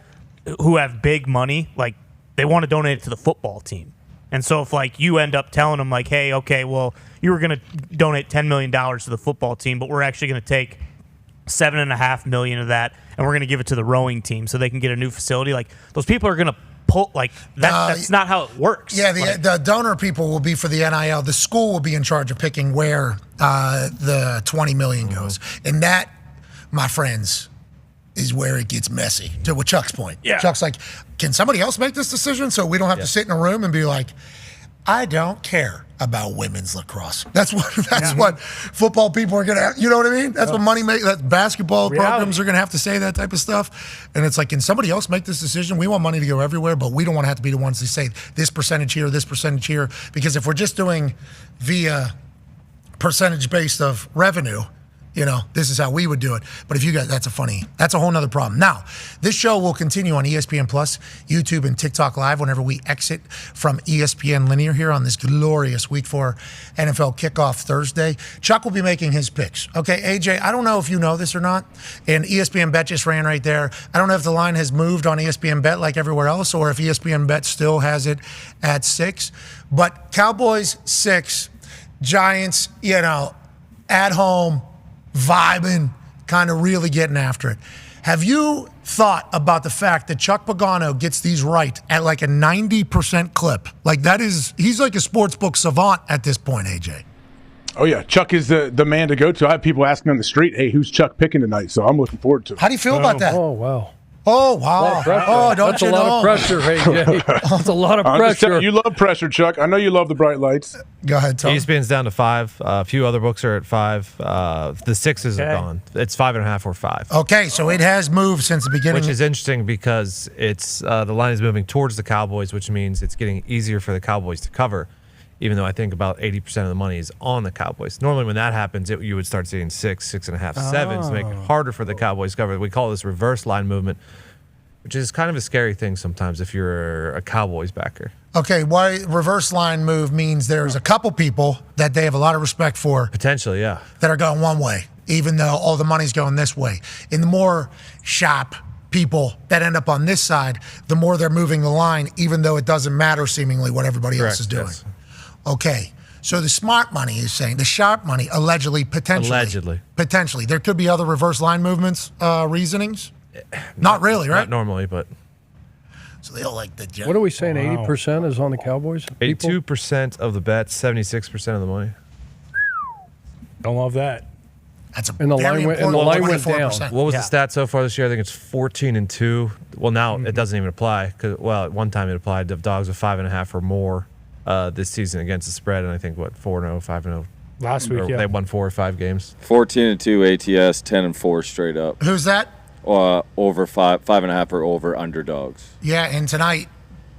who have big money, like they want to donate it to the football team. And so if like you end up telling them like, hey, okay, well, you were going to donate $10 million to the football team, but we're actually going to take $7.5 million of that and we're going to give it to the rowing team so they can get a new facility. Like those people are going to pull like that. That's not how it works. Yeah, the donor people will be for the NIL. The school will be in charge of picking where the $20 million goes. And that, my friends, is where it gets messy. To what Chuck's point. Yeah. Chuck's like, can somebody else make this decision so we don't have to sit in a room and be like, I don't care about women's lacrosse. That's what football people are gonna. You know what I mean? That's what money make. That basketball programs are gonna have to say that type of stuff. And it's like, can somebody else make this decision? We want money to go everywhere, but we don't want to have to be the ones to say this percentage here, this percentage here. Because if we're just doing via percentage based of revenue, this is how we would do it. But if you guys, that's a whole nother problem. Now, this show will continue on ESPN Plus, YouTube, and TikTok Live whenever we exit from ESPN Linear here on this glorious Week 4 NFL kickoff Thursday. Chuck will be making his picks. Okay, AJ, I don't know if you know this or not, and ESPN Bet just ran right there. I don't know if the line has moved on ESPN Bet like everywhere else, or if ESPN Bet still has it at 6. But Cowboys 6, Giants, at home, vibing, kind of really getting after it. Have you thought about the fact that Chuck Pagano gets these right at like a 90% clip? Like he's like a sportsbook savant at this point, AJ. Oh, yeah. Chuck is the man to go to. I have people asking on the street, hey, who's Chuck picking tonight? So I'm looking forward to it. How do you feel about that? Oh, wow. Oh, wow. Oh, don't That's you a lot of pressure, AJ. That's a lot of pressure. You love pressure, Chuck. I know you love the bright lights. Go ahead, Tom. ESPN's down to 5. A few other books are at 5. The 6s are gone. It's 5.5 or 5. Okay, so it has moved since the beginning. Which is interesting because it's the line is moving towards the Cowboys, which means it's getting easier for the Cowboys to cover, even though I think about 80% of the money is on the Cowboys. Normally when that happens, you would start seeing 6, 6.5, 7 to make it harder for the Cowboys to cover. We call this reverse line movement, which is kind of a scary thing sometimes if you're a Cowboys backer. Okay, why reverse line move means there's a couple people that they have a lot of respect for. Potentially, yeah. That are going one way, even though all the money's going this way. And the more sharp people that end up on this side, the more they're moving the line, even though it doesn't matter seemingly what everybody else is doing. Yes. Okay, So the smart money is saying, the sharp money, allegedly, potentially. There could be other reverse line movements, reasonings. Not really, right? Not normally, but. So they all like the. What are we saying? 80% is on the Cowboys. 82% of the bets, 76% of the money. Don't love that. That's a And the line went down. What was the stat so far this year? I think it's 14-2. Well, now it doesn't even apply because at one time it applied to dogs with 5.5 or more this season against the spread, and I think 4-0, 5-0. Last week, they won 4 or 5 games. 14-2 ATS, 10-4 straight up. Who's that? Over 5.5 or over underdogs. Yeah, and tonight,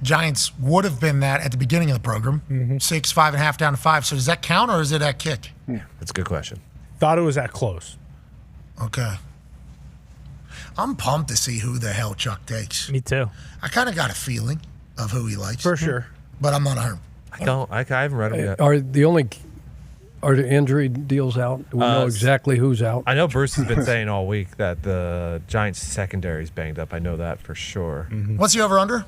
Giants would have been that at the beginning of the program. 6, 5.5 down to 5. So does that count or is it at kick? That's a good question. Thought it was that close. Okay. I'm pumped to see who the hell Chuck takes. Me too. I kind of got a feeling of who he likes. For sure. But I'm not 100. I haven't read them yet. Are the injury deals out? Do we know exactly who's out? I know Bruce has been saying all week that the Giants secondary is banged up. I know that for sure. What's the over-under?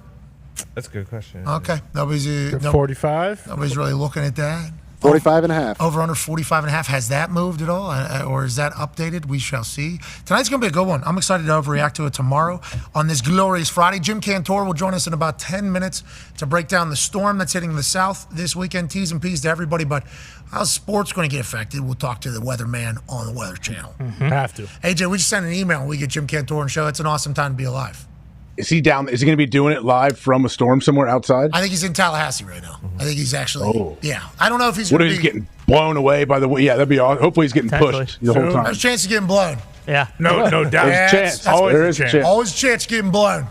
That's a good question. Okay. Nobody's 45? Nobody's really looking at that. 45.5. Over under 45.5. Has that moved at all, or is that updated? We shall see. Tonight's going to be a good one. I'm excited to overreact to it tomorrow on this glorious Friday. Jim Cantor will join us in about 10 minutes to break down the storm that's hitting the South this weekend. T's and P's to everybody, but how's sports going to get affected? We'll talk to the weatherman on the Weather Channel. Have to. AJ, we just sent an email and we get Jim Cantor on the show. It's an awesome time to be alive. Is he down? Is he going to be doing it live from a storm somewhere outside? I think he's in Tallahassee right now. I think he's actually, yeah. I don't know if he's What going if to he's be. getting blown away by the way? Yeah, that'd be awesome. Hopefully he's getting pushed the whole time. There's a chance of getting blown. Yeah. No doubt. There's a chance. There is a chance. Always a chance of getting blown.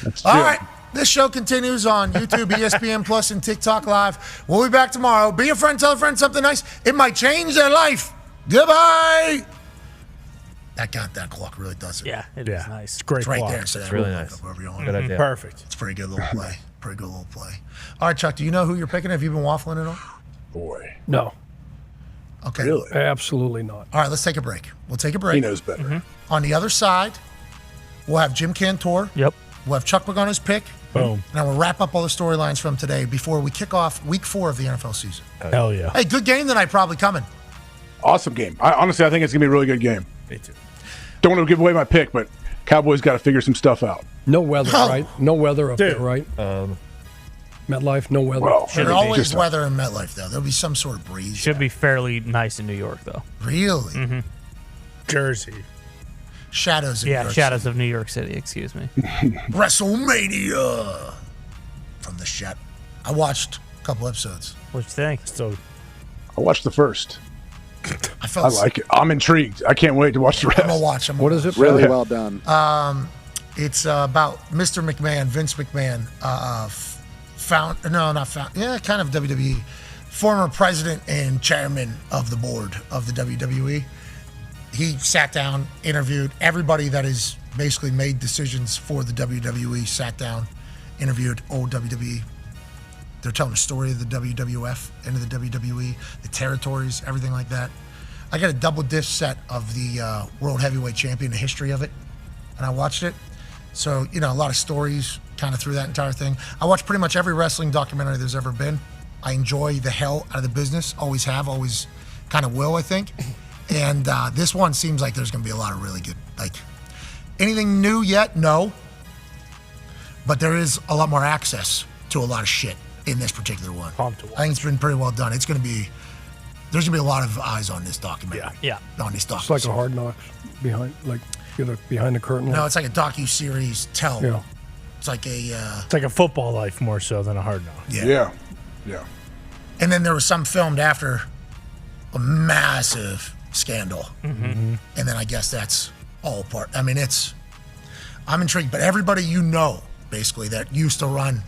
That's All true. right. This show continues on YouTube, ESPN Plus, and TikTok Live. We'll be back tomorrow. Be a friend, tell a friend something nice. It might change their life. Goodbye. That clock really does it. Yeah, it is nice. It's great. It's right clock. there. So It's that really will nice. look up wherever you want. Good idea. Perfect. It's a pretty good little play. All right, Chuck, do you know who you're picking? Have you been waffling at all? Boy. No. Okay. Really? Absolutely not. All right, let's take a break. We'll take a break. He knows better. On the other side, we'll have Jim Cantor. Yep. We'll have Chuck Pagano's pick. Boom. And we'll wrap up all the storylines from today before we kick off week 4 of the NFL season. Hell yeah. Hey, good game tonight probably coming. Awesome game. Honestly, I think it's going to be a really good game. Me too. Don't want to give away my pick, but Cowboys got to figure some stuff out. No weather, right? No weather up Dude. there, right? MetLife, no weather. Well, There's always weather in MetLife, though. There'll be some sort of breeze. Should be fairly nice in New York, though. Really? Jersey. Shadows of New Yeah, York shadows of New York City. Excuse me. City. WrestleMania from the Shed. I watched a couple episodes. What'd you think? So I watched the first. I felt I like it. I'm intrigued. I can't wait to watch the rest. I'm gonna watch. What is it? Really well done. It's about Mr. McMahon, Vince McMahon, kind of WWE, former president and chairman of the board of the WWE. He sat down, interviewed everybody that has basically made decisions for the WWE, sat down, interviewed old WWE. They're telling the story of the WWF into the WWE, the territories, everything like that. I got a double disc set of the World Heavyweight Champion, the history of it, and I watched it. So, a lot of stories kind of through that entire thing. I watch pretty much every wrestling documentary there's ever been. I enjoy the hell out of the business. Always have, always kind of will, I think. And this one seems like there's going to be a lot of really good, anything new yet? No. But there is a lot more access to a lot of shit in this particular one. I think it's been pretty well done. There's going to be a lot of eyes on this documentary. Yeah. On this It's like documentary. a Hard Knocks behind the curtain. No, it's like a docu-series tell. Yeah. It's like a... it's like a football life more so than a hard knock. Yeah. And then there was some filmed after a massive scandal. Mm-hmm. And then I guess that's all part. I mean, I'm intrigued. But everybody basically, that used to run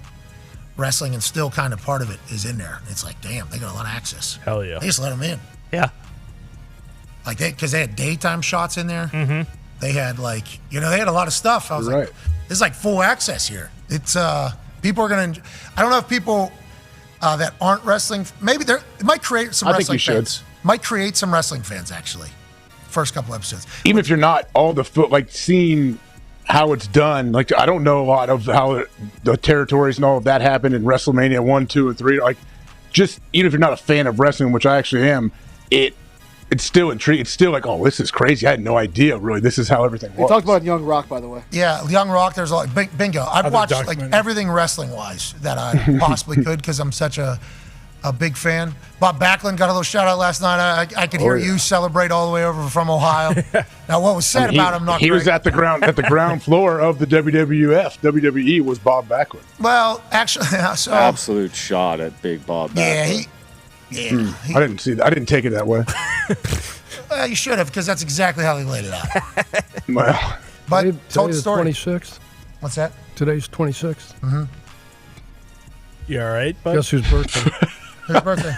wrestling and still kind of part of it is in there. It's like, damn, they got a lot of access. Hell yeah. They just let them in. Yeah. Because they had daytime shots in there. Mm-hmm. They had they had a lot of stuff. I was like, this is like full access here. It's people are gonna. I don't know if people that aren't wrestling, maybe it might create some I think wrestling you should. fans. Might create some wrestling fans actually. First couple episodes. Even if you're not all the seeing how it's done, I don't know a lot of how the territories and all of that happened in WrestleMania 1, 2, and 3. just even if you're not a fan of wrestling, which I actually am, it's still intriguing. It's still like, oh, this is crazy. I had no idea, really. This is how everything We works. talked about Young Rock, by the way. Yeah, Young Rock. There's a lot. Bingo. I've Other watched like documentary. everything wrestling wise that I possibly could because I'm such a big fan. Bob Backlund got a little shout out last night. I could hear you celebrate all the way over from Ohio. Now, what was said about him? Not he great. was at the ground floor of the WWF. WWE was Bob Backlund. Well, actually, so Absolute shot at Big Bob. yeah, Backlund. I didn't see that. I didn't take it that way. you should have because that's exactly how they laid it out. Well, But Today- told the today's story. 26th. What's that? Today's 26th. Mm-hmm. You all right, bud? Guess whose birthday? Whose birthday?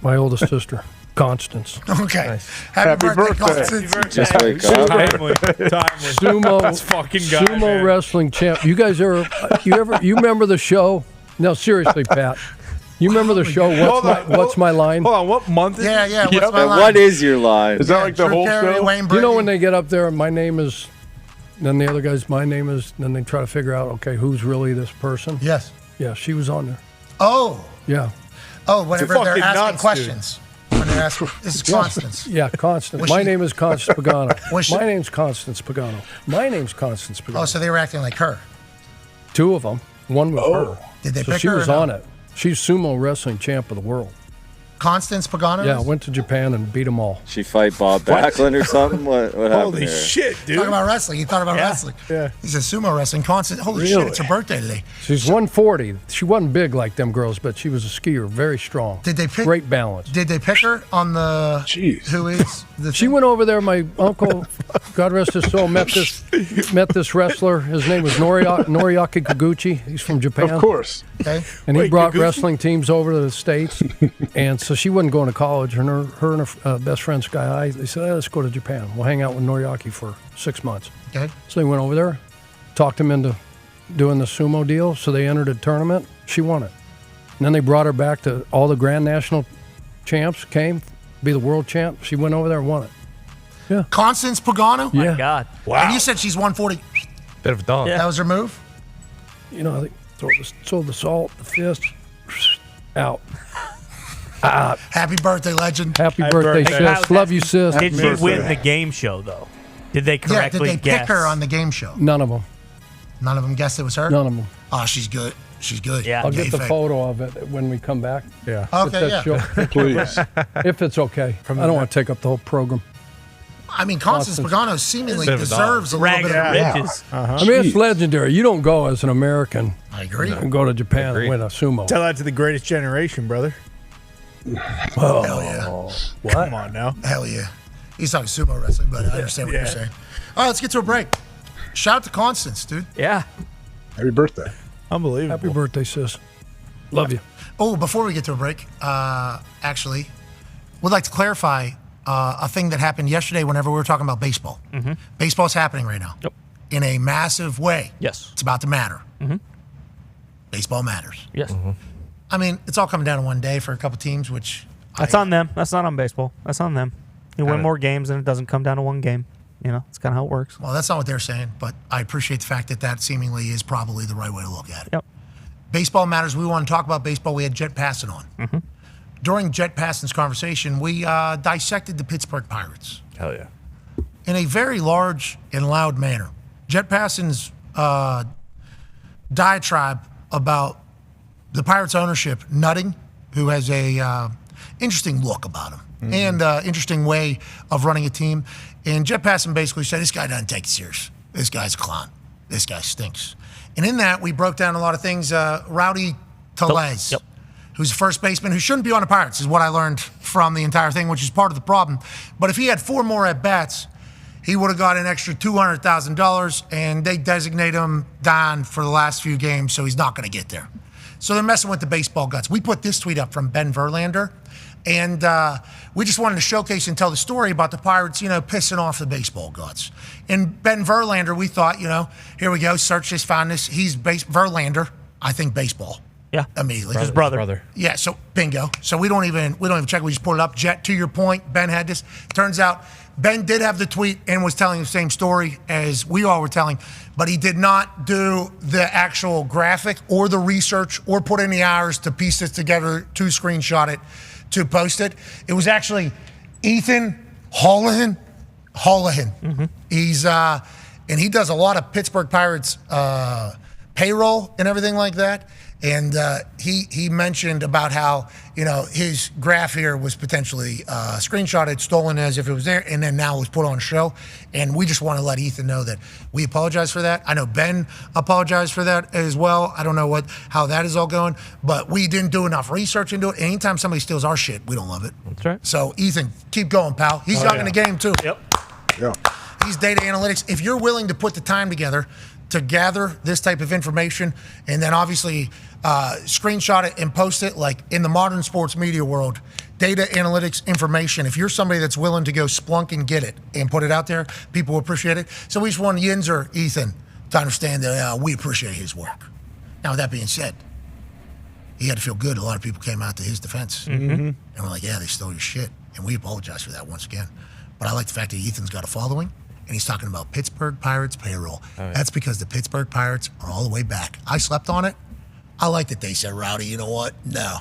My oldest sister, Constance. Okay. Happy birthday, Constance. Just wake up. Timely. Sumo, This fucking guy, sumo man. wrestling champ. You guys you remember the show? No, seriously, Pat. You remember the show? What's my line? Hold on, what month is Yeah, it? yeah. What's my And line? what is your line? Is that like the Drew whole Carey, show? Wayne You know Brady. when they get up there, my name is, then the other guy's, my name is, then they try to figure out, okay, who's really this person? Yes. Yeah, she was on there. Oh. Yeah. Oh, whenever You're they're fucking asking nuts, questions. When they're asking, this is Constance. Yeah, Constance. Was My she- name is Constance Pagano. Was she- My name's Constance Pagano. My name's Constance Pagano. Oh, so they were acting like her. Two of them. One was her. Did they So pick she her or was no? on it. She's sumo wrestling champ of the world. Constance Pagano? Yeah, went to Japan and beat them all. She fight Bob Backlund or something? What happened Holy there? shit, dude. Talking about wrestling. He thought about Yeah. wrestling. Yeah. He said sumo wrestling. Constance. Holy shit, it's her birthday today. She's 140. She wasn't big like them girls, but she was a skier, very strong. Did they pick? Great balance. Did they pick her on the? Jeez. Who is the? She went over there. My uncle, God rest his soul, met this wrestler. His name was Noriaki Kaguchi. He's from Japan. Of course. Okay. And he Wait, brought Kaguchi? wrestling teams over to the States. And so she wasn't going to college. And her and her best friend, Sky High, they said, let's go to Japan. We'll hang out with Noriaki for 6 months. Okay. So they went over there, talked him into doing the sumo deal. So they entered a tournament. She won it. And then they brought her back to all the Grand National champs came, be the world champ. She went over there and won it. Constance Pagano. Yeah. God. And you said she's 140. Bit of a dog. That was her move. You know, they throw the salt, the fist, out. Happy birthday, legend. Happy Happy birthday, birthday. sis. Love you, sis. Did she birthday. win the game show, though? Did they Yeah. Did correctly they pick guess? her on the game show? None of them. None of them guessed it was her. None of them. Oh, she's good. She's good. Yeah. I'll get the Kayfabe. photo of it when we come back. Yeah. Okay. Yeah. Please. If it's okay. I don't want to take up the whole program. I mean, Constance Pagano seemingly Bit of a dog. deserves a little Rags bit and of. riches. I mean, it's legendary. You don't go as an American I agree. and go to Japan and win a sumo. Tell that to the greatest generation, brother. Oh, Hell yeah. what? Come on now. Hell yeah. He's talking sumo wrestling, but I understand what you're saying. All right, let's get to a break. Shout out to Constance, dude. Yeah. Happy birthday. Unbelievable. Happy birthday, sis. Love you. Oh, before we get to a break, actually, would like to clarify a thing that happened yesterday whenever we were talking about baseball. Mm-hmm. Baseball's happening right now. Yep. In a massive way. Yes. It's about to matter. Mm-hmm. Baseball matters. Yes. I mean, it's all coming down to one day for a couple teams, which That's on them. That's not on baseball. That's on them. You win more games and it doesn't come down to one game. You know, it's kind of how it works. well, that's not what they're saying, but I appreciate the fact that that seemingly is probably the right way to look at it. Yep. Baseball matters. We want to talk about baseball. We had Jet Passon on. Mm-hmm. During Jet Passon's conversation, we dissected the Pittsburgh Pirates Hell yeah. in a very large and loud manner. Jet Passon's diatribe about the Pirates ownership nutting, who has a interesting look about him and interesting way of running a team. And Jet Passon basically said, this guy doesn't take it serious. This guy's a clown. This guy stinks. And in that, we broke down a lot of things. Rowdy Tellez, Yep. who's a first baseman who shouldn't be on the Pirates, is what I learned from the entire thing, which is part of the problem. But if he had 4 more at-bats, he would have got an extra $200,000, and they designate him Dahn for the last few games, so he's not going to get there. So they're messing with the baseball guts. We put this tweet up from Ben Verlander, and we just wanted to showcase and tell the story about the Pirates, pissing off the baseball gods. And Ben Verlander, we thought, here we go, search this, find this. He's Verlander, I think baseball. Yeah. Immediately. His brother. Yeah, so bingo. So we don't even check. We just pulled it up. Jet, to your point, Ben had this. Turns out Ben did have the tweet and was telling the same story as we all were telling, but he did not do the actual graphic or the research or put any hours to piece this together, to screenshot it, to post it. It was actually Ethan Holohan. He's and he does a lot of Pittsburgh Pirates payroll and everything like that. And he mentioned about how, his graph here was potentially screenshotted, stolen as if it was there, and then now was put on show. And we just want to let Ethan know that we apologize for that. I know Ben apologized for that as well. I don't know how that is all going, but we didn't do enough research into it. Anytime somebody steals our shit, we don't love it. That's right. So, Ethan, keep going, pal. He's young in the game, too. Yep. Yeah. He's data analytics. If you're willing to put the time together to gather this type of information and then obviously screenshot it and post it, like in the modern sports media world, data analytics information, if you're somebody that's willing to go Splunk and get it and put it out there, people will appreciate it. So we just want Yinzer, Ethan, to understand that we appreciate his work. Now, with that being said, he had to feel good. A lot of people came out to his defense. Mm-hmm. And we're like, yeah, they stole your shit. And we apologize for that once again. But I like the fact that Ethan's got a following, and he's talking about Pittsburgh Pirates payroll. Oh, yeah. That's because the Pittsburgh Pirates are all the way back. I slept on it. I like that they said, Rowdy, you know what? No,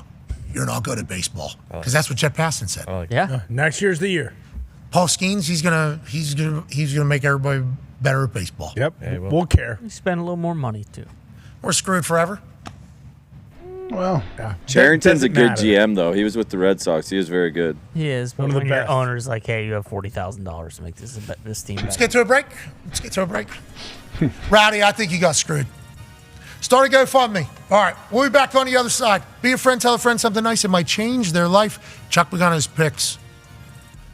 you're not good at baseball. Because that's what Jet Paston said. Yeah. Next year's the year. Paul Skeens, he's gonna make everybody better at baseball. Yep. We'll care. We spend a little more money, too. We're screwed forever. Well, Charrington's a Doesn't good matter. GM, though. He was with the Red Sox. He was very good. He is, but One of the when your best. owner's like, hey, you have $40,000 to make this team Let's better. get to a break. Rowdy, I think you got screwed. Start a GoFundMe. All right, we'll be back on the other side. Be a friend, tell a friend something nice that might change their life. Chuck Pagano's picks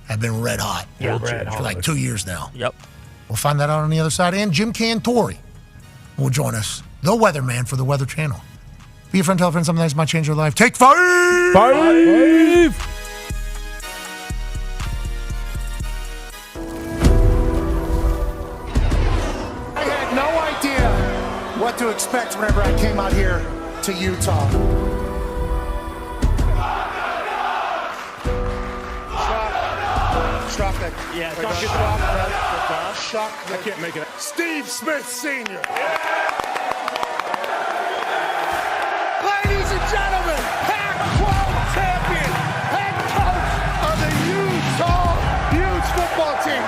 have been red hot for like 2 years now. Yep. We'll find that out on the other side. And Jim Cantori will join us, the weatherman for the Weather Channel. Be a friend, tell a friend something nice might change their life. Take 5! Five. I had no idea what to expect whenever I came out here to Utah. Shock that. Yeah, Shock I can't make it. Steve Smith Sr. Ladies and gentlemen, Pac-12 champion, head coach of the Utah Utes football team,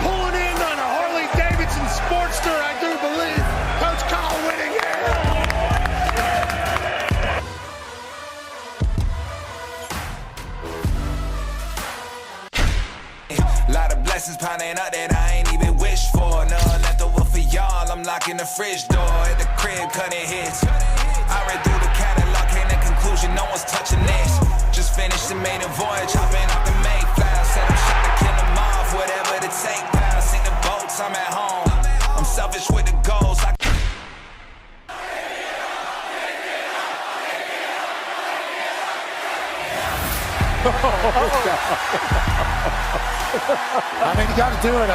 pulling in on a Harley-Davidson Sportster, I do believe, Coach Kyle Whittingham. Lot of blessings piling up that I ain't even wished for. None left over for y'all. I'm locking the fridge door at the crib, cutting hits. I read through the catalog, came to conclusion, no one's touching this. Just finished the maiden voyage, hopping off the Mayflower. Said I'm shot to kill them off, whatever the take. Now sing the boats, I'm at home. I'm selfish with the goals. I mean, you got to do it.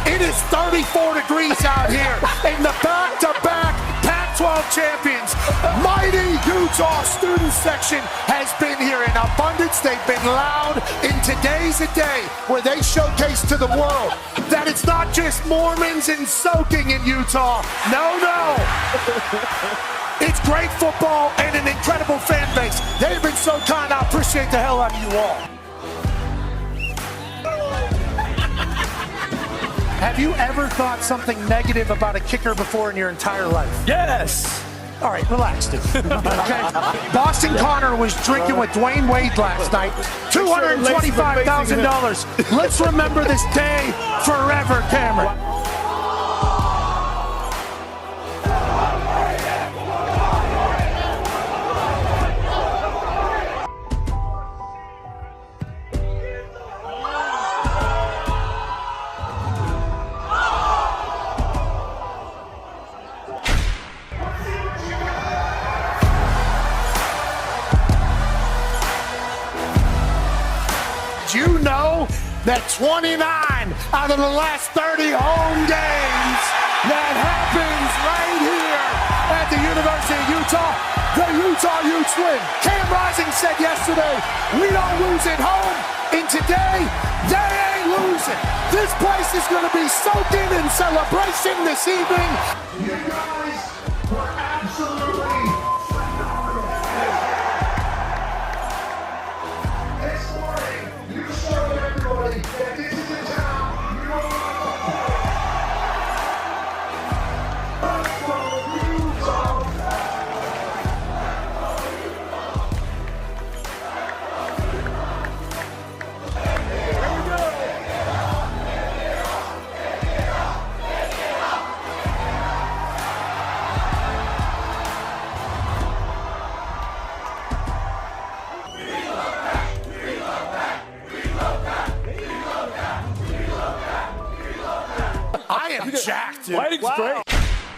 It is 34 degrees out here in the back-to-back Pac-12 champions. Mighty Utah student section has been here in abundance. They've been loud. In today's a day where they showcase to the world that it's not just Mormons and soaking in Utah. No. It's great football and an incredible fan base. They've been so kind. I appreciate the hell out of you all. Have you ever thought something negative about a kicker before in your entire life? Yes. All right, relax, dude. Okay. Boston Connor was drinking with Dwayne Wade last night. $225,000. Let's remember this day forever, Cameron. Did you know that 29 out of the last 30 home games that happens right here at the University of Utah, the Utah Utes win? Cam Rising said yesterday, we don't lose at home, And today, they ain't losing. This place is going to be soaking in celebration this evening. You guys were absolutely phenomenal. This morning, you showed everybody that this is a town you don't want to play. That's what you talk about. I am jacked, dude. Lighting's great.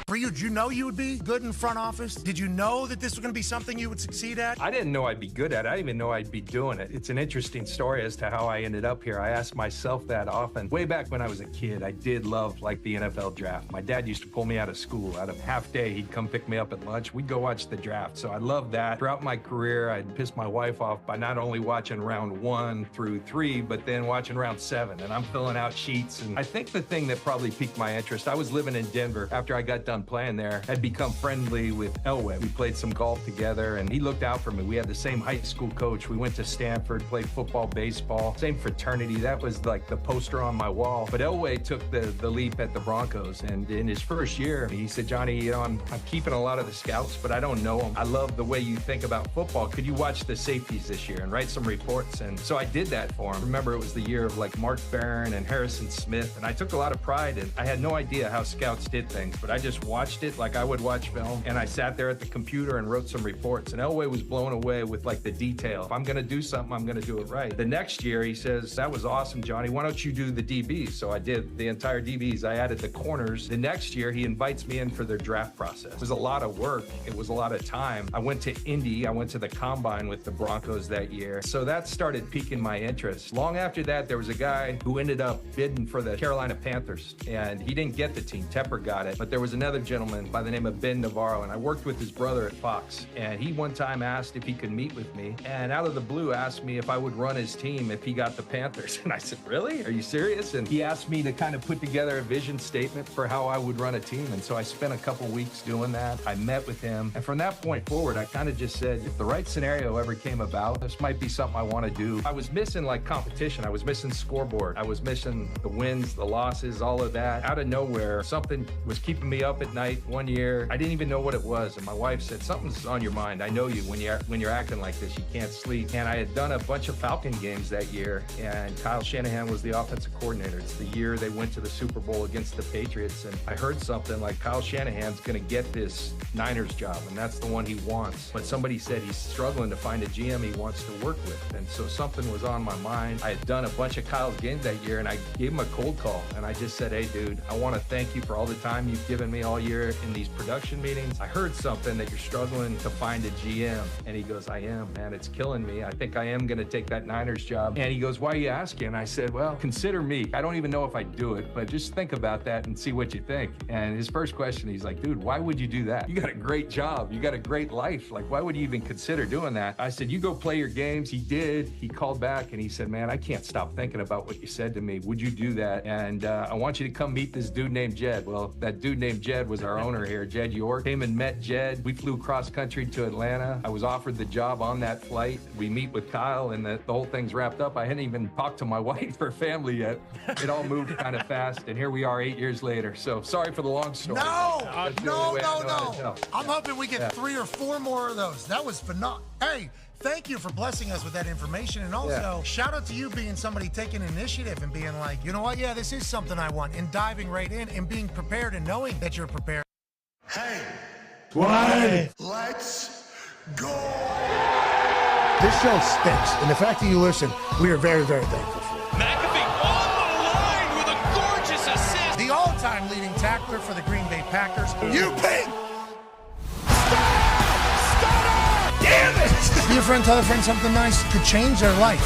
For you, did you know you would be good in front office? Did you know that this was going to be something you would succeed at? I didn't know I'd be good at it. I didn't even know I'd be doing it. It's an interesting story as to how I ended up here. I ask myself that often. Way back when I was a kid, I did love like the NFL draft. My dad used to pull me out of school. Out of half day, he'd come pick me up at lunch. We'd go watch the draft. So I loved that. Throughout my career, I'd piss my wife off by not only watching round 1 through 3, but then watching round 7. And I'm filling out sheets. And I think the thing that probably piqued my interest, I was living in Denver after I got done playing there. I'd become friendly with Elway. We played some golf together and he looked out for me. We had the same high school coach. We went to Stanford, played football, baseball, same fraternity. That was like the poster on my wall. But Elway took the leap at the Broncos. And in his first year, he said, Johnny, you know, I'm keeping a lot of the scouts, but I don't know them. I love the way you think about football. Could you watch the safeties this year and write some reports? And so I did that for him. Remember, it was the year of like Mark Barron and Harrison Smith. And I took a lot of pride in, I had no idea how scouts did things, but I just watched it like I would watch film, and I sat there at the computer and wrote some reports, and Elway was blown away with like the detail. If I'm gonna do something, I'm gonna do it right. The next year he says, that was awesome, Johnny, why don't you do the DBs? So I did the entire DBs. I added the corners. The next year he invites me in for their draft process. It was a lot of work. It was a lot of time. I went to Indy. I went to the combine with the Broncos that year. So that started piquing my interest. Long after that, there was a guy who ended up bidding for the Carolina Panthers, and he didn't get the team. Tepper got it, but there was another gentleman by the name of Ben Navarro, and I worked with his brother at Fox, and he one time asked if he could meet with me, and out of the blue asked me if I would run his team if he got the Panthers. And I said, really? Are you serious? And he asked me to kind of put together a vision statement for how I would run a team, and so I spent a couple weeks doing that. I met with him, and from that point forward, I kind of just said, if the right scenario ever came about, this might be something I want to do. I was missing like competition. I was missing scoreboard. I was missing the wins, the losses, all of that. Out of nowhere, something was keeping me up at night one year. I didn't even know what it was, and my wife said, something's on your mind. I know you when you're acting like this. You can't sleep. And I had done a bunch of Falcon games that year, and Kyle Shanahan was the offensive coordinator. It's the year they went to the Super Bowl against the Patriots, and I heard something like Kyle Shanahan's going to get this Niners job, and that's the one he wants. But somebody said he's struggling to find a GM he wants to work with, and so something was on my mind. I had done a bunch of Kyle's games that year, and I gave him a cold call, and I just said, hey, dude, I want to thank you for all the time you've given me all year in these production meetings. I heard something that you're struggling to find a GM. And he goes, I am, man, it's killing me. I think I am going to take that Niners job. And he goes, why are you asking? And I said, well, consider me. I don't even know if I do it, but just think about that and see what you think. And his first question, he's like, dude, why would you do that? You got a great job. You got a great life. Like, why would you even consider doing that? I said, you go play your games. He did. He called back and he said, man, I can't stop thinking about what you said to me. Would you do that? And I want you to come meet this dude named Jed. Well, that dude named Jed was our owner here, Jed York. Came and met Jed. We flew cross country to Atlanta. I was offered the job on that flight. We meet with Kyle and the whole thing's wrapped up. I hadn't even talked to my wife or family yet. It all moved kind of fast, and here we are 8 years later. So sorry for the long story. No. No. I'm hoping we get 3 or 4 more of those. That was phenomenal. Hey, thank you for blessing us with that information. And also, shout out to you being somebody taking initiative and being like, you know what? Yeah, this is something I want. And diving right in and being prepared and knowing that you're prepared. Hey. What? Let's go. This show stinks. And the fact that you listen, we are very, very thankful for it. McAfee on the line with a gorgeous assist. The all-time leading tackler for the Green Bay Packers. You pig! Damn it! Be a friend, tell a friend something nice could change their life.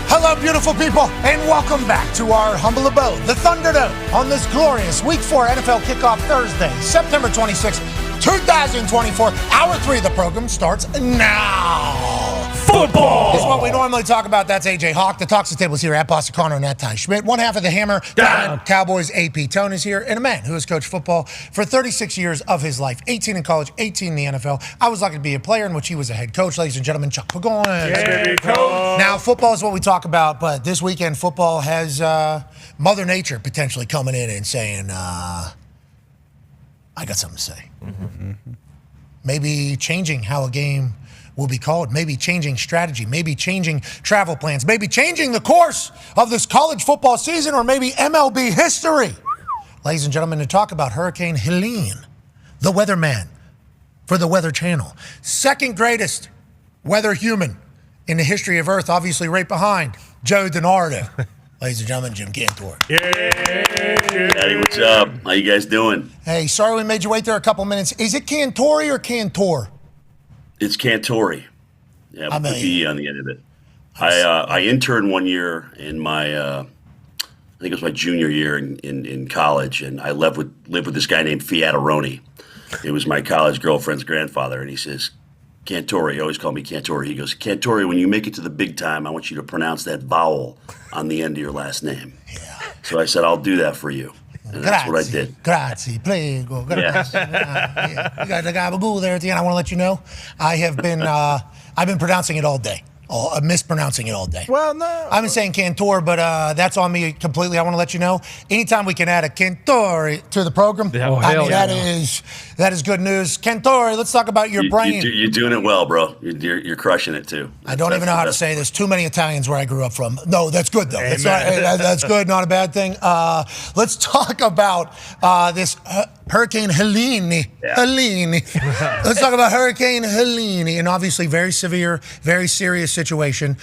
Hello, beautiful people, and welcome back to our humble abode, the Thunderdome, on this glorious Week 4 NFL Kickoff Thursday, September 26, 2024. Hour 3 of the program starts now. Football! This is what we normally talk about. That's AJ Hawk. The Talks the Tables here at Boston Connor and at Ty Schmidt. One half of the Hammer, Dahn. Cowboys AP. Tone is here. And a man who has coached football for 36 years of his life. 18 in college, 18 in the NFL. I was lucky to be a player in which he was a head coach. Ladies and gentlemen, Chuck Pagon. Yeah, coach. Now, football is what we talk about, but this weekend football has Mother Nature potentially coming in and saying, I got something to say. Maybe changing how a game will be called, maybe changing strategy, maybe changing travel plans, maybe changing the course of this college football season, or maybe MLB history. Ladies and gentlemen, to talk about Hurricane Helene, the weatherman for the Weather Channel, second greatest weather human in the history of Earth, obviously right behind Joe DiNardo. Ladies and gentlemen, Jim Cantor. Hey, what's up? How you guys doing? Hey, sorry we made you wait there a couple minutes. Is it Cantori or Cantor? It's Cantori. Yeah, with the E on the end of it. I interned one year in my, I think it was my junior year in college, and I lived with this guy named Fiataroni. It was my college girlfriend's grandfather, and he says, Cantori, he always called me Cantori. He goes, Cantori, when you make it to the big time, I want you to pronounce that vowel on the end of your last name. Yeah. So I said, I'll do that for you. And that's what I did. Grazie, prego. Yes. You got the gabagool there at the end. I want to let you know, I've been pronouncing it all day. Mispronouncing it all day. Well, no. I've been saying Cantor, but that's on me completely. I want to let you know, anytime we can add a Cantori to the program, that is good news. Cantori, let's talk about your brain. You're doing it well, bro. You're crushing it, too. I don't even know how to say this. Too many Italians where I grew up from. No, that's good, though. That's good, not a bad thing. Let's talk about this Hurricane Helene. Yeah. Helene. Let's talk about Hurricane Helene, and obviously very severe, very serious situation.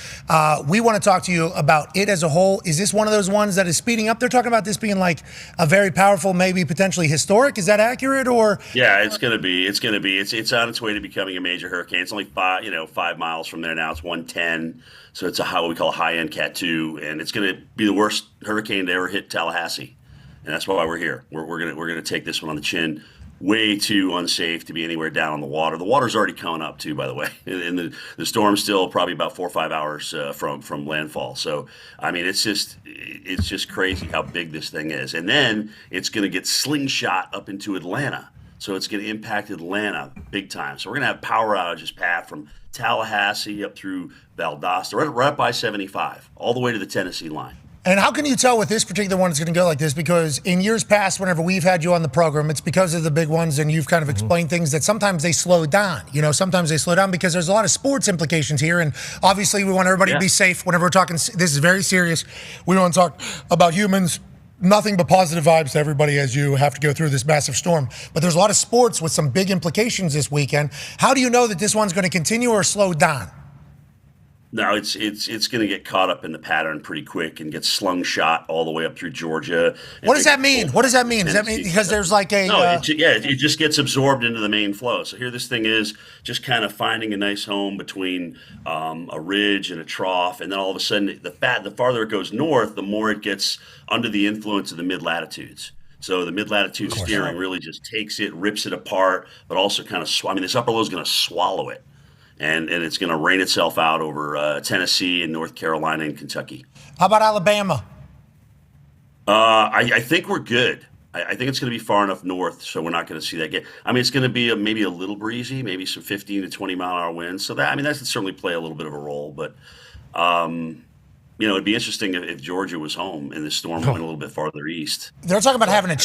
We want to talk to you about it as a whole. Is this one of those ones that is speeding up? They're talking about this being like a very powerful, maybe potentially historic. Is that accurate, or? Yeah, it's gonna be. It's on its way to becoming a major hurricane. It's only 5 miles from there now. It's 110, so it's what we call a high-end Cat 2, and it's gonna be the worst hurricane to ever hit Tallahassee. And that's why we're here. We're gonna take this one on the chin. Way too unsafe to be anywhere down on the water. The water's already coming up too, by the way, and the storm's still probably about 4 or 5 hours from landfall. So I mean, it's just crazy how big this thing is. And then it's gonna get slingshot up into Atlanta, so it's gonna impact Atlanta big time. So we're gonna have power outages, Pat, from Tallahassee up through Valdosta, right up by 75, all the way to the Tennessee line. And how can you tell with this particular one it's going to go like this? Because in years past, whenever we've had you on the program, it's because of the big ones, and you've kind of explained things that sometimes they slow down. Sometimes they slow down because there's a lot of sports implications here, and obviously we want everybody to be safe. Whenever we're talking, this is very serious. We want to talk about humans. Nothing but positive vibes to everybody as you have to go through this massive storm. But there's a lot of sports with some big implications this weekend. How do you know that this one's going to continue or slow down? No, it's going to get caught up in the pattern pretty quick and get slung shot all the way up through Georgia. What does that mean? What does that mean? Does that mean because there's like a... it just gets absorbed into the main flow. So here this thing is just kind of finding a nice home between a ridge and a trough, and then all of a sudden, the farther it goes north, the more it gets under the influence of the mid-latitudes. So the mid-latitude steering really just takes it, rips it apart, but also kind of... this upper low is going to swallow it. And it's going to rain itself out over Tennessee and North Carolina and Kentucky. How about Alabama? I think we're good. I think it's going to be far enough north, so we're not going to see that get. It's going to be maybe a little breezy, maybe some 15 to 20 mile an hour winds. So that could certainly play a little bit of a role. But it'd be interesting if Georgia was home and the storm went a little bit farther east. They're talking about having to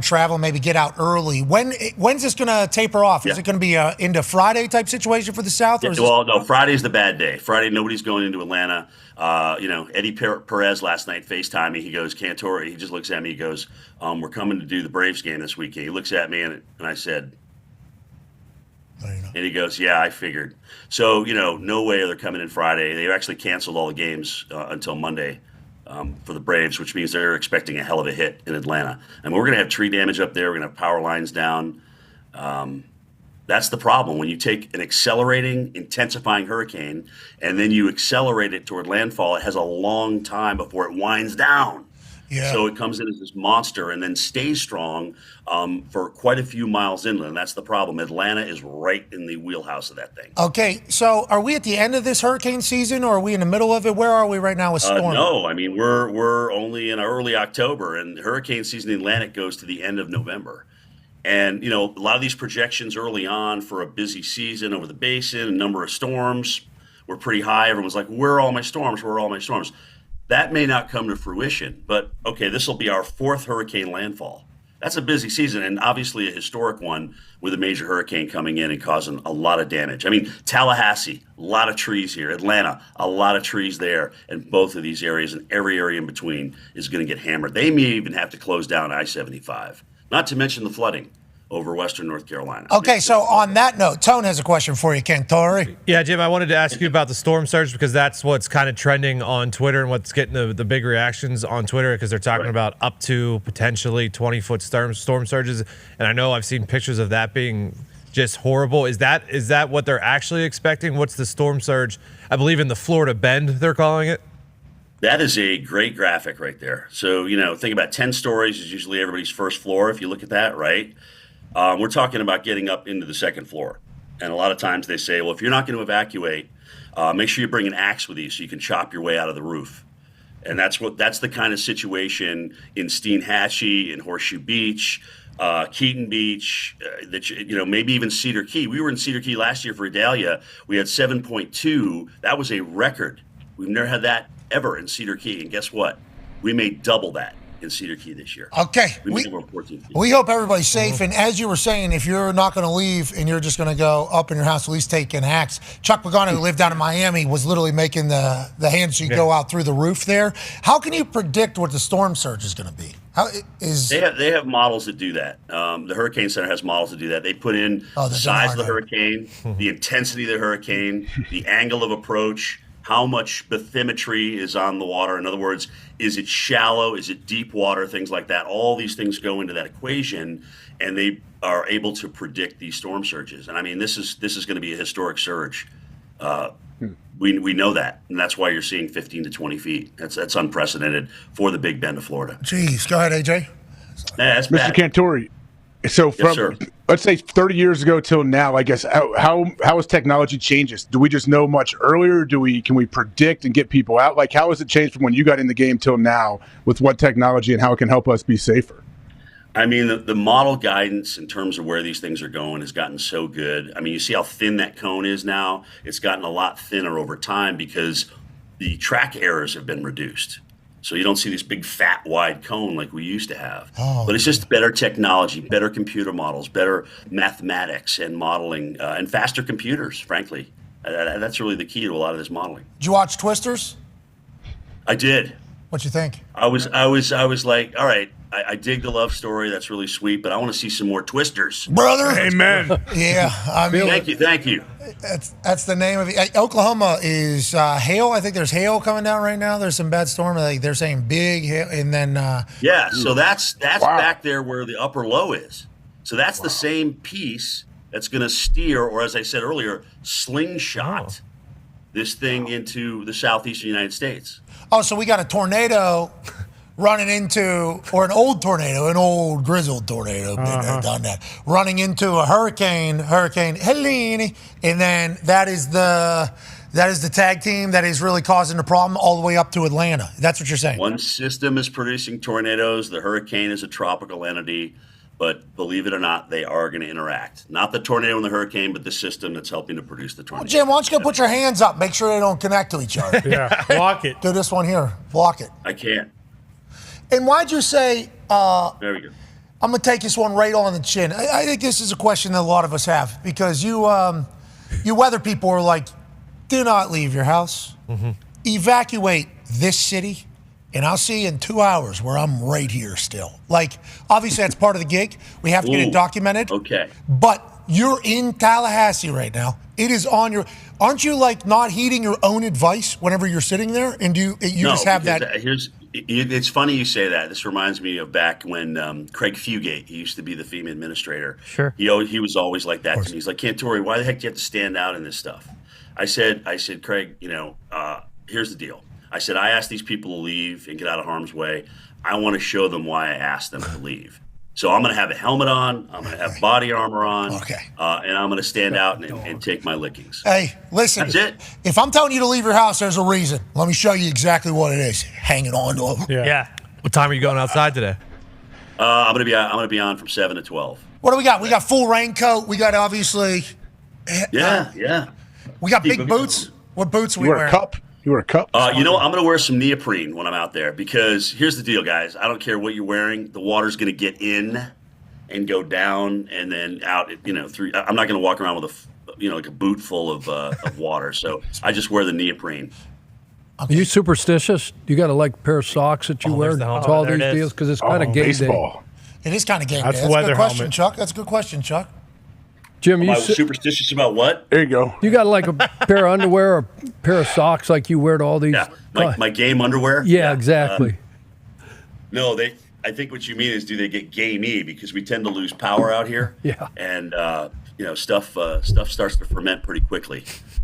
travel. Maybe get out early. When's this going to taper off? Is it going to be into Friday type situation for the South? Or no, Friday's the bad day. Friday, nobody's going into Atlanta. Eddie Perez last night FaceTimed me. He goes, Cantor, he just looks at me. He goes, we're coming to do the Braves game this weekend. He looks at me and I said, and he goes, yeah, I figured. So, no way they're coming in Friday. They actually canceled all the games until Monday for the Braves, which means they're expecting a hell of a hit in Atlanta. And we're going to have tree damage up there. We're going to have power lines down. That's the problem. When you take an accelerating, intensifying hurricane and then you accelerate it toward landfall, it has a long time before it winds down. Yeah. So it comes in as this monster and then stays strong for quite a few miles inland. That's the problem. Atlanta is right in the wheelhouse of that thing. Okay, so are we at the end of this hurricane season, or are we in the middle of it? Where are we right now with storm? No, I mean we're only in early October, and hurricane season in the Atlantic goes to the end of November. And a lot of these projections early on for a busy season over the basin, a number of storms were pretty high. Everyone's like, "Where are all my storms? Where are all my storms?" That may not come to fruition, but okay, this will be our 4th hurricane landfall. That's a busy season, and obviously a historic one with a major hurricane coming in and causing a lot of damage. I mean, Tallahassee, a lot of trees here. Atlanta, a lot of trees there. And both of these areas and every area in between is going to get hammered. They may even have to close down I-75, not to mention the flooding over western North Carolina. Okay, so on that note, Tone has a question for you, Cantori. Yeah, Jim, I wanted to ask you about the storm surge because that's what's kind of trending on Twitter and what's getting the big reactions on Twitter because they're talking about up to potentially 20-foot storm surges. And I know I've seen pictures of that being just horrible. Is that what they're actually expecting? What's the storm surge? I believe in the Florida Bend, they're calling it. That is a great graphic right there. So, think about 10 stories is usually everybody's first floor if you look at that, right? We're talking about getting up into the 2nd floor. And a lot of times they say, well, if you're not going to evacuate, make sure you bring an axe with you so you can chop your way out of the roof. And that's the kind of situation in Steinhatchee, in Horseshoe Beach, Keaton Beach, maybe even Cedar Key. We were in Cedar Key last year for Idalia. We had 7.2. That was a record. We've never had that ever in Cedar Key. And guess what? We made double that in Cedar Key this year. Okay. We hope everybody's safe. And as you were saying, if you're not going to leave and you're just going to go up in your house, at least take an axe. Chuck Pagano, who lived down in Miami, was literally making the hand so you go out through the roof there. How can you predict what the storm surge is going to be? They have models that do that. The Hurricane Center has models that do that. They put in the size of the hurricane, the intensity of the hurricane, the angle of approach, how much bathymetry is on the water. In other words, is it shallow? Is it deep water? Things like that. All these things go into that equation, and they are able to predict these storm surges. And I mean, this is going to be a historic surge. We know that, and that's why you're seeing 15 to 20 feet. That's unprecedented for the Big Bend of Florida. Jeez, go ahead, AJ. That's Mr. bad. Cantori, so from let's say 30 years ago till now, I guess how has technology changed? Do we just know much earlier? Can we predict and get people out? Like, how has it changed from when you got in the game till now with what technology and how it can help us be safer? I mean, the model guidance in terms of where these things are going has gotten so good. I mean, you see how thin that cone is now. It's gotten a lot thinner over time because the track errors have been reduced. So you don't see this big, fat, wide cone like we used to have. But it's just better technology, better computer models, better mathematics and modeling, and faster computers, frankly. That's really the key to a lot of this modeling. Did you watch Twisters? I did. What'd you think? I was like, all right, I dig the love story. That's really sweet, but I want to see some more Twisters. Brother. Amen. Yeah. I mean, Thank you. That's the name of it. Oklahoma is hail. I think there's hail coming down right now. There's some bad storm. They're saying big hail, and then so that's back there where the upper low is. So that's the same piece that's going to steer, or as I said earlier, slingshot this thing into the southeastern United States. Oh, so we got a tornado running into, or an old tornado, an old grizzled tornado, been there, done that, running into a Hurricane Helene, and then that is the tag team that is really causing the problem all the way up to Atlanta. That's what you're saying. One system is producing tornadoes. The hurricane is a tropical entity, but believe it or not, they are going to interact. Not the tornado and the hurricane, but the system that's helping to produce the tornado. Well, Jim, why don't you go put your hands up, make sure they don't connect to each other. Yeah, block it. Do this one here, block it. I can't. And why'd you say, Very good. I'm going to take this one right on the chin. I think this is a question that a lot of us have, because you weather people are like, do not leave your house. Mm-hmm. Evacuate this city, and I'll see you in 2 hours where I'm right here still. Like, obviously that's part of the gig. We have to get it documented. Okay. But you're in Tallahassee right now. It is on your, aren't you like not heeding your own advice whenever you're sitting there? And do you No, just have that? It's funny you say that. This reminds me of back when Craig Fugate, he used to be the FEMA administrator. Sure. He was always like that to me. He's like, Cantori, why the heck do you have to stand out in this stuff? I said, Craig, here's the deal. I said, I asked these people to leave and get out of harm's way. I want to show them why I asked them to leave. So I'm going to have a helmet on. I'm going to have body armor on. Okay. And I'm going to stand out and take my lickings. Hey, listen. That's it. If I'm telling you to leave your house, there's a reason. Let me show you exactly what it is. Hanging on to them. Yeah. What time are you going outside today? I'm going to be on from 7 to 12. What do we got? We got full raincoat. We got obviously. Yeah. We got big boots. What boots are we You wear wearing? a cup? You wear a cup? You know what? I'm going to wear some neoprene when I'm out there because here's the deal, guys. I don't care what you're wearing. The water's going to get in and go down and then out, through. I'm not going to walk around with like a boot full of water. So I just wear the neoprene. Are you superstitious? You got a pair of socks that you wear to all these deals? Because it's kind of game baseball. It is kind of game That's day. That's a weather good question, helmet. Chuck. That's a good question, Chuck. Jim, Am I superstitious about what? There you go. You got a pair of underwear or a pair of socks like you wear to all these? Yeah, my game underwear? Yeah, exactly. No, I think what you mean is do they get gamey because we tend to lose power out here. Yeah. And stuff starts to ferment pretty quickly.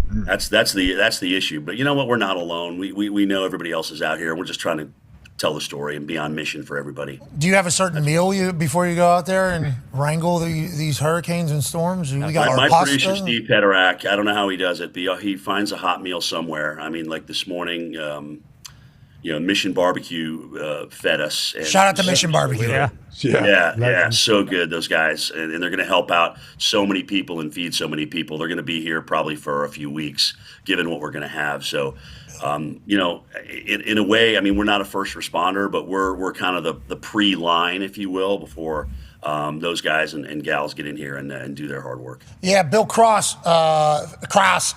That's the issue. But you know what? We're not alone. We know everybody else is out here. We're just trying to tell the story and be on mission for everybody. Do you have a certain meal before you go out there and wrangle these hurricanes and storms? We got My our producer, pasta. Steve Pederak, I don't know how he does it, but he finds a hot meal somewhere. I mean, like this morning, Mission Barbecue fed us. And Shout out to Mission Barbecue. Yeah, so good, those guys. And they're going to help out so many people and feed so many people. They're going to be here probably for a few weeks, given what we're going to have. So, in a way, I mean, we're not a first responder, but we're kind of the pre-line, if you will, before those guys and gals get in here and do their hard work. Yeah, Bill Cross,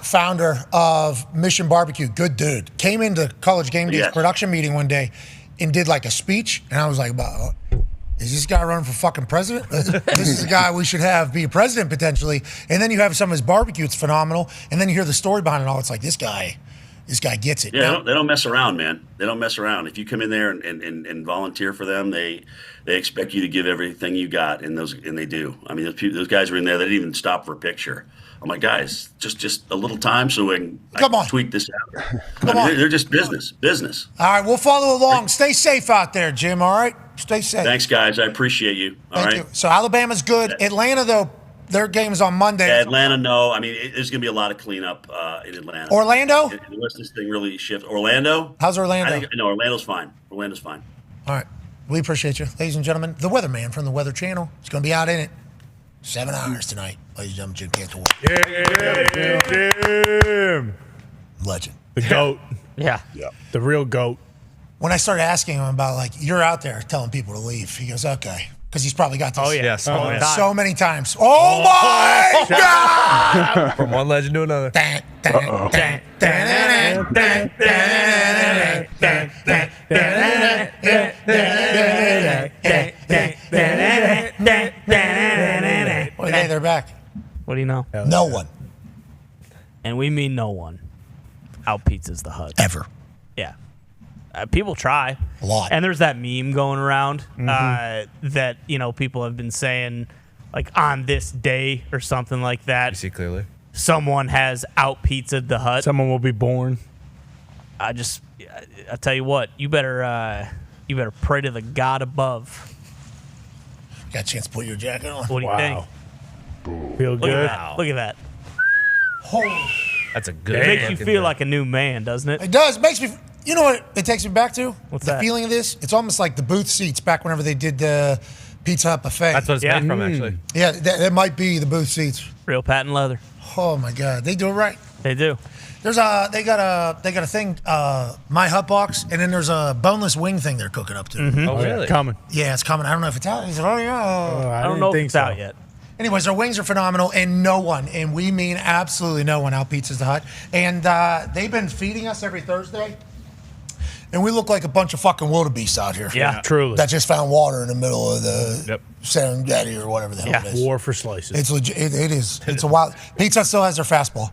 founder of Mission Barbecue, good dude, came into College Game Day's production meeting one day and did a speech, and I was like, is this guy running for fucking president? This is the guy we should have be a president potentially. And then you have some of his barbecue, it's phenomenal. And then you hear the story behind it all. It's like, this guy gets it. Yeah, they don't mess around, man. They don't mess around. If you come in there and volunteer for them, they expect you to give everything you got, and they do. I mean, those guys were in there. They didn't even stop for a picture. I'm like, guys, just a little time so I can tweet this out. They're just business. All right, we'll follow along. Stay safe out there, Jim, all right? Stay safe. Thanks, guys. I appreciate you. Thank you. So Alabama's good. Atlanta, though, their game is on Monday. Yeah, Atlanta, no. I mean, there's going to be a lot of cleanup in Atlanta. Orlando? Unless this thing really shifts. Orlando? How's Orlando? Orlando's fine. Orlando's fine. All right. We appreciate you. Ladies and gentlemen, the Weatherman from the Weather Channel is going to be out in it 7 hours tonight. Ladies and gentlemen, Jim Cantor. Jim. Legend. The GOAT. Yeah. The real GOAT. When I started asking him about, you're out there telling people to leave, he goes, okay. Because he's probably got this. Oh, yeah. So many times. Oh, my God! From one legend to another. Hey, they're back. What do you know? No one. And we mean no one out pizzas the hut. Ever. Yeah. People try. A lot. And there's that meme going around that, people have been saying, on this day or something like that. You see clearly. Someone has out pizzaed the hut. Someone will be born. I tell you what, you better pray to the God above. Got a chance to put your jacket on? What do you think? Feel Look good? at that. Look at that. That's a good. It makes you feel like a new man, doesn't it? It does. It makes me. You know what it takes me back to? What's the that? feeling of this? It's almost like the booth seats back whenever they did the Pizza Hut buffet. That's what it's made from, actually. Yeah, that might be the booth seats. Real patent leather. Oh my God, they do it right. They do. They got a thing, My Hut box, and then there's a boneless wing thing they're cooking up to. Mm-hmm. Oh, really? Coming. Yeah, it's coming. I don't know if it's out. Is it already out? I don't know if it's out yet. Anyways, their wings are phenomenal, and no one, and we mean absolutely no one, out Pizza's the Hut. And they've been feeding us every Thursday, and we look like a bunch of fucking wildebeests out here. Yeah, truly. That just found water in the middle of the Serengeti or whatever the hell it is. War for slices. It's legit. It is. It's a wild. Pizza Hut still has their fastball.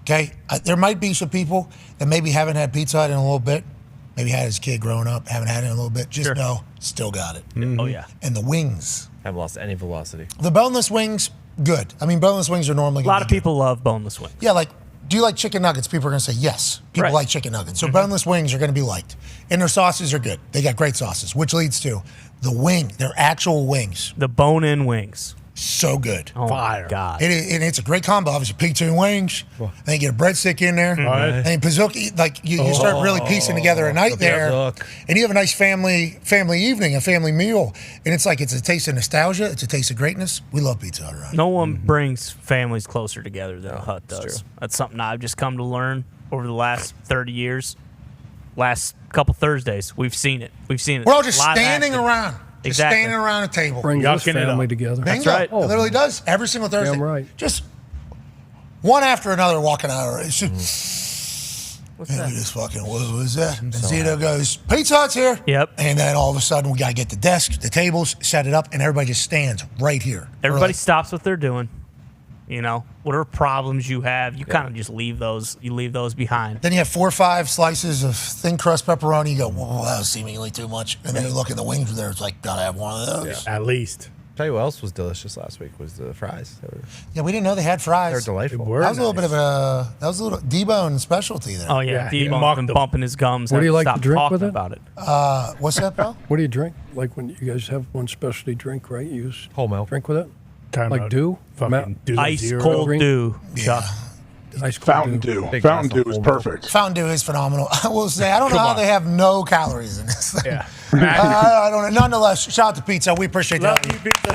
Okay, there might be some people that maybe haven't had Pizza Hut in a little bit. Maybe had as a kid growing up, haven't had it in a little bit. Just know, still got it. Oh yeah. And the wings. Haven't lost any velocity. The boneless wings, good. I mean, boneless wings are normally A lot of people love boneless wings. Yeah, like do you like chicken nuggets? People are going to say yes. People like chicken nuggets. So boneless wings are going to be liked. And their sauces are good. They got great sauces, which leads to the wing, their actual wings. The bone-in wings. So good. Oh, my God. And it's a great combo. Obviously, pizza and wings. Then you get a breadstick in there. Right. And Pizookie, like you start really piecing together a night there. And you have a nice family evening, a family meal. And it's a taste of nostalgia. It's a taste of greatness. We love Pizza Hut around. No one brings families closer together than the Hut does. That's something I've just come to learn over the last 30 years. Last couple Thursdays, we've seen it. We're all just standing around. Just Exactly. standing around a table. Brings this family together. Bingo. That's right. It literally does. Every single Thursday. Damn right. Just one after another walking out. It's just, What's that? We just fucking, what was that? And Zito goes, Pizza Hut's here. Yep. And then all of a sudden, we got to get the desks, the tables, set it up, and everybody just stands right here. Everybody stops what they're doing. You know, whatever problems you have, you kind of just leave those. You leave those behind. Then you have 4 or 5 slices of thin crust pepperoni. You go, whoa, that was seemingly too much. And then you look at the wings there. It's like, gotta have one of those. At least. Tell you what else was delicious last week was the fries. Yeah, we didn't know they had fries. They're delightful. That was a little bit of a D-bone specialty there. Oh yeah, D-Bone's been bumping his gums. What do you like to Stop drink talking with it? about it? What's that, bro? What do you drink? Like when you guys have one specialty drink, right? You use whole milk. Drink with it? Time Like out. dew? Fucking Dew Ice Zero. cold Green? dew. Yeah. Ice cold Fountain Dew. Fountain Dew is perfect. Fountain Dew is phenomenal. I will say, I don't know how they have no calories in this thing. Yeah. I don't know. Nonetheless, shout out to Pizza. We appreciate Love that. you, Pizza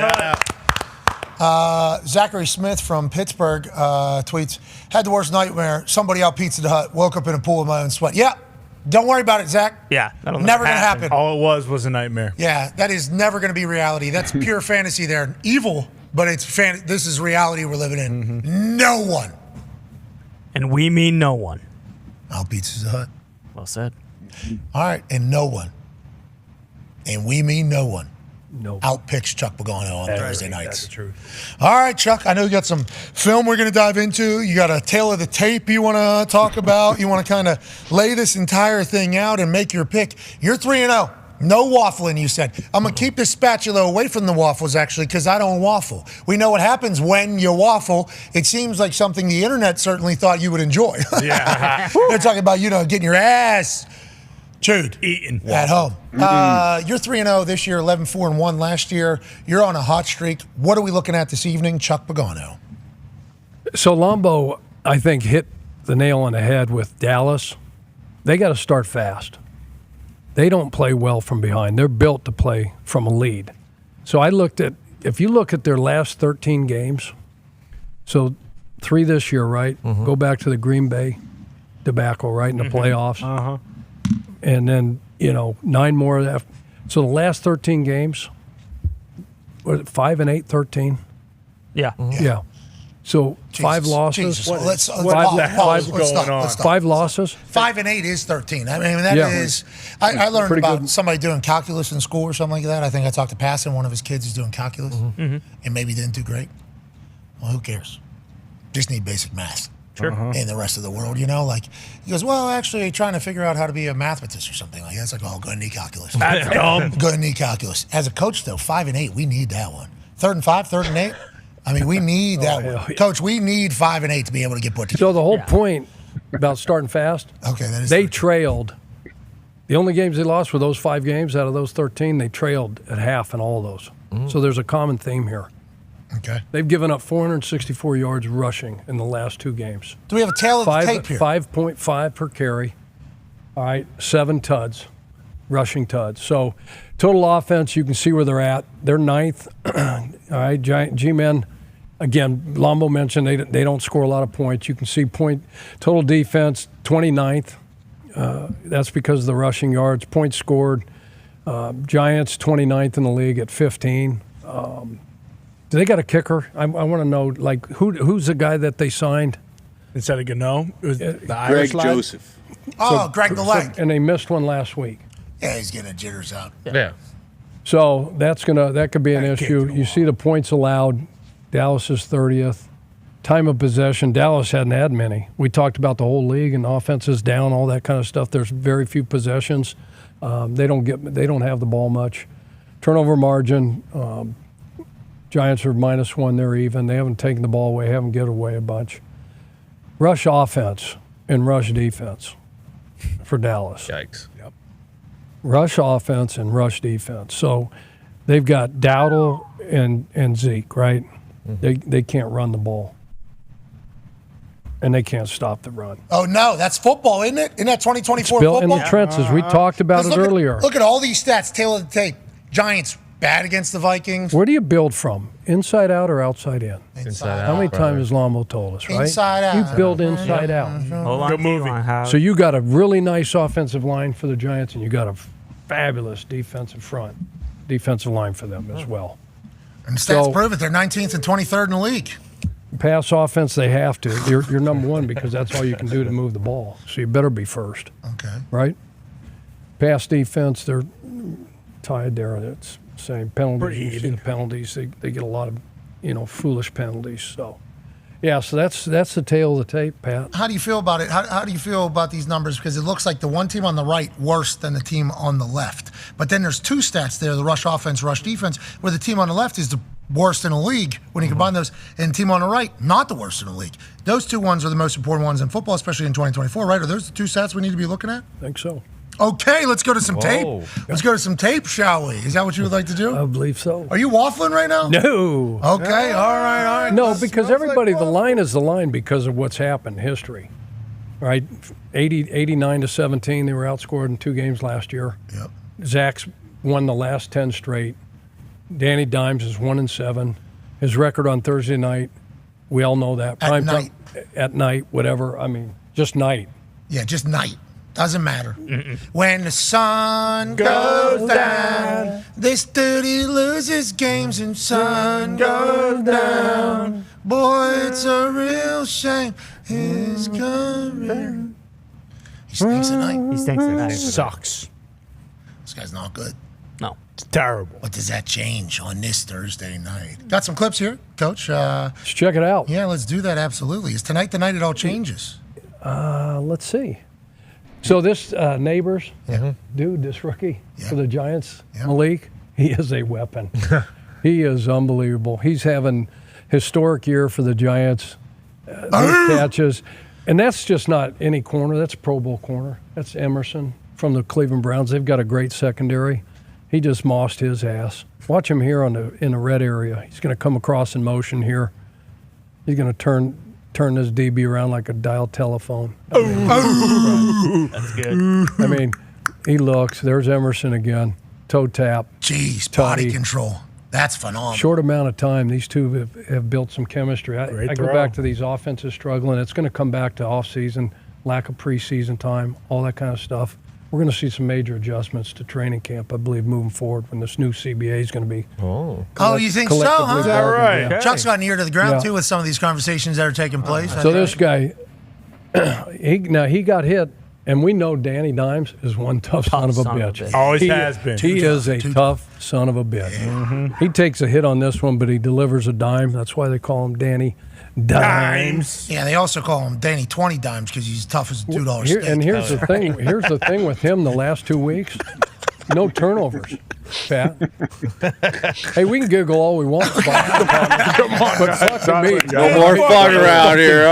Hut. Zachary Smith from Pittsburgh tweets, had the worst nightmare. Somebody out Pizza Hut, woke up in a pool of my own sweat. Yeah, don't worry about it, Zach. Yeah, that'll Never going to happen. All it was a nightmare. Yeah, that is never going to be reality. That's pure fantasy there. Evil, but it's this is reality we're living in. No one. And we mean no one. Out Pizza Hut. Well said. All right, and no one. And we mean no one. No. Outpicks Chuck Pagano on Thursday nights. That's the truth. All right, Chuck, I know you got some film we're going to dive into. You got a tale of the tape you want to talk about. You want to kind of lay this entire thing out and make your pick. You're 3-0. No waffling, you said. I'm going to keep this spatula away from the waffles, actually, because I don't waffle. We know what happens when you waffle. It seems like something the internet certainly thought you would enjoy. Yeah. They're talking about, getting your ass chewed. Eating. At home. You're 3-0 this year, 11-4-1 last year. You're on a hot streak. What are we looking at this evening? Chuck Pagano. So Lombo, I think, hit the nail on the head with Dallas. They got to start fast. They don't play well from behind. They're built to play from a lead. So I looked at, if you look at their last 13 games, so 3 this year, right? Go back to the Green Bay debacle, right, in the playoffs. Uh-huh. And then, 9 more after. So the last 13 games, was it 5-8, 13? Yeah. Yeah. So 5 losses. Jesus. Let's stop. 5 losses. 5-8 is 13. I mean, that is. I learned Pretty about good. somebody doing calculus in school or something like that. I think I talked to Passon, one of his kids is doing calculus, and maybe didn't do great. Well, who cares? Just need basic math. Sure. In the rest of the world, he goes, well, actually, trying to figure out how to be a mathematist or something like that. It's like, oh, go and need calculus. That's dumb. Go and need calculus. As a coach, though, 5-8, we need that one. 3rd and 5, 3rd and 8. I mean, we need that one. yeah. Coach, we need 5-8 to be able to get put together. So the whole point about starting fast, Okay, that is they trailed. The only games they lost were those 5 games out of those 13. They trailed at half in all of those. So there's a common theme here. Okay. They've given up 464 yards rushing in the last 2 games. Do we have a tail of the tape here? 5.5 per carry. All right, 7 tuds, rushing tuds. So total offense, you can see where they're at. They're 9th. All right, G-Men, again, Lombo mentioned they don't score a lot of points. You can see total defense, 29th. That's because of the rushing yards. Points scored. Giants, 29th in the league at 15. Do they got a kicker? I want to know, who's the guy that they signed? Instead of Gano, it was the Irish Greg lad? Joseph. Oh, Greg the leg. And they missed one last week. Yeah, he's getting jitters out. Yeah. So that could be an issue. You see the points allowed. Dallas is 30th. Time of possession, Dallas hadn't had many. We talked about the whole league and offenses down, all that kind of stuff. There's very few possessions. They don't have the ball much. Turnover margin. Giants are -1. They're even. They haven't taken the ball away. Haven't given away a bunch. Rush offense and rush defense for Dallas. Yikes. Yep. Rush offense and rush defense. So they've got Dowdle and Zeke, right? They can't run the ball. And they can't stop the run. Oh, no, that's football, isn't it? Isn't that 2024 Built in football? the trenches. We talked about it earlier. Look at all these stats, tail of the tape. Giants bad against the Vikings. Where do you build from? Inside out or outside in? Inside out. How many times has Lomo told us, right? Inside out. You build inside out. Hold on, Good movie. So you got a really nice offensive line for the Giants, and you got a fabulous defensive line for them as well. And the stats prove it. They're 19th and 23rd in the league. Pass offense, they have to. You're number one because that's all you can do to move the ball. So you better be first. Okay. Right? Pass defense, they're tied there. It's the same penalties. You see the penalties. They get a lot of, foolish penalties. So, yeah. So that's the tail of the tape, Pat. How do you feel about it? How do you feel about these numbers? Because it looks like the one team on the right worse than the team on the left. But then there's two stats there: the rush offense, rush defense, where the team on the left is the worst in the league when you combine those, and the team on the right, not the worst in the league. Those two ones are the most important ones in football, especially in 2024, right? Are those the two stats we need to be looking at? I think so. Okay, let's go to some tape. Let's go to some tape, shall we? Is that what you would like to do? I believe so. Are you waffling right now? No. Okay, all right. No, because everybody, the line is the line because of what's happened in history, right? 89-17, they were outscored in 2 games last year. Yep. Zach's won the last 10 straight. Danny Dimes is 1-7. His record on Thursday night, we all know that. At night, whatever. I mean, just night. Yeah, just night. Doesn't matter. When the sun goes down, this dude loses games and sun goes down. Boy, it's a real shame. His career. He stinks at night. He stinks at night. Sucks. This guy's not good. No. It's terrible. What does that change on this Thursday night? Got some clips here, Coach. Let's check it out. Yeah, let's do that, absolutely. Is tonight the night it all changes? Let's see. So this Neighbors, dude, this rookie for the Giants, Malik, he is a weapon. He is unbelievable. He's having historic year for the Giants. These catches. And that's just not any corner. That's a Pro Bowl corner. That's Emerson from the Cleveland Browns. They've got a great secondary. He just mossed his ass. Watch him here in the red area. He's going to come across in motion here. He's going to turn this DB around like a dial telephone. That's good. I mean, he looks. There's Emerson again. Toe tap. Jeez, body control. That's phenomenal. Short amount of time, these two have built some chemistry. I go throw. back to these offenses struggling. It's going to come back to offseason, lack of preseason time, all that kind of stuff. We're going to see some major adjustments to training camp, I believe, moving forward when this new CBA is going to be. Oh, you think so, huh? Is that right? Yeah. Chuck's got an ear to the ground, Yeah. too, with some of these conversations that are taking place. So this guy, he got hit, and we know Danny Dimes is one tough son of a bitch. Always has been. He is a tough son of a bitch. He takes a hit on this one, but he delivers a dime. That's why they call him Danny Dimes. Yeah, they also call him Danny 20 Dimes because he's tough as a $2 steak. And here's the thing. Here's the thing with him. The last 2 weeks, no turnovers. Pat. Hey, we can giggle all we want. Come on, but fuck me. No more fun around here.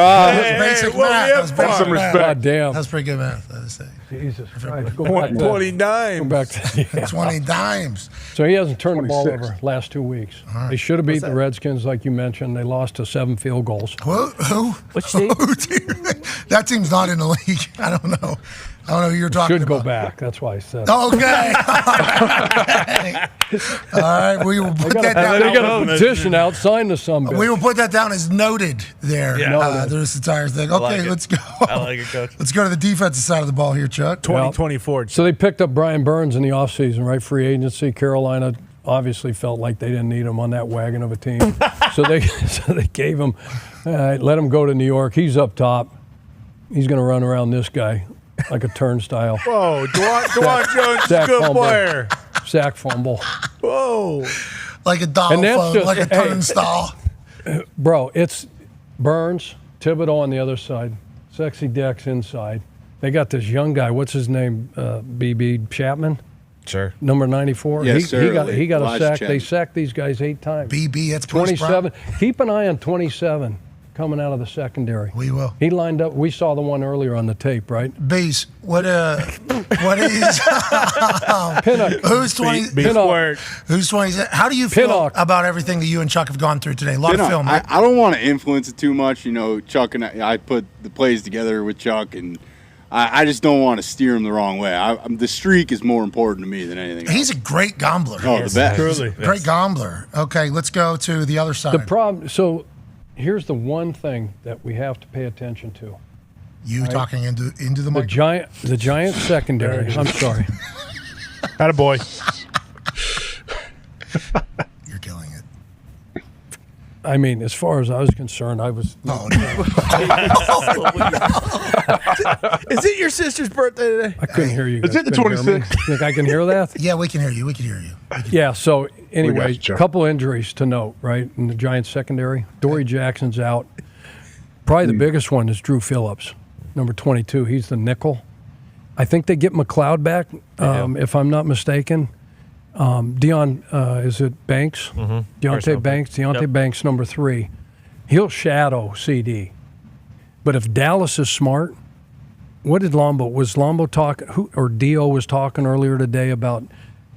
Basic math. That was basic some math. God damn. That was pretty good math, I would say. Jesus Christ. Go back to- 20 dimes. Go back to 20 dimes. So he hasn't turned the ball 26. over last 2 weeks. They should have beat the Redskins, like you mentioned. They lost to 7 field goals. Who? Which team? That team's not in the league. I don't know. I don't know who you're talking Should about. go back. That's why I said. Okay. All right. We will put that down. They got a petition out. Sign the sumbitch. We will put that down as noted there. Yeah. There's the entire thing. Okay, let's go. I like it, Coach. Let's go to the defensive side of the ball here, Chuck. 2024. So they picked up Brian Burns in the offseason, right? Free agency. Carolina obviously felt like they didn't need him on that wagon of a team. so they gave him, let him go to New York. He's up top. He's going to run around this guy like a turnstile. Whoa, Dwan Jones is a good player. Sack fumble. Whoa. Like a doll And that's phone, just- like a hey. turnstile. Bro, it's Burns, Thibodeau on the other side, Sexy Dex inside. They got this young guy. What's his name? BB Chapman, Sure. number 94. Yes, he sir. got a Elijah sack. Chapman. They sacked these guys 8 times. BB, that's Bruce 27. Keep an eye on 27 coming out of the secondary. We will. He lined up. We saw the one earlier on the tape, right? Bees, what is Pinnock. Who's 20? Pinnock. Who's 20? How do you feel about everything that you and Chuck have gone through today? A lot of film. Right? I don't want to influence it too much. You know, Chuck and I put the plays together with Chuck, and I just don't want to steer him the wrong way. The streak is more important to me than anything else. He's a great gambler. Oh, the best. Truly. Great gambler. Okay, let's go to the other side. The problem. So here's the one thing that we have to pay attention to. You talking into the mic? The Giant secondary. I'm sorry. Attaboy. You're killing it. I mean, as far as I was concerned, I was. Oh, Is it your sister's birthday today? I couldn't hear you. Is it the Couldn't hear me. 26th? Think I can hear that? Yeah, we can hear you. We can hear you. Yeah, so anyway, Chuck. a couple injuries to note, right, in the Giants secondary. Dory Jackson's out. Probably the biggest one is Drew Phillips, number 22. He's the nickel. I think they get McLeod back, if I'm not mistaken. Is it Banks? Deontay Banks. Deontay Banks, number 3. He'll shadow CD. But if Dallas is smart, what did Lombo talking, or Dio was talking earlier today about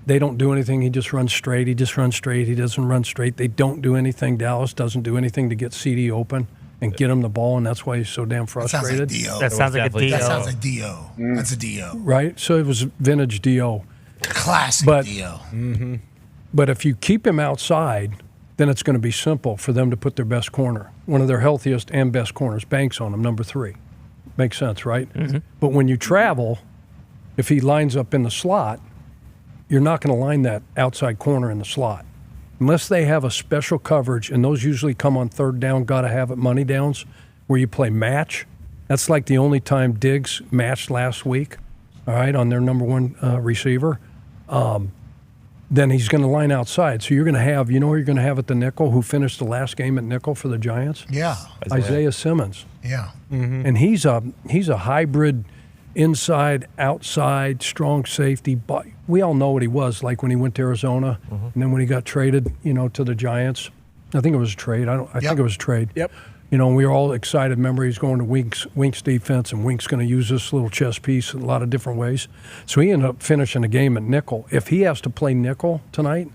they don't do anything. He just runs straight. He doesn't run straight. They don't do anything. Dallas doesn't do anything to get CD open and get him the ball, and that's why he's so damn frustrated. That sounds like a Dio. That sounds like Dio. That's a Dio. Right? So it was vintage Dio. Classic Dio. But if you keep him outside, then it's going to be simple for them to put their best corner, one of their healthiest and best corners, Banks on him, number 3. Makes sense, right? But when you travel, if he lines up in the slot, you're not going to line that outside corner in the slot. Unless they have a special coverage, and those usually come on third down, got to have it money downs, where you play match. That's like the only time Diggs matched last week, all right, on their number 1 receiver. Then he's going to line outside. So you're going to have, who you're going to have at the nickel, who finished the last game at nickel for the Giants? Yeah. Isaiah Simmons. Yeah. And he's a hybrid inside, outside, strong safety. But we all know what he was like when he went to Arizona, and then when he got traded, to the Giants. I think it was a trade. I think it was a trade. Yep. We were all excited. Remember, he's going to Wink's defense, and Wink's going to use this little chess piece in a lot of different ways. So he ended up finishing the game at nickel. If he has to play nickel tonight,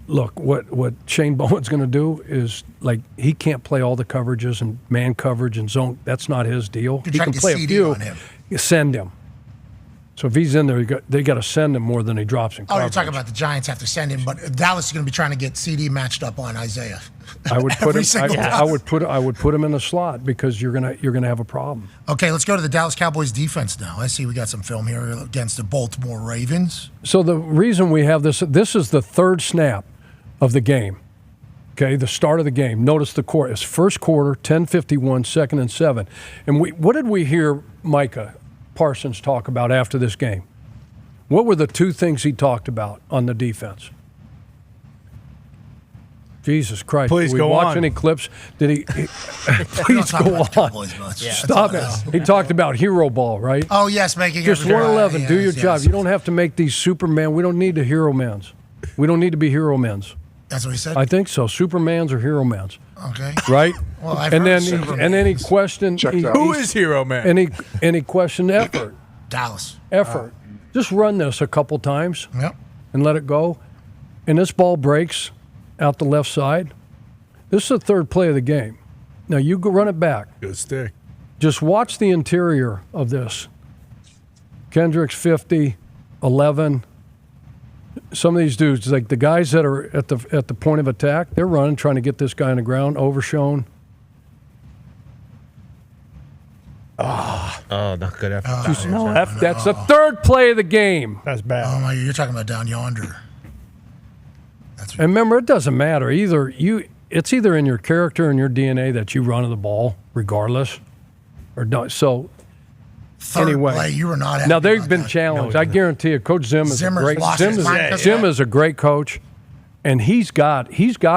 look, what Shane Bowen's going to do is, he can't play all the coverages and man coverage and zone. That's not his deal. He can play a few. Send him. So if he's in there, they got to send him more than he drops in Oh, coverage. you're talking about the Giants have to send him, but Dallas is going to be trying to get CD matched up on Isaiah. I would put Every him. single time. I would put him in the slot because you're gonna have a problem. Okay, let's go to the Dallas Cowboys defense now. I see we got some film here against the Baltimore Ravens. So the reason we have this is the third snap of the game. Okay, the start of the game. Notice the quarter. It's first quarter, 10:51, 2nd and 7. And what did we hear Micah Parsons talk about after this game? What were the 2 things he talked about on the defense? Jesus Christ. Please Did we go watch on. any clips? Did he please go on. Stop it. He talked about hero ball, right? Oh, yes, making just every 111. try. Do your Yes, job. yes. You don't have to make these Superman. We don't need the hero mans. We don't need to be hero mans. That's what he said? I think so. Supermans or hero mans. Okay. Right? Well, I've and heard then Supermans. and then he questioned Who is Hero Man? And he questioned effort. Dallas. Effort. Just run this a couple times. Yep. And let it go. And this ball breaks out the left side. This is the third play of the game. Now you go run it back. Good stick. Just watch the interior of this. Kendricks 50, 11. Some of these dudes, like the guys that are at the point of attack, they're running, trying to get this guy on the ground, overshown. Oh, not good effort. That's the third play of the game. That's bad. Oh, my, you're talking about down yonder. And remember, it doesn't matter. It's either in your character and your DNA that you run the ball regardless, or don't. So Third anyway, play, you were not happy now they've about been that. challenged. I guarantee you, Coach Zim is Zimmer's a great. lost his mind 'cause of Zim that. is a great coach, and he's got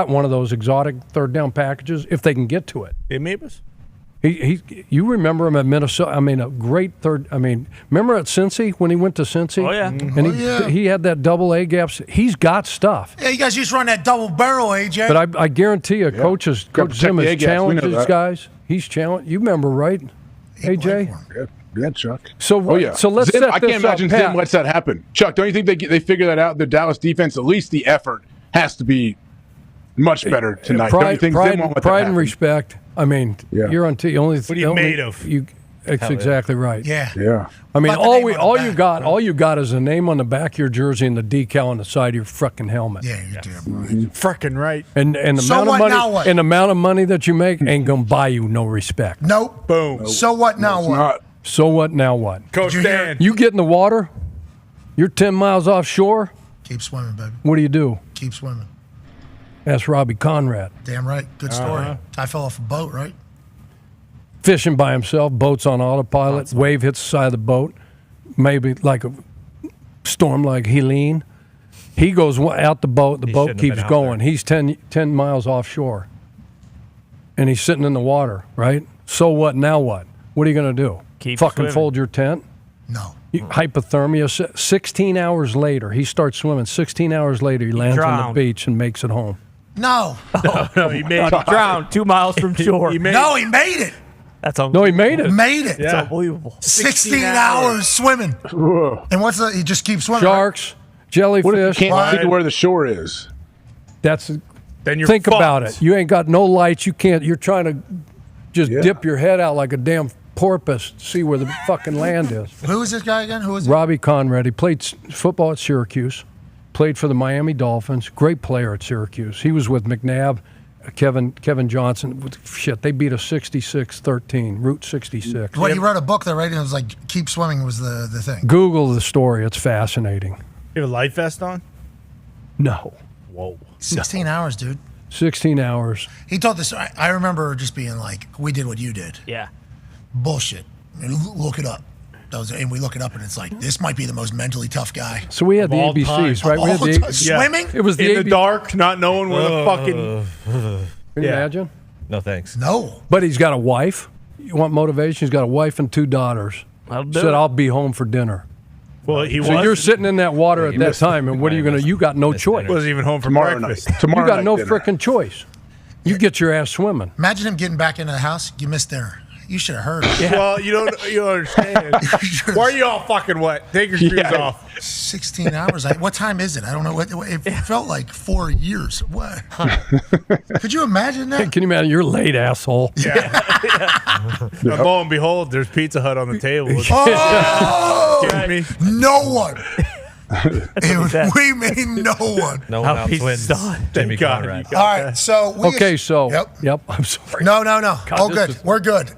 one of those exotic third down packages if they can get to it. Amoebas? You remember him at Minnesota? I mean, a great third. I mean, remember at Cincy when he went to Cincy? Oh yeah, and he had that double A gaps. He's got stuff. Yeah, you guys used to run that double barrel, AJ. But I guarantee you, Coach Zim has challenged these guys. He's challenged. You remember, right, AJ? Yeah, Chuck. So let's Zim, set I can't this imagine up, Zim Pat. lets that happen. Chuck, don't you think they figure that out? The Dallas defense, at least the effort has to be much better tonight. Don't you think Zim won't let that Pride happen? and respect. I mean, you're on T. What are you made of? It's exactly right. Yeah. I mean, But the all name on the all you got is a name on the back of your jersey and the decal on the side of your frickin' helmet. Yeah, you're damn right. Frickin' right. And the So amount what, of now money what? and the amount of money that you make ain't gonna buy you no respect. Nope. Boom. So what now? What? So what? Now what? Coach Dan. You get in the water. You're 10 miles offshore. Keep swimming, baby. What do? Keep swimming. That's Robbie Conrad. Damn right. Good story. Guy fell off a boat, right? Fishing by himself, boat's on autopilot, wave hits the side of the boat, maybe like a storm like Helene. He goes out the boat shouldn't have keeps been out going. He's 10 miles offshore. And he's sitting in the water, right? So what, now what? What are you going to do? Keep Fucking swimming. fold your tent? No. Hypothermia. 16 hours later, he starts swimming. 16 hours later, he lands on the drowned. beach and makes it home. No. No, he made He drowned 2 miles from shore. He made No, he made it. That's No, he made it. Made it. It's unbelievable. 16 hours swimming. And what's the? He just keeps swimming. Sharks, jellyfish. What if you can't Right. see where the shore is? That's Then you're think fucked. about it. You ain't got no lights. You can't. You're trying to just dip your head out like a damn porpoise to see where the fucking land is. Who is this guy again? Who is it? Robbie Conrad. He played football at Syracuse. Played for the Miami Dolphins. Great player at Syracuse. He was with McNabb, Kevin Johnson. Shit, they beat us 66-13. Route 66. What he wrote a book there, right? And it was like "Keep Swimming" was the thing. Google the story. It's fascinating. You have a life vest on? No. Whoa. 16 hours, dude. 16 hours. He told this. I remember just being like, "We did what you did." Yeah. Bullshit. And look it up. And we look it up, and it's like, this might be the most mentally tough guy. So we had the all ABCs, time. right? We had All the time. Swimming? It was the In the dark, not knowing where the fucking. Can you imagine? No thanks. No. But he's got a wife. You want motivation? He's got a wife and 2 daughters. I'll do Said, it. I'll be home for dinner. Well, he So was. you're sitting in that water at that missed it. time, and what are you going to? You got no choice. Wasn't even home for Tomorrow breakfast. night. Tomorrow You got night no dinner. frickin' choice. You get your ass swimming. Imagine him getting back into the house. You missed dinner. You should have heard. Well, you don't understand. Why are you all fucking wet? Take your shoes off. 16 hours. What time is it? I don't know. It felt like 4 years. What? Could you imagine that? Can you imagine? You're late, asshole. But lo and behold, there's Pizza Hut on the table. Oh, Kidding me? no one. We made no one. No How one out peace twins done. Jimmy Thank God Conrad. you got All right. So we Okay, so Yep. I'm sorry. No. God, Oh, this good. is- We're good.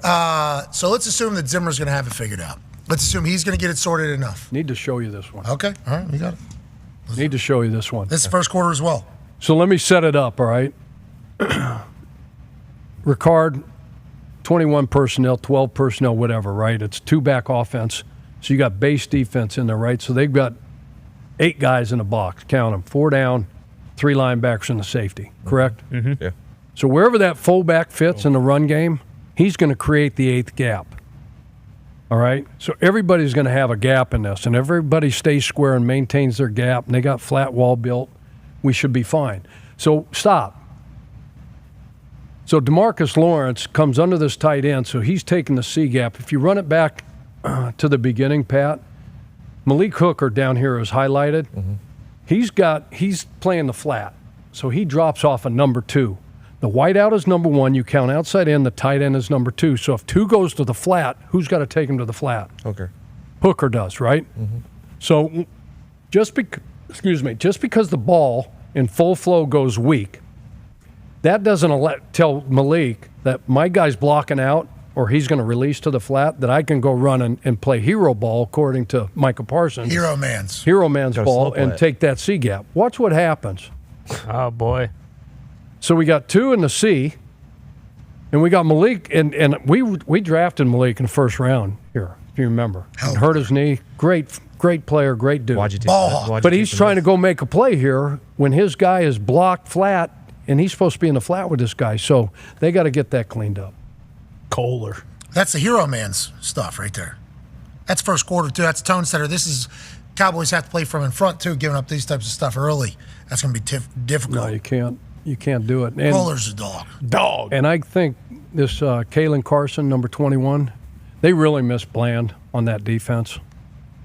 So let's assume that Zimmer's going to have it figured out. Let's assume he's going to get it sorted enough. Need to show you this one. Okay. All right. We got it. Need to show you this one. This is the first quarter as well. So let me set it up, all right? Ricard, 21 personnel, 12 personnel, whatever, right? It's 2-back offense. So you got base defense in there, right? So they've got 8 guys in a box. Count them. 4 down, 3 linebackers and the safety, correct? Mm-hmm. Yeah. So wherever that fullback fits in the run game, he's going to create the 8th gap. All right? So everybody's going to have a gap in this, and everybody stays square and maintains their gap, and they got flat wall built. We should be fine. So stop. So DeMarcus Lawrence comes under this tight end, so he's taking the C gap. If you run it back to the beginning, Pat, Malik Hooker down here is highlighted. Mm-hmm. He's playing the flat, so he drops off a number 2. The wideout is number 1. You count outside in. The tight end is number 2. So if 2 goes to the flat, who's got to take him to the flat? Okay. Hooker does, right? Mm-hmm. So just because the ball in full flow goes weak, that doesn't tell Malik that my guy's blocking out or he's going to release to the flat, that I can go run and play hero ball, according to Micah Parsons. Hero man's Ball slow play and it. take that C gap. Watch what happens. Oh boy. So we got 2 in the C, and we got Malik, and we drafted Malik in the first round here, if you remember. And hurt his knee. Great player, great dude. Why'd you take Ball that? hawk. Why'd But you he's take trying to this? go make a play here when his guy is blocked flat, and he's supposed to be in the flat with this guy. So they got to get that cleaned up. Kohler. That's the hero man's stuff right there. That's first quarter, too. That's tone setter. This is Cowboys have to play from in front, too, giving up these types of stuff early. That's going to be difficult. No, you can't. You can't do it. And, Kohler's a dog. Dog. And I think this Kalen Carson, number 21, they really miss Bland on that defense.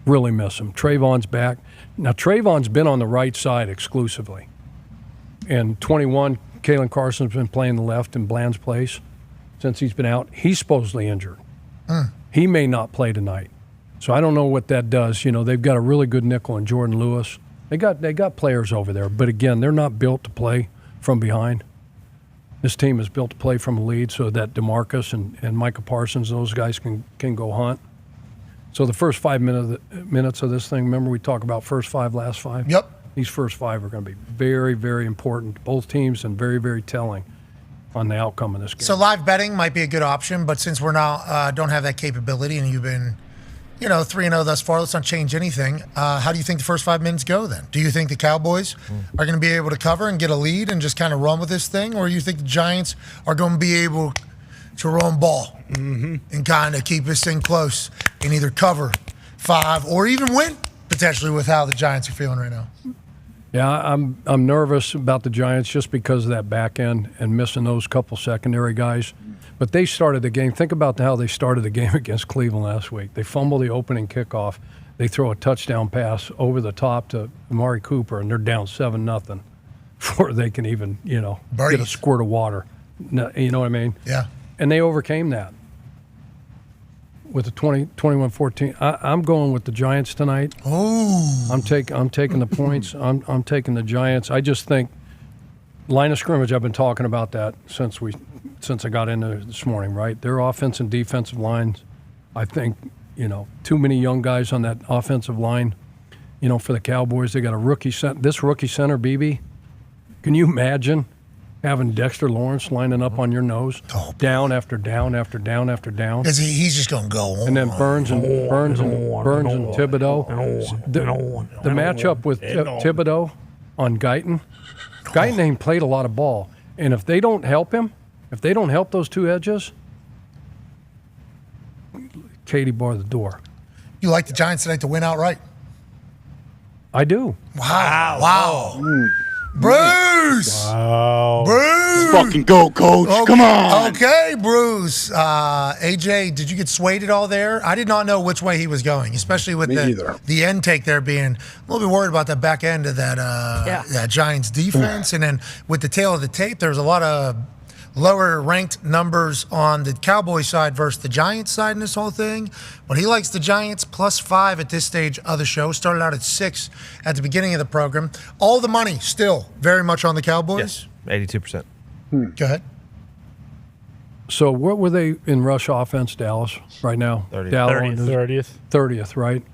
Really miss him. Trayvon's back. Now, Trayvon's been on the right side exclusively. And 21, Kalen Carson's been playing the left in Bland's place since he's been out. He's supposedly injured. He may not play tonight. So I don't know what that does. You know, they've got a really good nickel in Jordan Lewis. They got players over there. But, again, they're not built to play from behind. This team is built to play from a lead so that DeMarcus and Micah Parsons, those guys can go hunt. So the first 5 minutes of this thing, remember we talk about first five, last five? Yep. These first five are going to be very, very important to both teams and very, very telling on the outcome of this game. So live betting might be a good option, but since we're now don't have that capability and you've been, 3-0 thus far, let's not change anything. How do you think the first 5 minutes go then? Do you think the Cowboys are going to be able to cover and get a lead and just kind of run with this thing? Or you think the Giants are going to be able to run ball and kind of keep this thing close and either cover 5 or even win potentially with how the Giants are feeling right now? Yeah, I'm nervous about the Giants just because of that back end and missing those couple secondary guys. But they started the game. Think about how they started the game against Cleveland last week. They fumble the opening kickoff. They throw a touchdown pass over the top to Amari Cooper, and they're down 7-0 before they can even, get a squirt of water. You know what I mean? Yeah. And they overcame that with the 21-14. I'm going with the Giants tonight. Oh. I'm taking the points. I'm taking the Giants. I just think line of scrimmage. I've been talking about that since I got in there this morning. Right, their offense and defensive lines. I think too many young guys on that offensive line. For the Cowboys, they got a rookie center. This rookie center, BB. Can you imagine having Dexter Lawrence lining up on your nose, down after down after down after down? Because he's just going to go on. And then Burns and Thibodeau. The matchup with Thibodeau on Guyton. Guyton ain't played a lot of ball. And if they don't help him, if they don't help those two edges, Katie bar the door. You like the Giants tonight to win outright? I do. Wow. Bruce! Wow. Bruce! Fucking go, Coach. Okay. Come on. Okay, Bruce. AJ, did you get swayed at all there? I did not know which way he was going, especially with the end take there being a little bit worried about the back end of that Giants defense. And then with the tail of the tape, there's a lot of lower ranked numbers on the Cowboys side versus the Giants side in this whole thing. But he likes the Giants +5 at this stage of the show. Started out at 6 at the beginning of the program. All the money still very much on the Cowboys. Yes, 82%. Go ahead. So what were they in rush offense, Dallas, right now? 30th, right?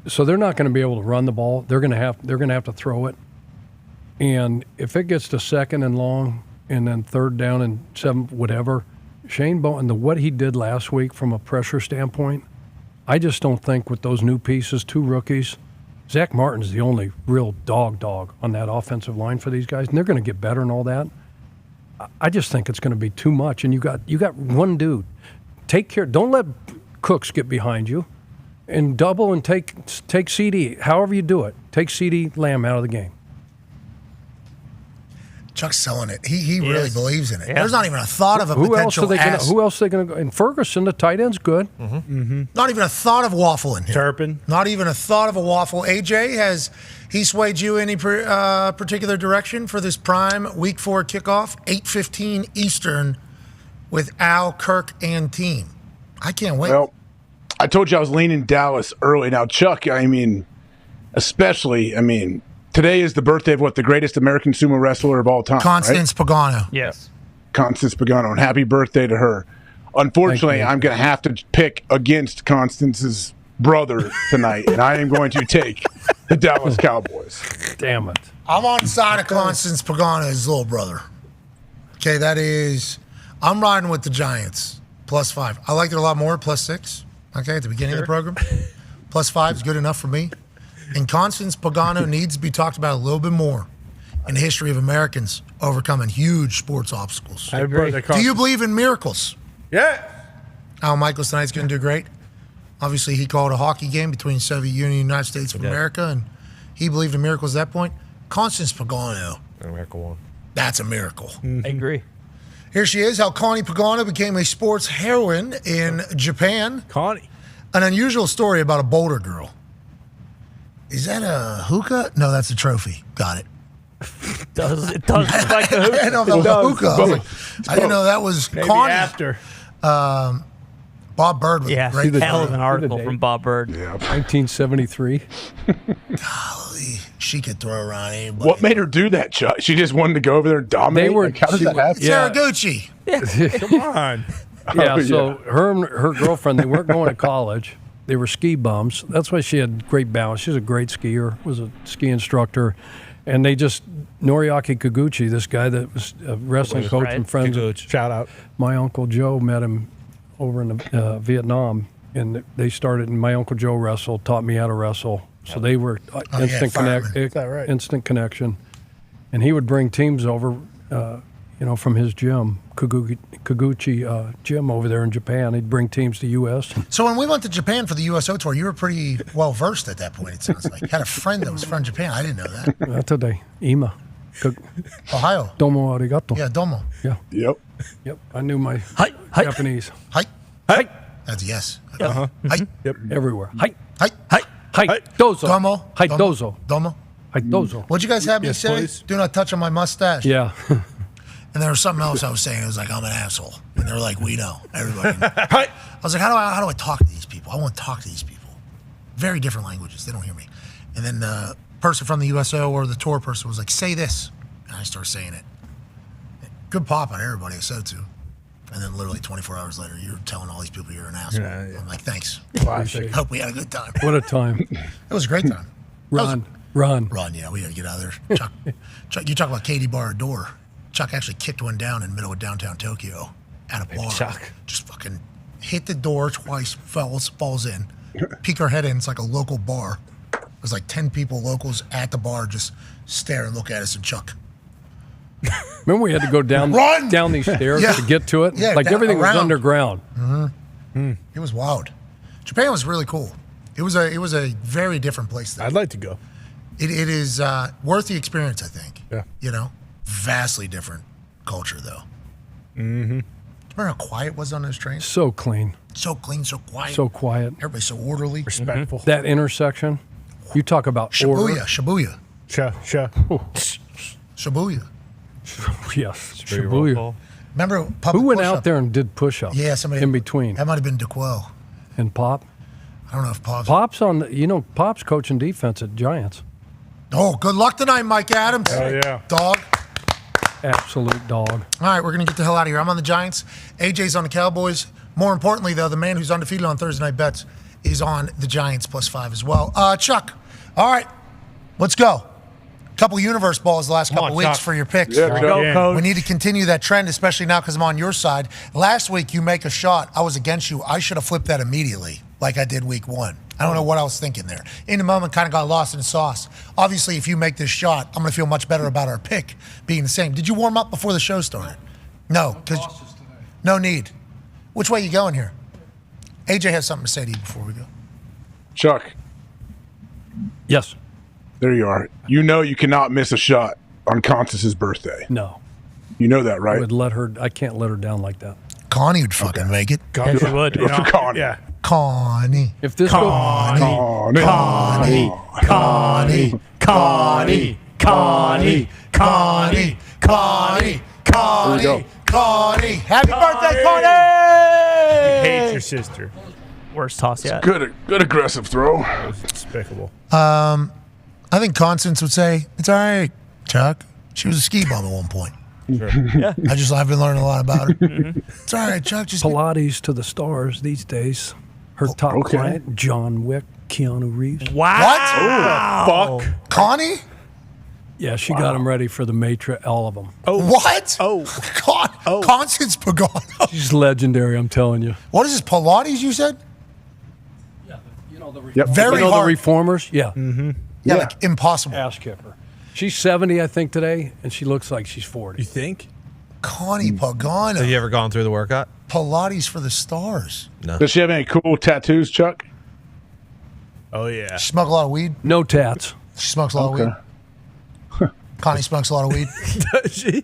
So they're not going to be able to run the ball. They're going to have to throw it. And if it gets to second and long, and then third down and 7, whatever. Shane Bowen, what he did last week from a pressure standpoint, I just don't think with those new pieces, 2 rookies, Zach Martin's the only real dog on that offensive line for these guys, and they're going to get better and all that. I just think it's going to be too much, and you got one dude. Take care. Don't let Cooks get behind you, and double and take CD. However you do it, take CeeDee Lamb out of the game. Chuck's selling it. He really believes in it. Yeah. There's not even a thought of a potential ass. Who else are they going to go? And Ferguson, the tight end's good. Not even a thought of waffle in here. Turpin. Not even a thought of a waffle. AJ, has he swayed you any particular direction for this prime Week 4 kickoff, 8:15 Eastern, with Al, Kirk, and team? I can't wait. Well, I told you I was leaning Dallas early. Now, Chuck, today is the birthday of the greatest American sumo wrestler of all time, Constance Pagano. Yes. Constance Pagano, and happy birthday to her. Unfortunately, I'm going to have to pick against Constance's brother tonight, and I am going to take the Dallas Cowboys. Damn it. I'm on the side of Constance Pagano's little brother. Okay, I'm riding with the Giants, +5. I liked it a lot more, +6, okay, at the beginning of the program. +5 is good enough for me. And Constance Pagano needs to be talked about a little bit more in the history of Americans overcoming huge sports obstacles. Do you believe in miracles? Yeah. Al Michaels tonight's going to do great. Obviously, he called a hockey game between Soviet Union and the United States of America, and he believed in miracles at that point. Constance Pagano. A miracle one. That's a miracle. I agree. Here she is, how Connie Pagano became a sports heroine in Japan. Connie. An unusual story about a Boulder girl. Is that a hookah? No, that's a trophy. Got it. It does look like a hookah. I didn't know if that was a hookah. I was like, I didn't know that was Maybe Connie. after. Bob Bird was Yeah, great. hell of an article from Bob Bird. Yeah, 1973. Golly, she could throw around anybody. What made her do that, Chuck? She just wanted to go over there and dominate? They were- Like, how does she that was- happen? Yeah. Saraguchi. Come on. Yeah, Oh, so her and her girlfriend, they weren't going to college. They were ski bums. That's why she had great balance. She was a great skier, was a ski instructor. And they just, Noriaki Kiguchi, this guy that was a wrestling coach and friends. Shout out. My Uncle Joe met him over in Vietnam, and they started, and my Uncle Joe wrestled, taught me how to wrestle. So they were instant instant connection. And he would bring teams over, from his gym, Kiguchi gym over there in Japan. He'd bring teams to U.S. So when we went to Japan for the USO tour, you were pretty well versed at that point, it sounds like. Had a friend that was from Japan. I didn't know that. That's today. Ima. Ohio. Domo arigato. Yeah, domo. Yeah. Yep. I knew my Japanese. Hi. Hi. That's a yes. Uh-huh. Hi. Yep. Everywhere. Hi. Hi. Hi. Dozo. Domo. Hi. Domo. Dozo. Domo. Hi. Dozo. What'd you guys have me Yes, say? please. Do not touch on my mustache. Yeah. And there was something else I was saying. It was like, I'm an asshole. And they were like, we know. Everybody knows. Hi. I was like, how do I talk to these people? I want to talk to these people. Very different languages. They don't hear me. And then the person from the USO or the tour person was like, say this. And I started saying it. Good pop on everybody I said it to. And then literally 24 hours later, you're telling all these people you're an asshole. Yeah. I'm like, thanks. Classic. Hope we had a good time. What a time. It was a great time. Run. Run, yeah, we got to get out of there. Chuck, you talk about Katie bar a door. Chuck actually kicked one down in the middle of downtown Tokyo at a bar. Chuck. Just fucking hit the door twice, falls in. Peek her head in. It's like a local bar. There's like 10 people, locals at the bar, just stare and look at us and Chuck. Remember we had to go down these stairs Yeah. to get to it? Yeah, like everything was around. underground. It was wild. Japan was really cool. It was a very different place. I'd like to go. It is worth the experience, I think. Yeah. Vastly different culture, though. Mm-hmm. Remember how quiet it was on those trains? So clean. So clean, so quiet. So quiet. Everybody's so orderly. Respectful. That intersection. You talk about order. Shibuya. Shibuya. Yes. Shibuya. Remember public Who went push-up? out there and did push-ups? Yeah, somebody in between. That might have been DeQuell. And Pop. I don't know if Pop's. Pop's on. Pop's coaching defense at Giants. Oh, good luck tonight, Mike Adams. Oh, yeah. Dog. Absolute dog. All right, we're going to get the hell out of here. I'm on the Giants. AJ's on the Cowboys. More importantly, though, the man who's undefeated on Thursday Night Bets is on the Giants +5 as well. Chuck, all right, let's go. Couple universe balls the last couple weeks for your picks. Yeah, go, Coach. We need to continue that trend, especially now because I'm on your side. Last week, you make a shot. I was against you. I should have flipped that immediately like I did week one. I don't know what I was thinking there. In the moment, kind of got lost in the sauce. Obviously, if you make this shot, I'm going to feel much better about our pick being the same. Did you warm up before the show started? No, because no need. Which way you going here? AJ has something to say to you before we go. Chuck, Yes. there you are. You know you cannot miss a shot on Constance's birthday. No. You know that, I right? would let her. I can't let her down like that. Connie would fucking make it. God, you would. Good for Connie. Yeah. Connie. If this Connie. Connie. Connie. Connie. Connie. Connie. Connie. Connie. Connie. Connie. Happy birthday, Connie! Hate your sister. Worst toss yet. Good aggressive throw. Despicable. I think Constance would say, it's all right, Chuck. She was a ski bum at one point. Sure. Yeah. I've been learning a lot about her. It's all right, Chuck. Just Pilates to the stars these days. Her top okay. client, John Wick, Keanu Reeves. Wow. Fuck. Connie? Yeah, she got him ready for the Matrix, all of them. Oh. What? Oh. Constance Pagano. She's legendary, I'm telling you. What is this, Pilates you said? Yep. Very You know the hard. reformers? Yeah. Yeah, like impossible. Ass kicker. She's 70, I think, today, and she looks like she's 40. You think? Connie Pagano. Have you ever gone through the workout? Pilates for the stars. No. Does she have any cool tattoos, Chuck? Oh, yeah. She smoke a lot of weed? No tats. She smokes a lot of weed? Connie smokes a lot of weed? Does she?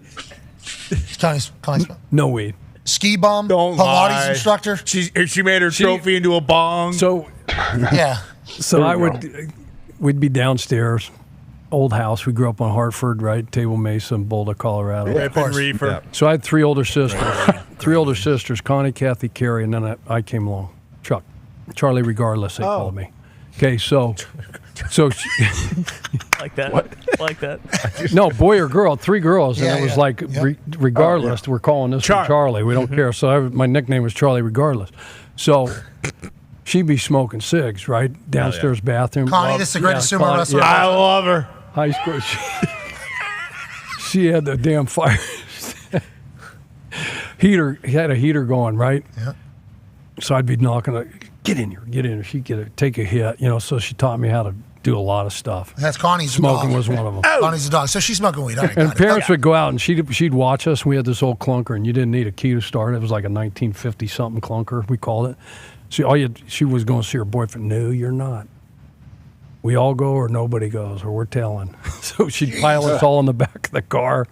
Connie smoke? No weed. Ski bum? Don't Pilates lie. instructor? She made her trophy into a bong. So, yeah. So we'd be downstairs, old house. We grew up on Hartford, right? Table Mesa, Boulder, Colorado. Rip and reefer. Yeah. So I had three older sisters, Connie, Kathy, Carrie, and then I came along. Chuck. Charlie Regardless, they called me. Okay, so Like that. Like that. no, boy or girl, three girls, and it was like regardless. We're calling this one Charlie. We don't care. So my nickname was Charlie Regardless. So she'd be smoking cigs, right? Downstairs bathroom. Connie, this is the greatest sumo wrestler. I love her. High school. She had the damn fire heater. He had a heater going, right? Yeah. So I'd be knocking. Get in here. She'd take a hit, So she taught me how to do a lot of stuff. That's Connie's Smoking dog. was one of them. Connie's a dog. So she's smoking weed. All right, And got it. parents Okay. would go out and she'd watch us. We had this old clunker, and you didn't need a key to start it. It was like a 1950 something clunker, we called it. So she was going to see her boyfriend. No, you're not. We all go or nobody goes, or we're telling. So she'd pile us all in the back of the car.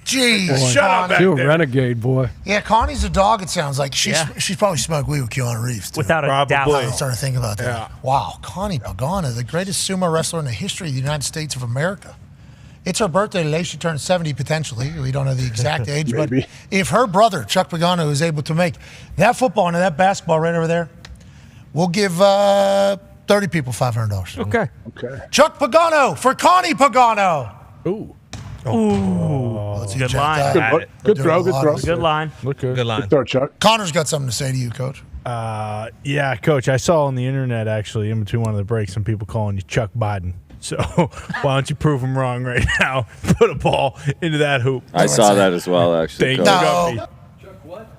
Jeez, Boy, Shut up back she was a there. renegade, boy. Yeah, Connie's a dog, it sounds like. She's probably smoked weed with Keanu Reeves, too. Without a doubt. I'm starting to think about that. Wow, Connie Pagano, the greatest sumo wrestler in the history of the United States of America. It's her birthday today. She turned 70 potentially. We don't know the exact age, but if her brother, Chuck Pagano, is able to make that football and that basketball right over there, we'll give 30 people $500. Okay. Chuck Pagano for Connie Pagano. Ooh. Let's Good check line. that. Good throw. Good line. Good line. Good throw, Chuck. Connor's got something to say to you, Coach. Yeah, Coach, I saw on the internet, actually, in between one of the breaks, some people calling you Chuck Biden. So why don't you prove them wrong right now? Put a ball into that hoop. I saw that as well, actually. Thank Coach. you, No. Guppy.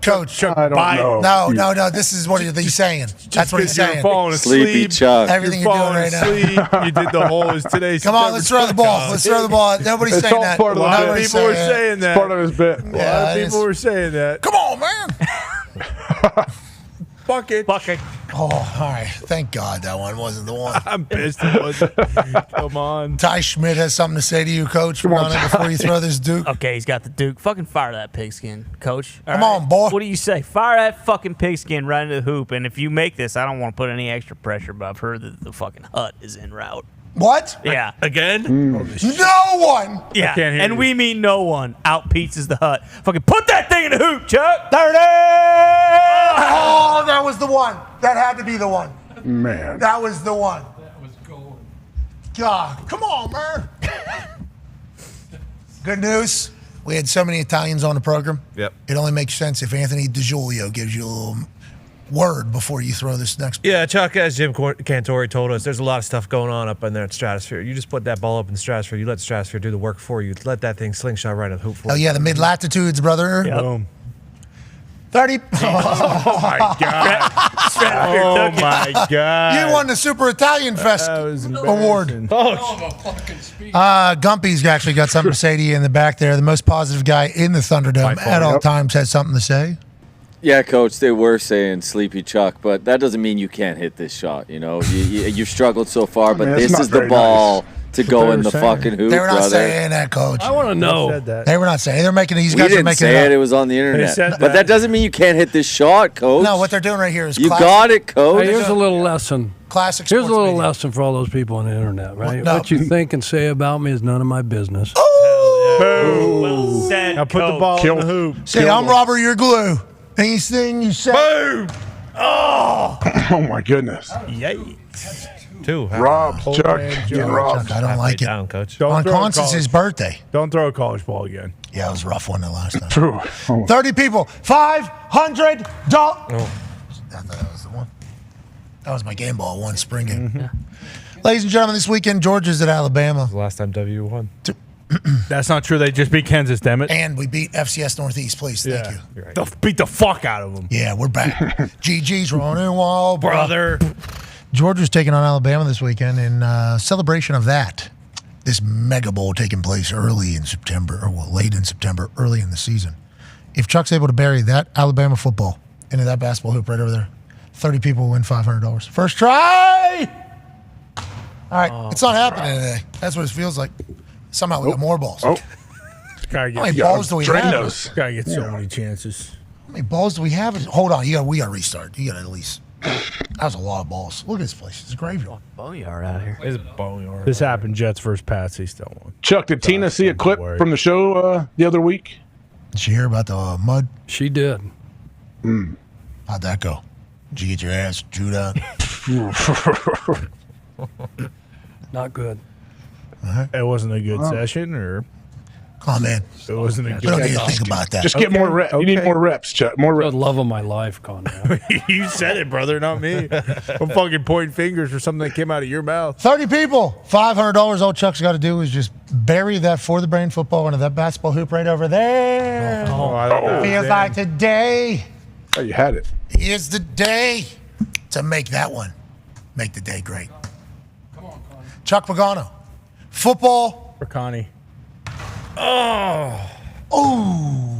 Coach, Chuck I don't Biden. know. no. This is what he's saying. That's what he's You're saying. falling Sleepy asleep. Chuck. Everything You're you're doing falling right now. asleep. You did the whole is today. Come on, let's throw the ball. Let's throw the ball. Nobody's It's saying all that. part of the A lot of Nobody's people were saying that. saying It's that. part of his bit. A lot of people were saying that. Come on, man. Bucket. Oh, all right. Thank God that one wasn't the one. I'm pissed it wasn't. Come on. Ty Schmidt has something to say to you, Coach, before you throw this Duke. Okay, he's got the Duke. Fucking fire that pigskin, Coach. All Come right? on, boy. What do you say? Fire that fucking pigskin right into the hoop. And if you make this, I don't want to put any extra pressure, but I've heard that the fucking hut is en route. What? Yeah. Again? No one. Yeah. I can't hear And you. we mean no one. Out pizzas the hut. Fucking put that thing in the hoop, Chuck. 30. Oh, that was the one. That had to be the one. Man. That was the one. That was gold. God, come on, man. Good news. We had so many Italians on the program. Yep. It only makes sense if Anthony DiGiulio gives you a little word before you throw this next. Yeah, Chuck, as Jim Cantori told us, there's a lot of stuff going on up in there at Stratosphere. You just put that ball up in the Stratosphere. You let the Stratosphere do the work for you. Let that thing slingshot right at the hoop for Oh, you. yeah, the mid-latitudes, brother. Boom. 30. Oh, my God. Oh, my God. You won the Super Italian Fest That was award. embarrassing. Gumpy's actually got something to say to you in the back there. The most positive guy in the Thunderdome at all times has something to say. Yeah, Coach, they were saying Sleepy Chuck, but that doesn't mean you can't hit this shot. You've struggled so far, but it's this not is the very ball what to they go were in the saying. fucking hoop, They were not brother. saying that, Coach. I want to know. Said that. They were not saying. They're making these We guys are didn't making say it. it It up. was on the internet. said But that. that doesn't mean you can't hit this shot, Coach. No, what they're doing right here is You classic, got it, Coach. Hey, here's a little lesson. classic Here's a sports little media. lesson for all those people on the internet, right? No. What you think and say about me is none of my business. Boom. Well said, Now put the Coach. ball in the hoop. Say, I'm Robert, you're glue. Anything you say. Boom. Oh my goodness. Yay. Two. Rob, Chuck, man, getting Joe. robbed. Chuck, I don't like it. Down, Coach. Don't On throw a Constance's college- birthday. Don't throw a college ball again. Yeah, it was a rough one the last time. True. Oh. 30 people. $500. I thought that was the one. That was my game ball one spring game. Ladies and gentlemen, this weekend, Georgia's at Alabama. The last time W won. That's not true. They just beat Kansas, damn it. And we beat FCS Northeast, please. Thank you. You're right. They'll beat the fuck out of them. Yeah, we're back. GG's running wild, Brother. Georgia's taking on Alabama this weekend in celebration of that. This mega bowl taking place early in September, or well, late in September, early in the season. if Chuck's able to bury that Alabama football into that basketball hoop right over there, 30 people will win $500. First try! All right, it's not happening today. That's what it feels like. Somehow we got more balls. How many balls do we have? Gotta get so many chances. How many balls do we have? Hold on, we got to restart. You got to at least. That was a lot of balls. Look at this place. It's a graveyard. Boneyard out here. It's boneyard. This happened. Jets versus Pats. He still won. Chuck, did Tina see a clip from the show the other week? Did she hear about the mud? She did. How'd that go? Did you get your ass chewed out? Not good. It wasn't a good session, or come on, man. It wasn't a good. We don't need to think about that. Just get more reps. You need more reps, Chuck. More reps. The love of my life, Conrad. You said it, brother, not me. I'm fucking pointing fingers for something that came out of your mouth. 30 people, $500. All Chuck's got to do is just bury that for the brain football into that basketball hoop right over there. Feels like today. Oh, you had it. Is the day to make that one. Make the day great. Come on, Connie. Chuck Pagano. Football. For Connie. Oh.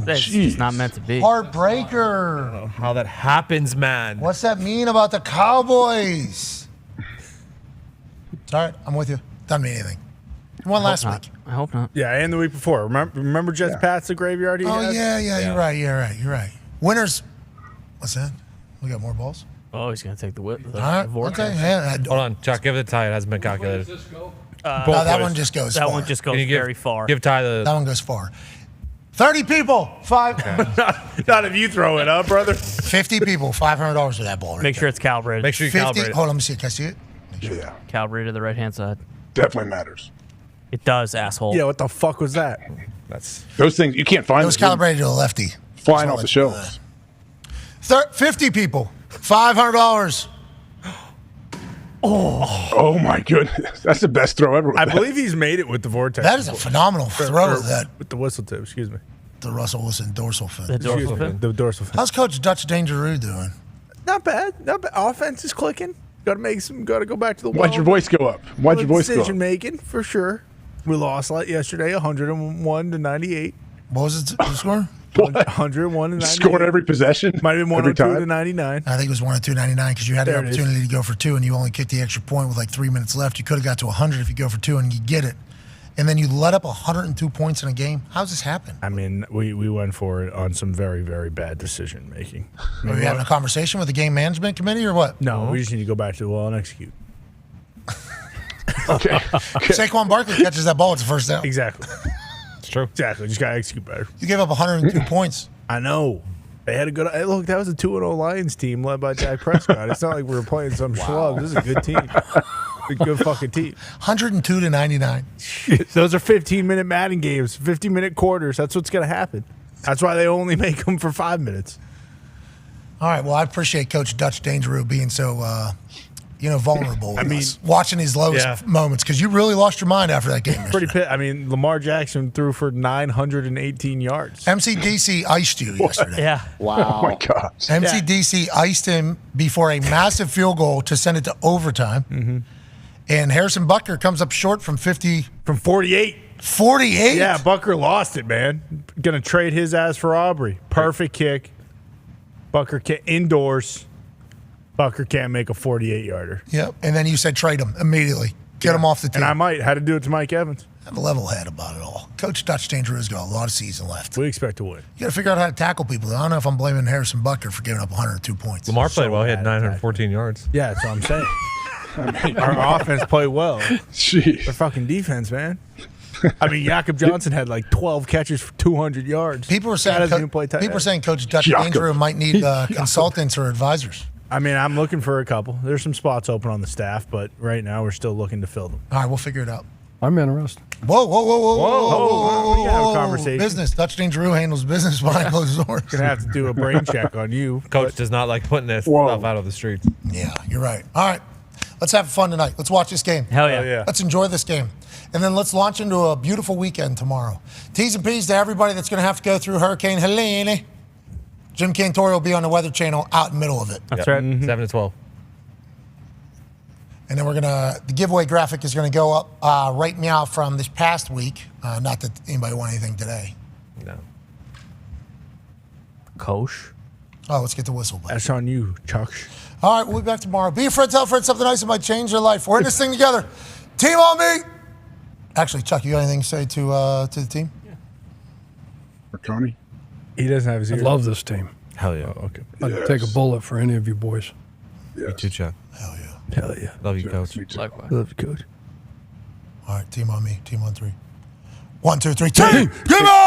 That's just not meant to be. Heartbreaker. I don't know how that happens, man. What's that mean about the Cowboys? It's all right. I'm with you. Doesn't mean anything. You won last week. I hope not. Yeah, and the week before. Remember Jets Pats, the graveyard he had? Yeah. You're right. Winners. What's that? We got more balls? Oh, he's going to take the whip. All right. Okay. Yeah. Hold on, Chuck. Give it to Ty. It hasn't been calculated. No, that one just goes That far. one just goes very far. Give Ty the. That one goes far. 30 people. Not if you throw it up, brother. 50 people. $500 for that ball. Right Make sure it's calibrated. Make sure you 50. calibrate it. Hold on. Let me see it. Can I see it? Yeah. Calibrated to the right-hand side. Definitely matters. It does, asshole. Yeah, what the fuck was that? That's those things you can't find. It was calibrated to a lefty. Flying off the shelves. 50 people. $500. Oh my goodness. That's the best throw ever. I believe he's made it with the vortex. That is a phenomenal throw. That with the whistle tip. Excuse me. The Russell Wilson dorsal fin. The dorsal fin? The dorsal fin. How's Coach Dutch Dangeroo doing? Not bad. Not bad. Offense is clicking. Got to make some. Got to go back to the wall. Why'd your voice go up? Why'd your voice go up? Decision making for sure. We lost yesterday, 101 to 98. What was the score? 101 to 98. Scored every possession. Might have been every 102 to time. 99. I think it was 102.99 because you had There the it is. opportunity to go for two and you only kicked the extra point with like 3 minutes left. You could have got to 100 if you go for two and you get it. And then you let up 102 points in a game. How's this happen? I mean, we went for it on some very, very bad decision making. Are we having a conversation with the game management committee or what? No, we just need to go back to the wall and execute. Okay. Saquon Barkley catches that ball. It's a first down. Exactly. It's true. Exactly. Just got to execute better. You gave up 102 points. I know. They had a good. Hey, look, that was a 2-0 Lions team led by Dak Prescott. It's not like we were playing some schlub. This is a good team. A good fucking team. 102 to 99. Those are 15-minute Madden games, 50-minute quarters. That's what's going to happen. That's why they only make them for 5 minutes. All right. Well, I appreciate Coach Dutch Dangeroo being so, vulnerable. I with mean, us. Watching his lowest moments because you really lost your mind after that game. Pretty pit. I mean, Lamar Jackson threw for 918 yards. MCDC iced you yesterday. Yeah. Wow. Oh my gosh. MCDC iced him before a massive field goal to send it to overtime. Mm-hmm. And Harrison Butker comes up short from 50. From 48. 48? Yeah, Butker lost it, man. Going to trade his ass for Aubrey. Perfect kick. Butker can't, indoors. Butker can't make a 48-yarder. Yep. And then you said trade him immediately. Get him off the team. And I might. Had to do it to Mike Evans. Have a level head about it all. Coach Dutch Dangeroo's got a lot of season left. We expect to win. You got to figure out how to tackle people. I don't know if I'm blaming Harrison Butker for giving up 102 points. Lamar played well. He had 914 yards. Yeah, that's what I'm saying. Our offense played well. Jeez. Our fucking defense, man. I mean, Jakob Johnson had like 12 catches for 200 yards. People were saying, Coach Dutch Dangeroo might need consultants or advisors. I mean, I'm looking for a couple. There's some spots open on the staff, but right now we're still looking to fill them. All right, we'll figure it out. I'm interested. Whoa. We got a conversation. Business. Dutch Dangeroo handles business behind closed doors. Gonna have to do a brain check on you. Coach does not like putting this stuff out of the streets. Yeah, you're right. All right, let's have fun tonight. Let's watch this game. Hell yeah. Let's enjoy this game. And then let's launch into a beautiful weekend tomorrow. T's and P's to everybody that's going to have to go through Hurricane Helene. Jim Cantori will be on the Weather Channel out in the middle of it. That's right. 7 to 12. And then the giveaway graphic is going to go up right now from this past week. Not that anybody won anything today. No. Coach. Oh, let's get the whistle, buddy. That's on you, Chuck. All right, we'll be back tomorrow. Be a friend, tell a friend something nice that might change their life. We're in this thing together. Team on me. Actually, Chuck, you got anything to say to the team? For Coney? He doesn't have his I ear. love this team. Hell yeah. Oh, okay. I'd take a bullet for any of you boys. You too, Chuck. Hell yeah. Hell yeah. Love you, Coach. Likewise. Love you, Coach. All right, team on me. Team on 3. 1, 2, 3. Team! Come on!